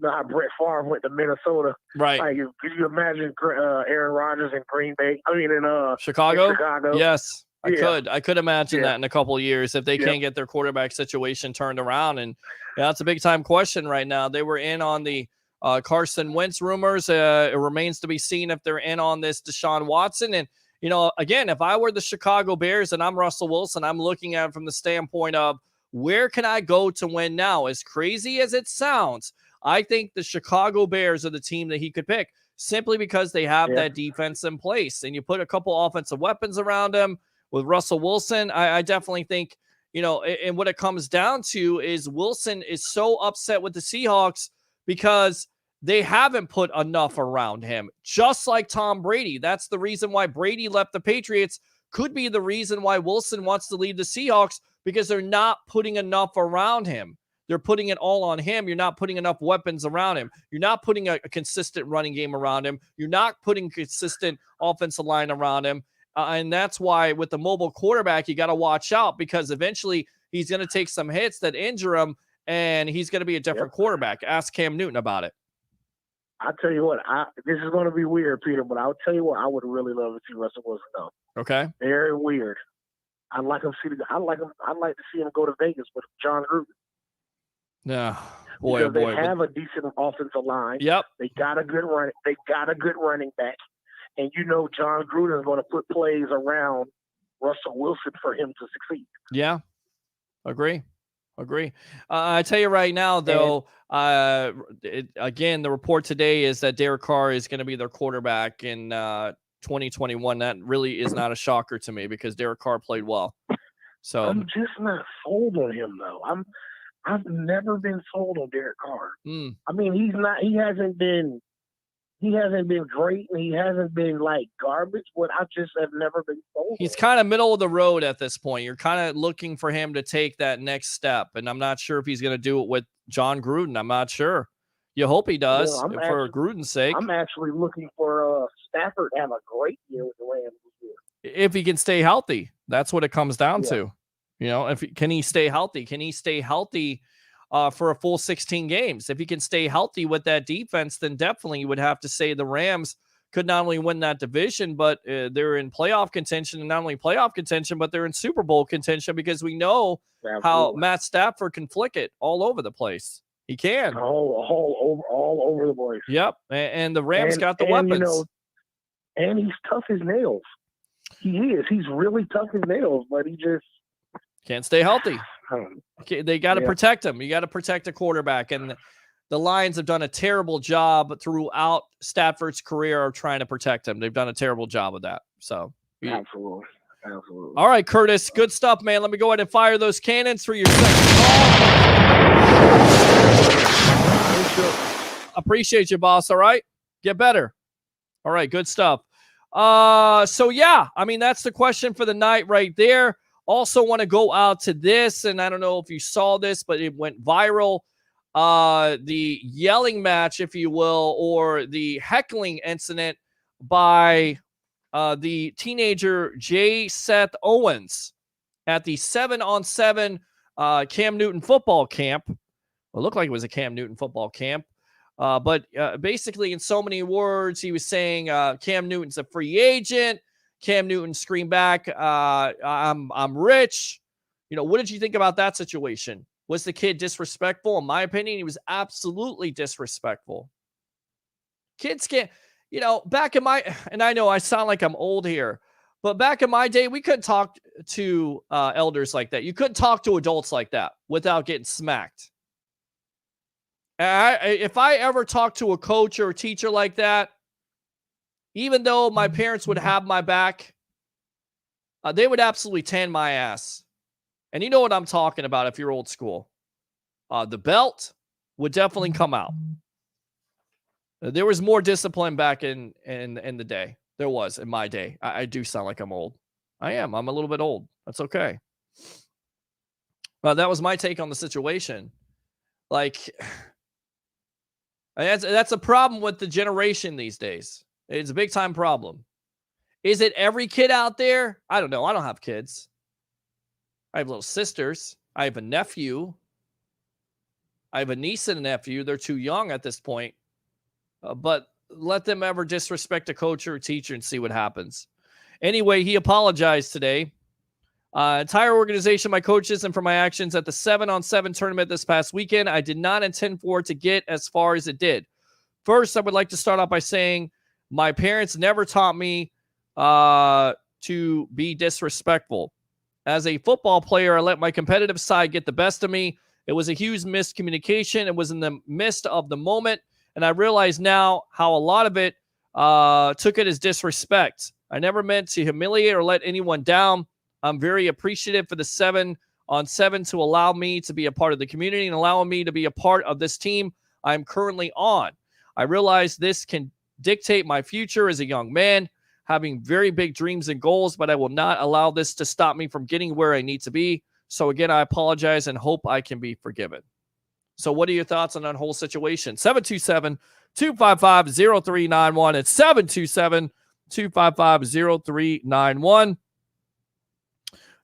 know how Brett Favre went to Minnesota. Right. Like, could you imagine Aaron Rodgers in Green Bay? I mean, in Chicago. In Chicago. Yes. Yeah. I could imagine that in a couple of years if they Yeah. can't get their quarterback situation turned around. And yeah, that's a big time question right now. They were in on the Carson Wentz rumors. It remains to be seen if they're in on this Deshaun Watson. And, you know, again, if I were the Chicago Bears and I'm Russell Wilson, I'm looking at it from the standpoint of where can I go to win now? As crazy as it sounds, I think the Chicago Bears are the team that he could pick simply because they have that defense in place. And you put a couple offensive weapons around him. With Russell Wilson, I definitely think, you know, and what it comes down to is Wilson is so upset with the Seahawks because they haven't put enough around him, just like Tom Brady. That's the reason why Brady left the Patriots, could be the reason why Wilson wants to leave the Seahawks, because they're not putting enough around him. They're putting it all on him. You're not putting enough weapons around him. You're not putting a consistent running game around him. You're not putting consistent offensive line around him. And that's why with the mobile quarterback, you got to watch out, because eventually he's going to take some hits that injure him, and he's going to be a different quarterback. Ask Cam Newton about it. I'll tell you what, this is going to be weird, Peter, but I'll tell you what, I would really love to see Russell Wilson go. Okay. Very weird. I'd like to see him go to Vegas with John Gruden. Yeah. Because they have a decent offensive line. Yep. They got a good running back. And you know John Gruden is going to put plays around Russell Wilson for him to succeed. Yeah. Agree. I tell you right now, though, again, the report today is that Derek Carr is going to be their quarterback in 2021. That really is not a shocker to me, because Derek Carr played well. So I'm just not sold on him, though. I've never been sold on Derek Carr. I mean, he hasn't been great, and he hasn't been like garbage, but I just have never been sold. He's kind of middle of the road at this point. You're kind of looking for him to take that next step, and I'm not sure if he's going to do it with John Gruden. I'm not sure. You hope he does, for Gruden's sake. I'm actually looking for Stafford to have a great year with the Rams this year. If he can stay healthy, that's what it comes down to. You know, can he stay healthy? Can he stay healthy for a full 16 games? If he can stay healthy with that defense, then definitely you would have to say the Rams could not only win that division, but they're in playoff contention, and not only playoff contention, but they're in Super Bowl contention, because we know how Matt Stafford can flick it all over the place. He can. All over the place. Yep. And the Rams got the weapons. You know, and he's tough as nails. He is. He's really tough as nails, but he just can't stay healthy. They got to protect him. You got to protect a quarterback. And the Lions have done a terrible job throughout Stafford's career of trying to protect him. They've done a terrible job of that. So, Absolutely. All right, Curtis. Good stuff, man. Let me go ahead and fire those cannons for your second call. Appreciate you, boss. All right. Get better. All right. Good stuff. So yeah, I mean, that's the question for the night right there. Also want to go out to this, and I don't know if you saw this, but it went viral. The yelling match, if you will, or the heckling incident by the teenager J. Seth Owens at the 7-on-7 Cam Newton football camp. Well, it looked like it was a Cam Newton football camp. But basically, in so many words, he was saying Cam Newton's a free agent. Cam Newton screamed back, I'm rich. You know, what did you think about that situation? Was the kid disrespectful? In my opinion, he was absolutely disrespectful. Kids can't, you know, back in my, and I know I sound like I'm old here, but back in my day, we couldn't talk to elders like that. You couldn't talk to adults like that without getting smacked. If I ever talked to a coach or a teacher like that, even though my parents would have my back, they would absolutely tan my ass. And you know what I'm talking about if you're old school. The belt would definitely come out. There was more discipline back in the day. There was in my day. I do sound like I'm old. I am. I'm a little bit old. That's okay. Well, that was my take on the situation. Like, that's a problem with the generation these days. It's a big time problem. Is it every kid out there? I don't know. I don't have kids. I have little sisters. I have a nephew. I have a niece and a nephew. They're too young at this point. But let them ever disrespect a coach or a teacher and see what happens. Anyway, he apologized today. Entire organization, my coaches, and for my actions at the 7-on-7 tournament this past weekend. I did not intend for it to get as far as it did. First, I would like to start off by saying my parents never taught me to be disrespectful. As a football player, I let my competitive side get the best of me. It was a huge miscommunication. It was in the midst of the moment, and I realize now how a lot of it took it as disrespect. I never meant to humiliate or let anyone down. I'm very appreciative for the 7-on-7 to allow me to be a part of the community and allowing me to be a part of this team I'm currently on. I realize this can dictate my future as a young man, having very big dreams and goals, but I will not allow this to stop me from getting where I need to be. So again, I apologize and hope I can be forgiven. So what are your thoughts on that whole situation? 727-255-0391. It's 727-255-0391.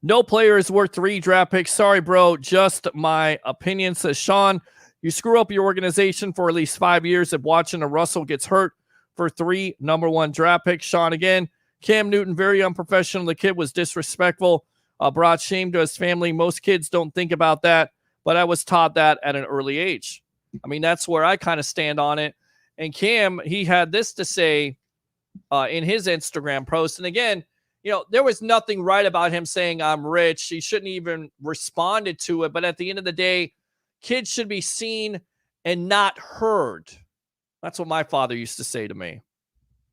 No player is worth 3 draft picks. Sorry, bro. Just my opinion, says Sean. You screw up your organization for at least 5 years if watching a Russell gets hurt for 3 number 1 draft picks. Sean again. Cam Newton, very unprofessional. The kid was disrespectful. Brought shame to his family. Most kids don't think about that, but I was taught that at an early age. I mean, that's where I kind of stand on it. And Cam, he had this to say in his Instagram post. And again, you know, there was nothing right about him saying I'm rich. He shouldn't even responded to it. But at the end of the day, kids should be seen and not heard. That's what my father used to say to me.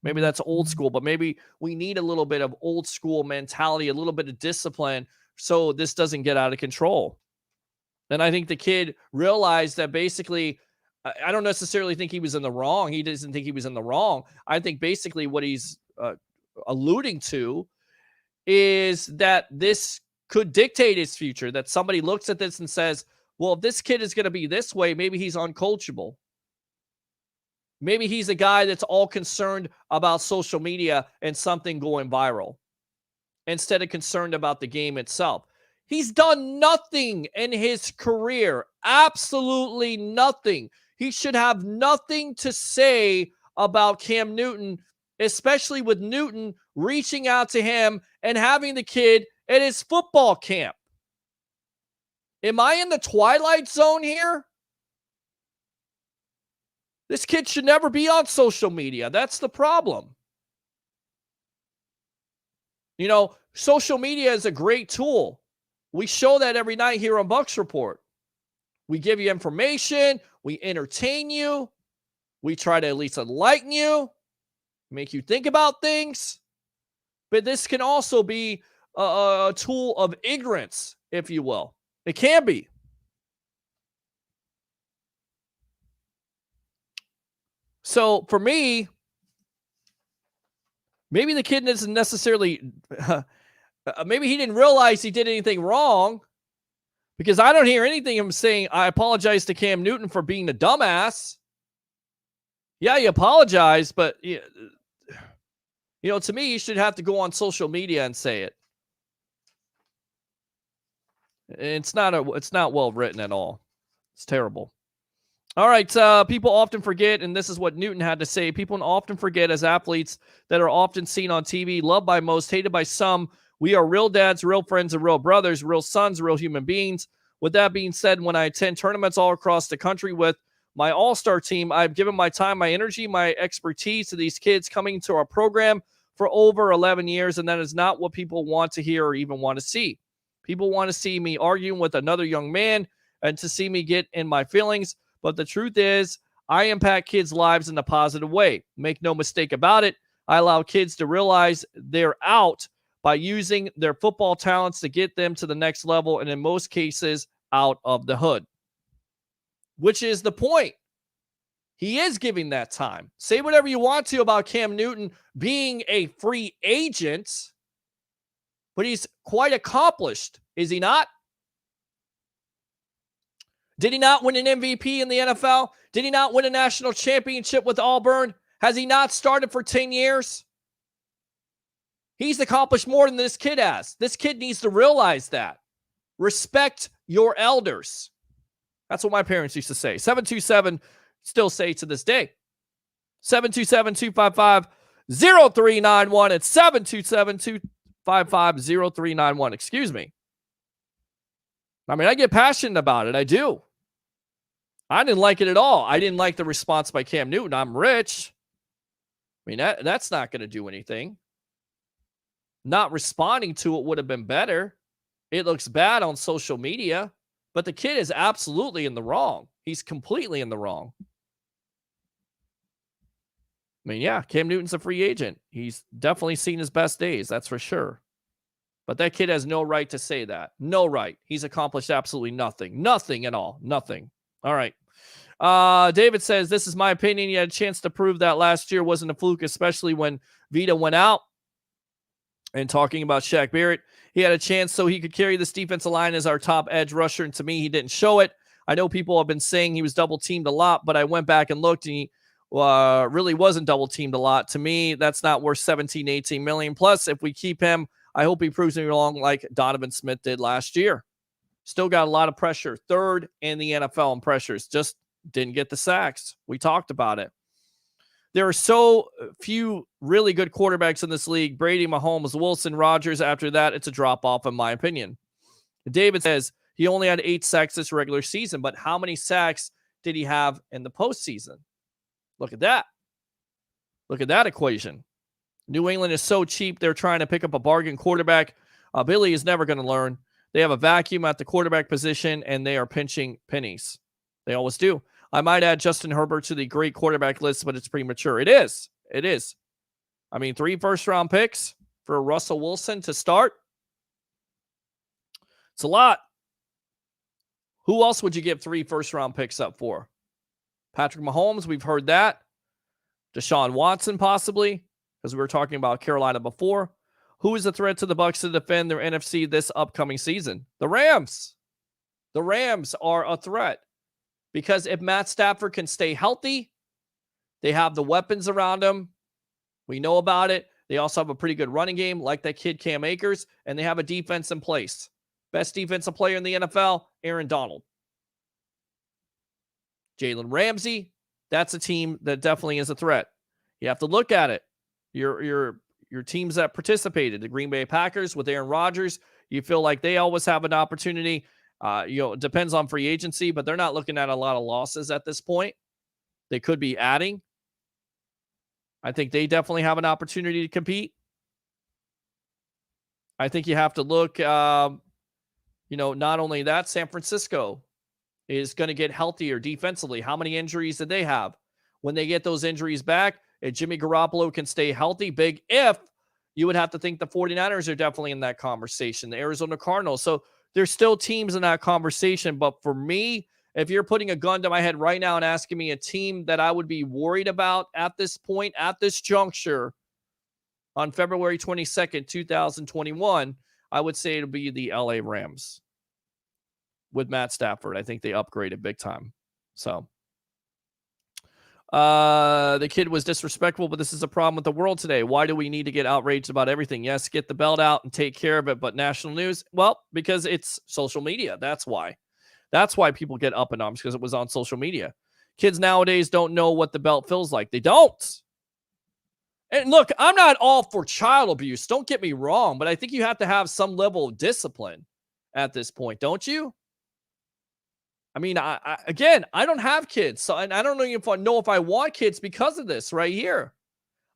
Maybe that's old school, but maybe we need a little bit of old school mentality, a little bit of discipline so this doesn't get out of control. And I think the kid realized that basically, I don't necessarily think he was in the wrong. He doesn't think he was in the wrong. I think basically what he's alluding to is that this could dictate his future, that somebody looks at this and says, well, if this kid is going to be this way, maybe he's uncoachable. Maybe he's a guy that's all concerned about social media and something going viral instead of concerned about the game itself. He's done nothing in his career, absolutely nothing. He should have nothing to say about Cam Newton, especially with Newton reaching out to him and having the kid at his football camp. Am I in the twilight zone here? This kid should never be on social media. That's the problem. You know, social media is a great tool. We show that every night here on Bucs Report. We give you information. We entertain you. We try to at least enlighten you, make you think about things. But this can also be a tool of ignorance, if you will. It can be. So for me, maybe the kid isn't necessarily, maybe he didn't realize he did anything wrong, because I don't hear anything of him saying, I apologize to Cam Newton for being a dumbass. Yeah, you apologize, but you know, to me, you should have to go on social media and say it. It's not well written at all. It's terrible. All right, people often forget, and this is what Newton had to say, people often forget as athletes that are often seen on TV, loved by most, hated by some, we are real dads, real friends, and real brothers, real sons, real human beings. With that being said, when I attend tournaments all across the country with my all-star team, I've given my time, my energy, my expertise to these kids coming to our program for over 11 years, and that is not what people want to hear or even want to see. People want to see me arguing with another young man and to see me get in my feelings. But the truth is, I impact kids' lives in a positive way. Make no mistake about it. I allow kids to realize they're out by using their football talents to get them to the next level, and in most cases, out of the hood. Which is the point. He is giving that time. Say whatever you want to about Cam Newton being a free agent, but he's quite accomplished, is he not? Did he not win an MVP in the NFL? Did he not win a national championship with Auburn? Has he not started for 10 years? He's accomplished more than this kid has. This kid needs to realize that. Respect your elders. That's what my parents used to say. 727 still say to this day. 727-255-0391. It's 727-255-0391. Excuse me. I mean, I get passionate about it. I do. I didn't like it at all. I didn't like the response by Cam Newton. I'm rich. I mean, that's not going to do anything. Not responding to it would have been better. It looks bad on social media, but the kid is absolutely in the wrong. He's completely in the wrong. I mean, yeah, Cam Newton's a free agent. He's definitely seen his best days, that's for sure. But that kid has no right to say that. No right. He's accomplished absolutely nothing. Nothing at all. Nothing. All right. David says, this is my opinion. You had a chance to prove that last year wasn't a fluke, especially when Vita went out. And talking about Shaq Barrett, he had a chance so he could carry this defensive line as our top edge rusher. And to me, he didn't show it. I know people have been saying he was double teamed a lot, but I went back and looked and he really wasn't double teamed a lot. To me, that's not worth 17, 18 million. Plus, if we keep him, I hope he proves me wrong like Donovan Smith did last year. Still got a lot of pressure. Third in the NFL in pressures. Just didn't get the sacks. We talked about it. There are so few really good quarterbacks in this league. Brady, Mahomes, Wilson, Rodgers. After that, it's a drop-off in my opinion. David says he only had 8 sacks this regular season, but how many sacks did he have in the postseason? Look at that. Look at that equation. New England is so cheap, they're trying to pick up a bargain quarterback. Billy is never going to learn. They have a vacuum at the quarterback position, and they are pinching pennies. They always do. I might add Justin Herbert to the great quarterback list, but it's premature. It is. It is. I mean, 3 first-round picks for Russell Wilson to start. It's a lot. Who else would you give 3 first-round picks up for? Patrick Mahomes, we've heard that. Deshaun Watson, possibly, because we were talking about Carolina before. Who is a threat to the Bucs to defend their NFC this upcoming season? The Rams. The Rams are a threat. Because if Matt Stafford can stay healthy, they have the weapons around him. We know about it. They also have a pretty good running game, like that kid Cam Akers, and they have a defense in place. Best defensive player in the NFL, Aaron Donald. Jalen Ramsey, that's a team that definitely is a threat. You have to look at it. Your teams that participated, the Green Bay Packers with Aaron Rodgers, you feel like they always have an opportunity. It depends on free agency, but they're not looking at a lot of losses at this point. They could be adding. I think they definitely have an opportunity to compete. I think you have to look, not only that, San Francisco is going to get healthier defensively. How many injuries did they have? When they get those injuries back, if Jimmy Garoppolo can stay healthy, big if, you would have to think the 49ers are definitely in that conversation, the Arizona Cardinals. So there's still teams in that conversation. But for me, if you're putting a gun to my head right now and asking me a team that I would be worried about at this point, at this juncture, on February 22nd, 2021, I would say it'll be the LA Rams with Matt Stafford. I think they upgraded big time. So the kid was disrespectful, but this is a problem with the world today. Why do we need to get outraged about everything? Yes, get the belt out and take care of it, but national news? Well, because it's social media. That's why. That's why people get up in arms, because it was on social media. Kids nowadays don't know what the belt feels like. They don't. And look, I'm not all for child abuse. Don't get me wrong, but I think you have to have some level of discipline at this point, don't you? I mean, I don't have kids, so and I don't know if I want kids because of this right here.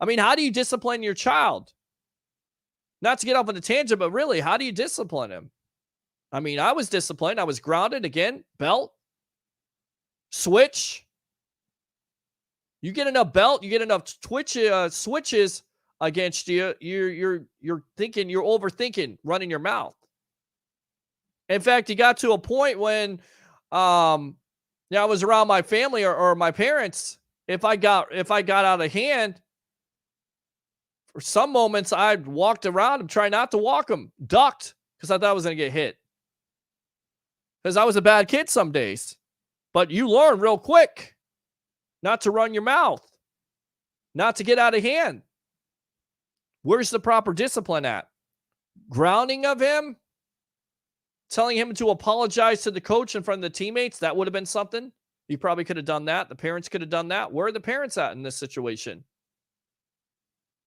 I mean, how do you discipline your child? Not to get off on a tangent, but really, how do you discipline him? I mean, I was disciplined. I was grounded again. Belt, switch. You get enough belt, you get enough switches against you. You're thinking, you're overthinking, running your mouth. In fact, you got to a point when. I was around my family or my parents. If I got out of hand, for some moments I walked around them, trying not to walk them, ducked because I thought I was going to get hit. Because I was a bad kid some days. But you learn real quick not to run your mouth, not to get out of hand. Where's the proper discipline at? Grounding of him? Telling him to apologize to the coach in front of the teammates? That would have been something. You probably could have done that. The parents could have done that. Where are the parents at in this situation?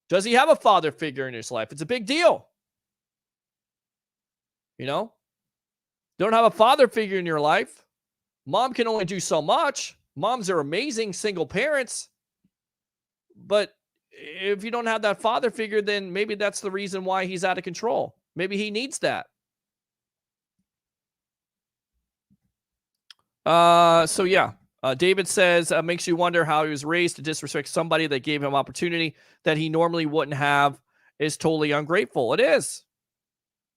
Does he have a father figure in his life? It's a big deal. You know? Don't have a father figure in your life. Mom can only do so much. Moms are amazing single parents. But if you don't have that father figure, then maybe that's the reason why he's out of control. Maybe he needs that. So yeah, David says, makes you wonder how he was raised to disrespect somebody that gave him opportunity that he normally wouldn't have is totally ungrateful. It is.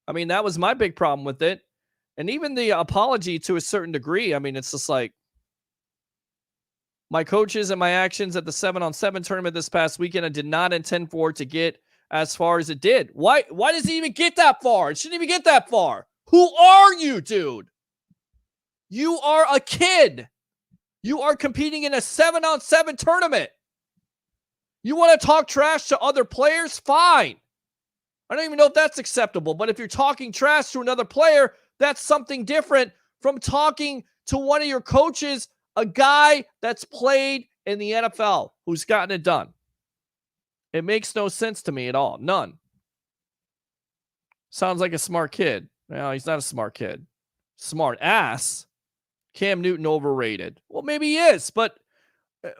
I mean, that was my big problem with it. And even the apology to a certain degree. I mean, it's just like my coaches and my actions at the 7-on-7 tournament this past weekend, I did not intend for it to get as far as it did. Why does it even get that far? It shouldn't even get that far. Who are you, dude? You are a kid. You are competing in a 7-on-7 tournament. You want to talk trash to other players? Fine. I don't even know if that's acceptable, but if you're talking trash to another player, that's something different from talking to one of your coaches, a guy that's played in the NFL, who's gotten it done. It makes no sense to me at all. None. Sounds like a smart kid. No, he's not a smart kid. Smart ass. Cam Newton overrated. Well, maybe he is, but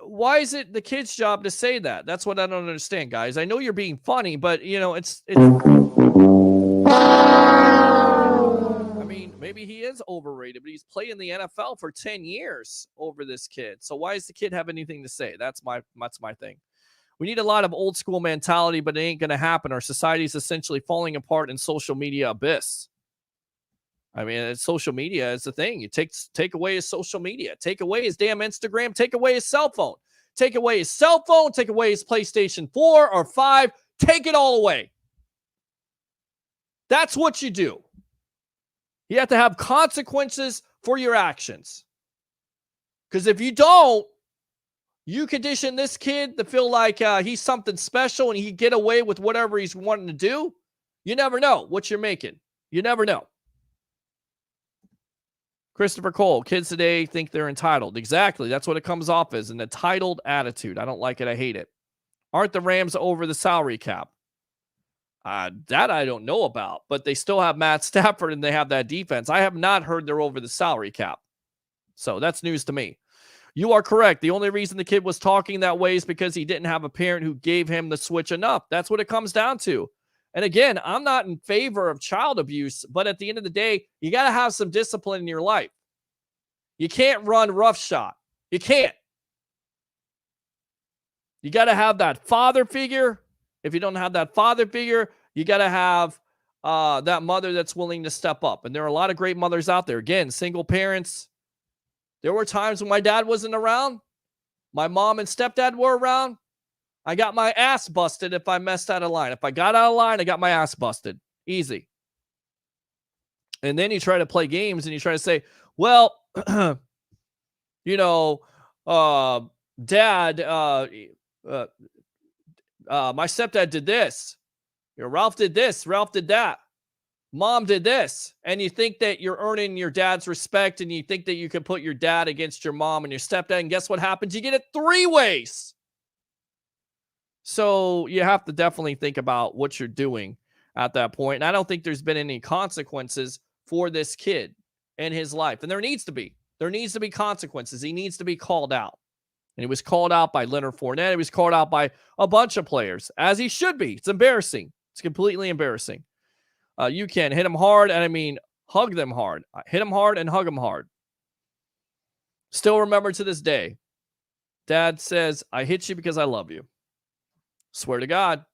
why is it the kid's job to say that? That's what I don't understand, guys. I know you're being funny, but, you know, it's I mean, maybe he is overrated, but he's played in the NFL for 10 years over this kid. So why does the kid have anything to say? That's my thing. We need a lot of old school mentality, but it ain't going to happen. Our society is essentially falling apart in social media abyss. I mean, social media is the thing. You take away his social media, take away his damn Instagram, take away his cell phone, take away his cell phone, take away his PlayStation 4 or 5, take it all away. That's what you do. You have to have consequences for your actions. Because if you don't, you condition this kid to feel like he's something special and he can get away with whatever he's wanting to do. You never know what you're making. You never know. Christopher Cole, kids today think they're entitled. Exactly. That's what it comes off as, an entitled attitude. I don't like it. I hate it. Aren't the Rams over the salary cap? That I don't know about, but they still have Matt Stafford and they have that defense. I have not heard they're over the salary cap. So that's news to me. You are correct. The only reason the kid was talking that way is because he didn't have a parent who gave him the switch enough. That's what it comes down to. And again, I'm not in favor of child abuse, but at the end of the day, you got to have some discipline in your life. You can't run roughshod. You can't. You got to have that father figure. If you don't have that father figure, you got to have that mother that's willing to step up. And there are a lot of great mothers out there. Again, single parents. There were times when my dad wasn't around. My mom and stepdad were around. I got my ass busted if I messed out of line. If I got out of line, I got my ass busted. Easy. And then you try to play games and you try to say, well, you know, Dad, my stepdad did this. You know, Ralph did this. Ralph did that. Mom did this. And you think that you're earning your dad's respect and you think that you can put your dad against your mom and your stepdad. And guess what happens? You get it 3 ways. So you have to definitely think about what you're doing at that point. And I don't think there's been any consequences for this kid in his life. And there needs to be. There needs to be consequences. He needs to be called out. And he was called out by Leonard Fournette. He was called out by a bunch of players, as he should be. It's embarrassing. It's completely embarrassing. You can hit him hard, and I mean, hug them hard. Hit him hard and hug them hard. Still remember to this day, Dad says, I hit you because I love you. Swear to God.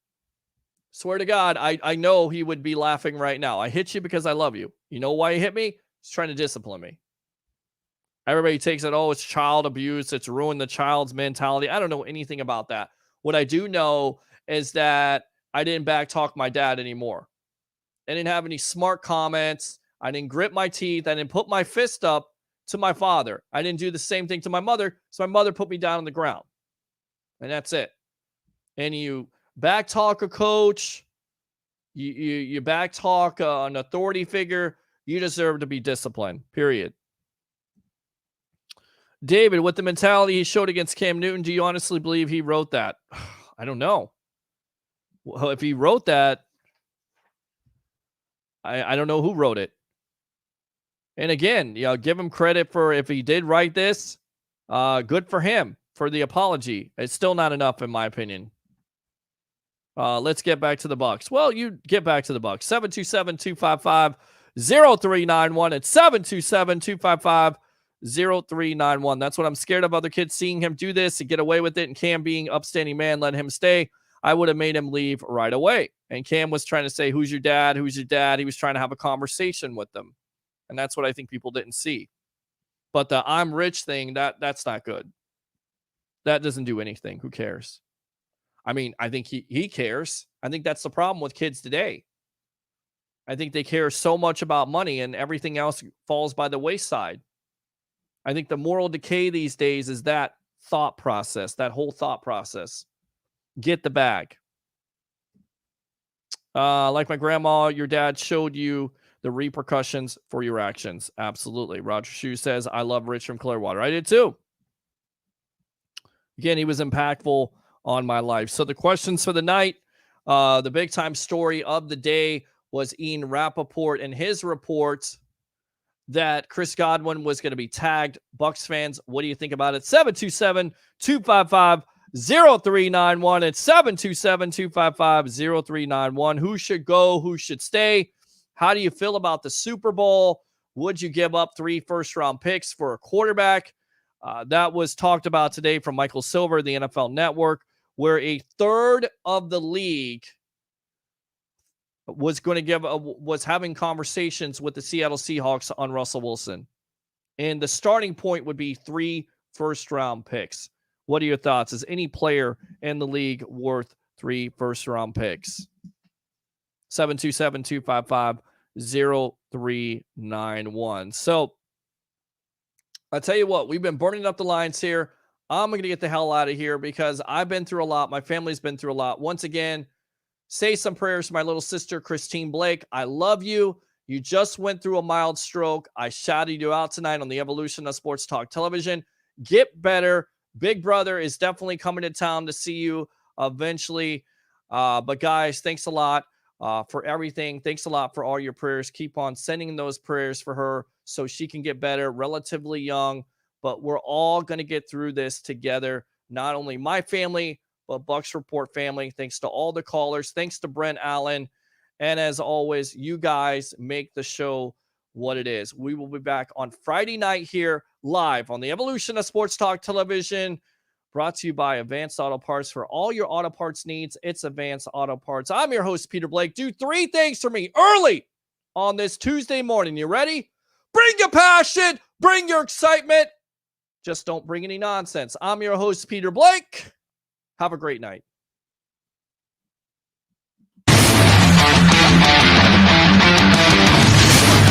Swear to God, I know he would be laughing right now. I hit you because I love you. You know why he hit me? He's trying to discipline me. Everybody takes it, oh, it's child abuse. It's ruined the child's mentality. I don't know anything about that. What I do know is that I didn't backtalk my dad anymore. I didn't have any smart comments. I didn't grit my teeth. I didn't put my fist up to my father. I didn't do the same thing to my mother, so my mother put me down on the ground. And that's it. And you back talk a coach, you back talk an authority figure, you deserve to be disciplined, period. David, with the mentality he showed against Cam Newton, do you honestly believe he wrote that? I don't know. Well, if he wrote that, I don't know who wrote it. And again, give him credit for if he did write this. Good for him for the apology. It's still not enough, in my opinion. Let's get back to the Bucs. Well, you get back to the Bucs. 727-255-0391. It's 727-255-0391. That's what I'm scared of, other kids seeing him do this and get away with it, and Cam being upstanding man, let him stay. I would have made him leave right away. And Cam was trying to say, who's your dad? Who's your dad? He was trying to have a conversation with them. And that's what I think people didn't see. But the I'm rich thing, that's not good. That doesn't do anything. Who cares? I mean, I think he cares. I think that's the problem with kids today. I think they care so much about money and everything else falls by the wayside. I think the moral decay these days is that thought process, that whole thought process. Get the bag. Like my grandma, your dad showed you the repercussions for your actions. Absolutely. Roger Shue says, I love Rich from Clearwater. I did too. Again, he was impactful on my life. So the questions for the night, the big time story of the day was Ian Rappaport and his report that Chris Godwin was going to be tagged. Bucs fans, what do you think about it? 727-255-0391. It's 727-255-0391. Who should go? Who should stay? How do you feel about the Super Bowl? Would you give up 3 first-round picks for a quarterback? That was talked about today from Michael Silver, the NFL Network, where a third of the league was having conversations with the Seattle Seahawks on Russell Wilson. And the starting point would be 3 first-round picks. What are your thoughts? Is any player in the league worth 3 first-round picks? 727-255-0391. So, I'll tell you what, we've been burning up the lines here. I'm going to get the hell out of here because I've been through a lot. My family's been through a lot. Once again, say some prayers for my little sister, Christine Blake. I love you. You just went through a mild stroke. I shouted you out tonight on the Evolution of Sports Talk Television. Get better. Big brother is definitely coming to town to see you eventually. But guys, thanks a lot for everything. Thanks a lot for all your prayers. Keep on sending those prayers for her so she can get better. Relatively young, but we're all going to get through this together. Not only my family, but Bucs Report family. Thanks to all the callers. Thanks to Brent Allen. And as always, you guys make the show what it is. We will be back on Friday night here live on the Evolution of Sports Talk Television, brought to you by Advanced Auto Parts. For all your auto parts needs, it's Advanced Auto Parts. I'm your host, Peter Blake. Do 3 things for me early on this Tuesday morning. You ready? Bring your passion. Bring your excitement. Just don't bring any nonsense. I'm your host, Peter Blake. Have a great night.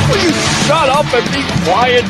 Will you shut up and be quiet?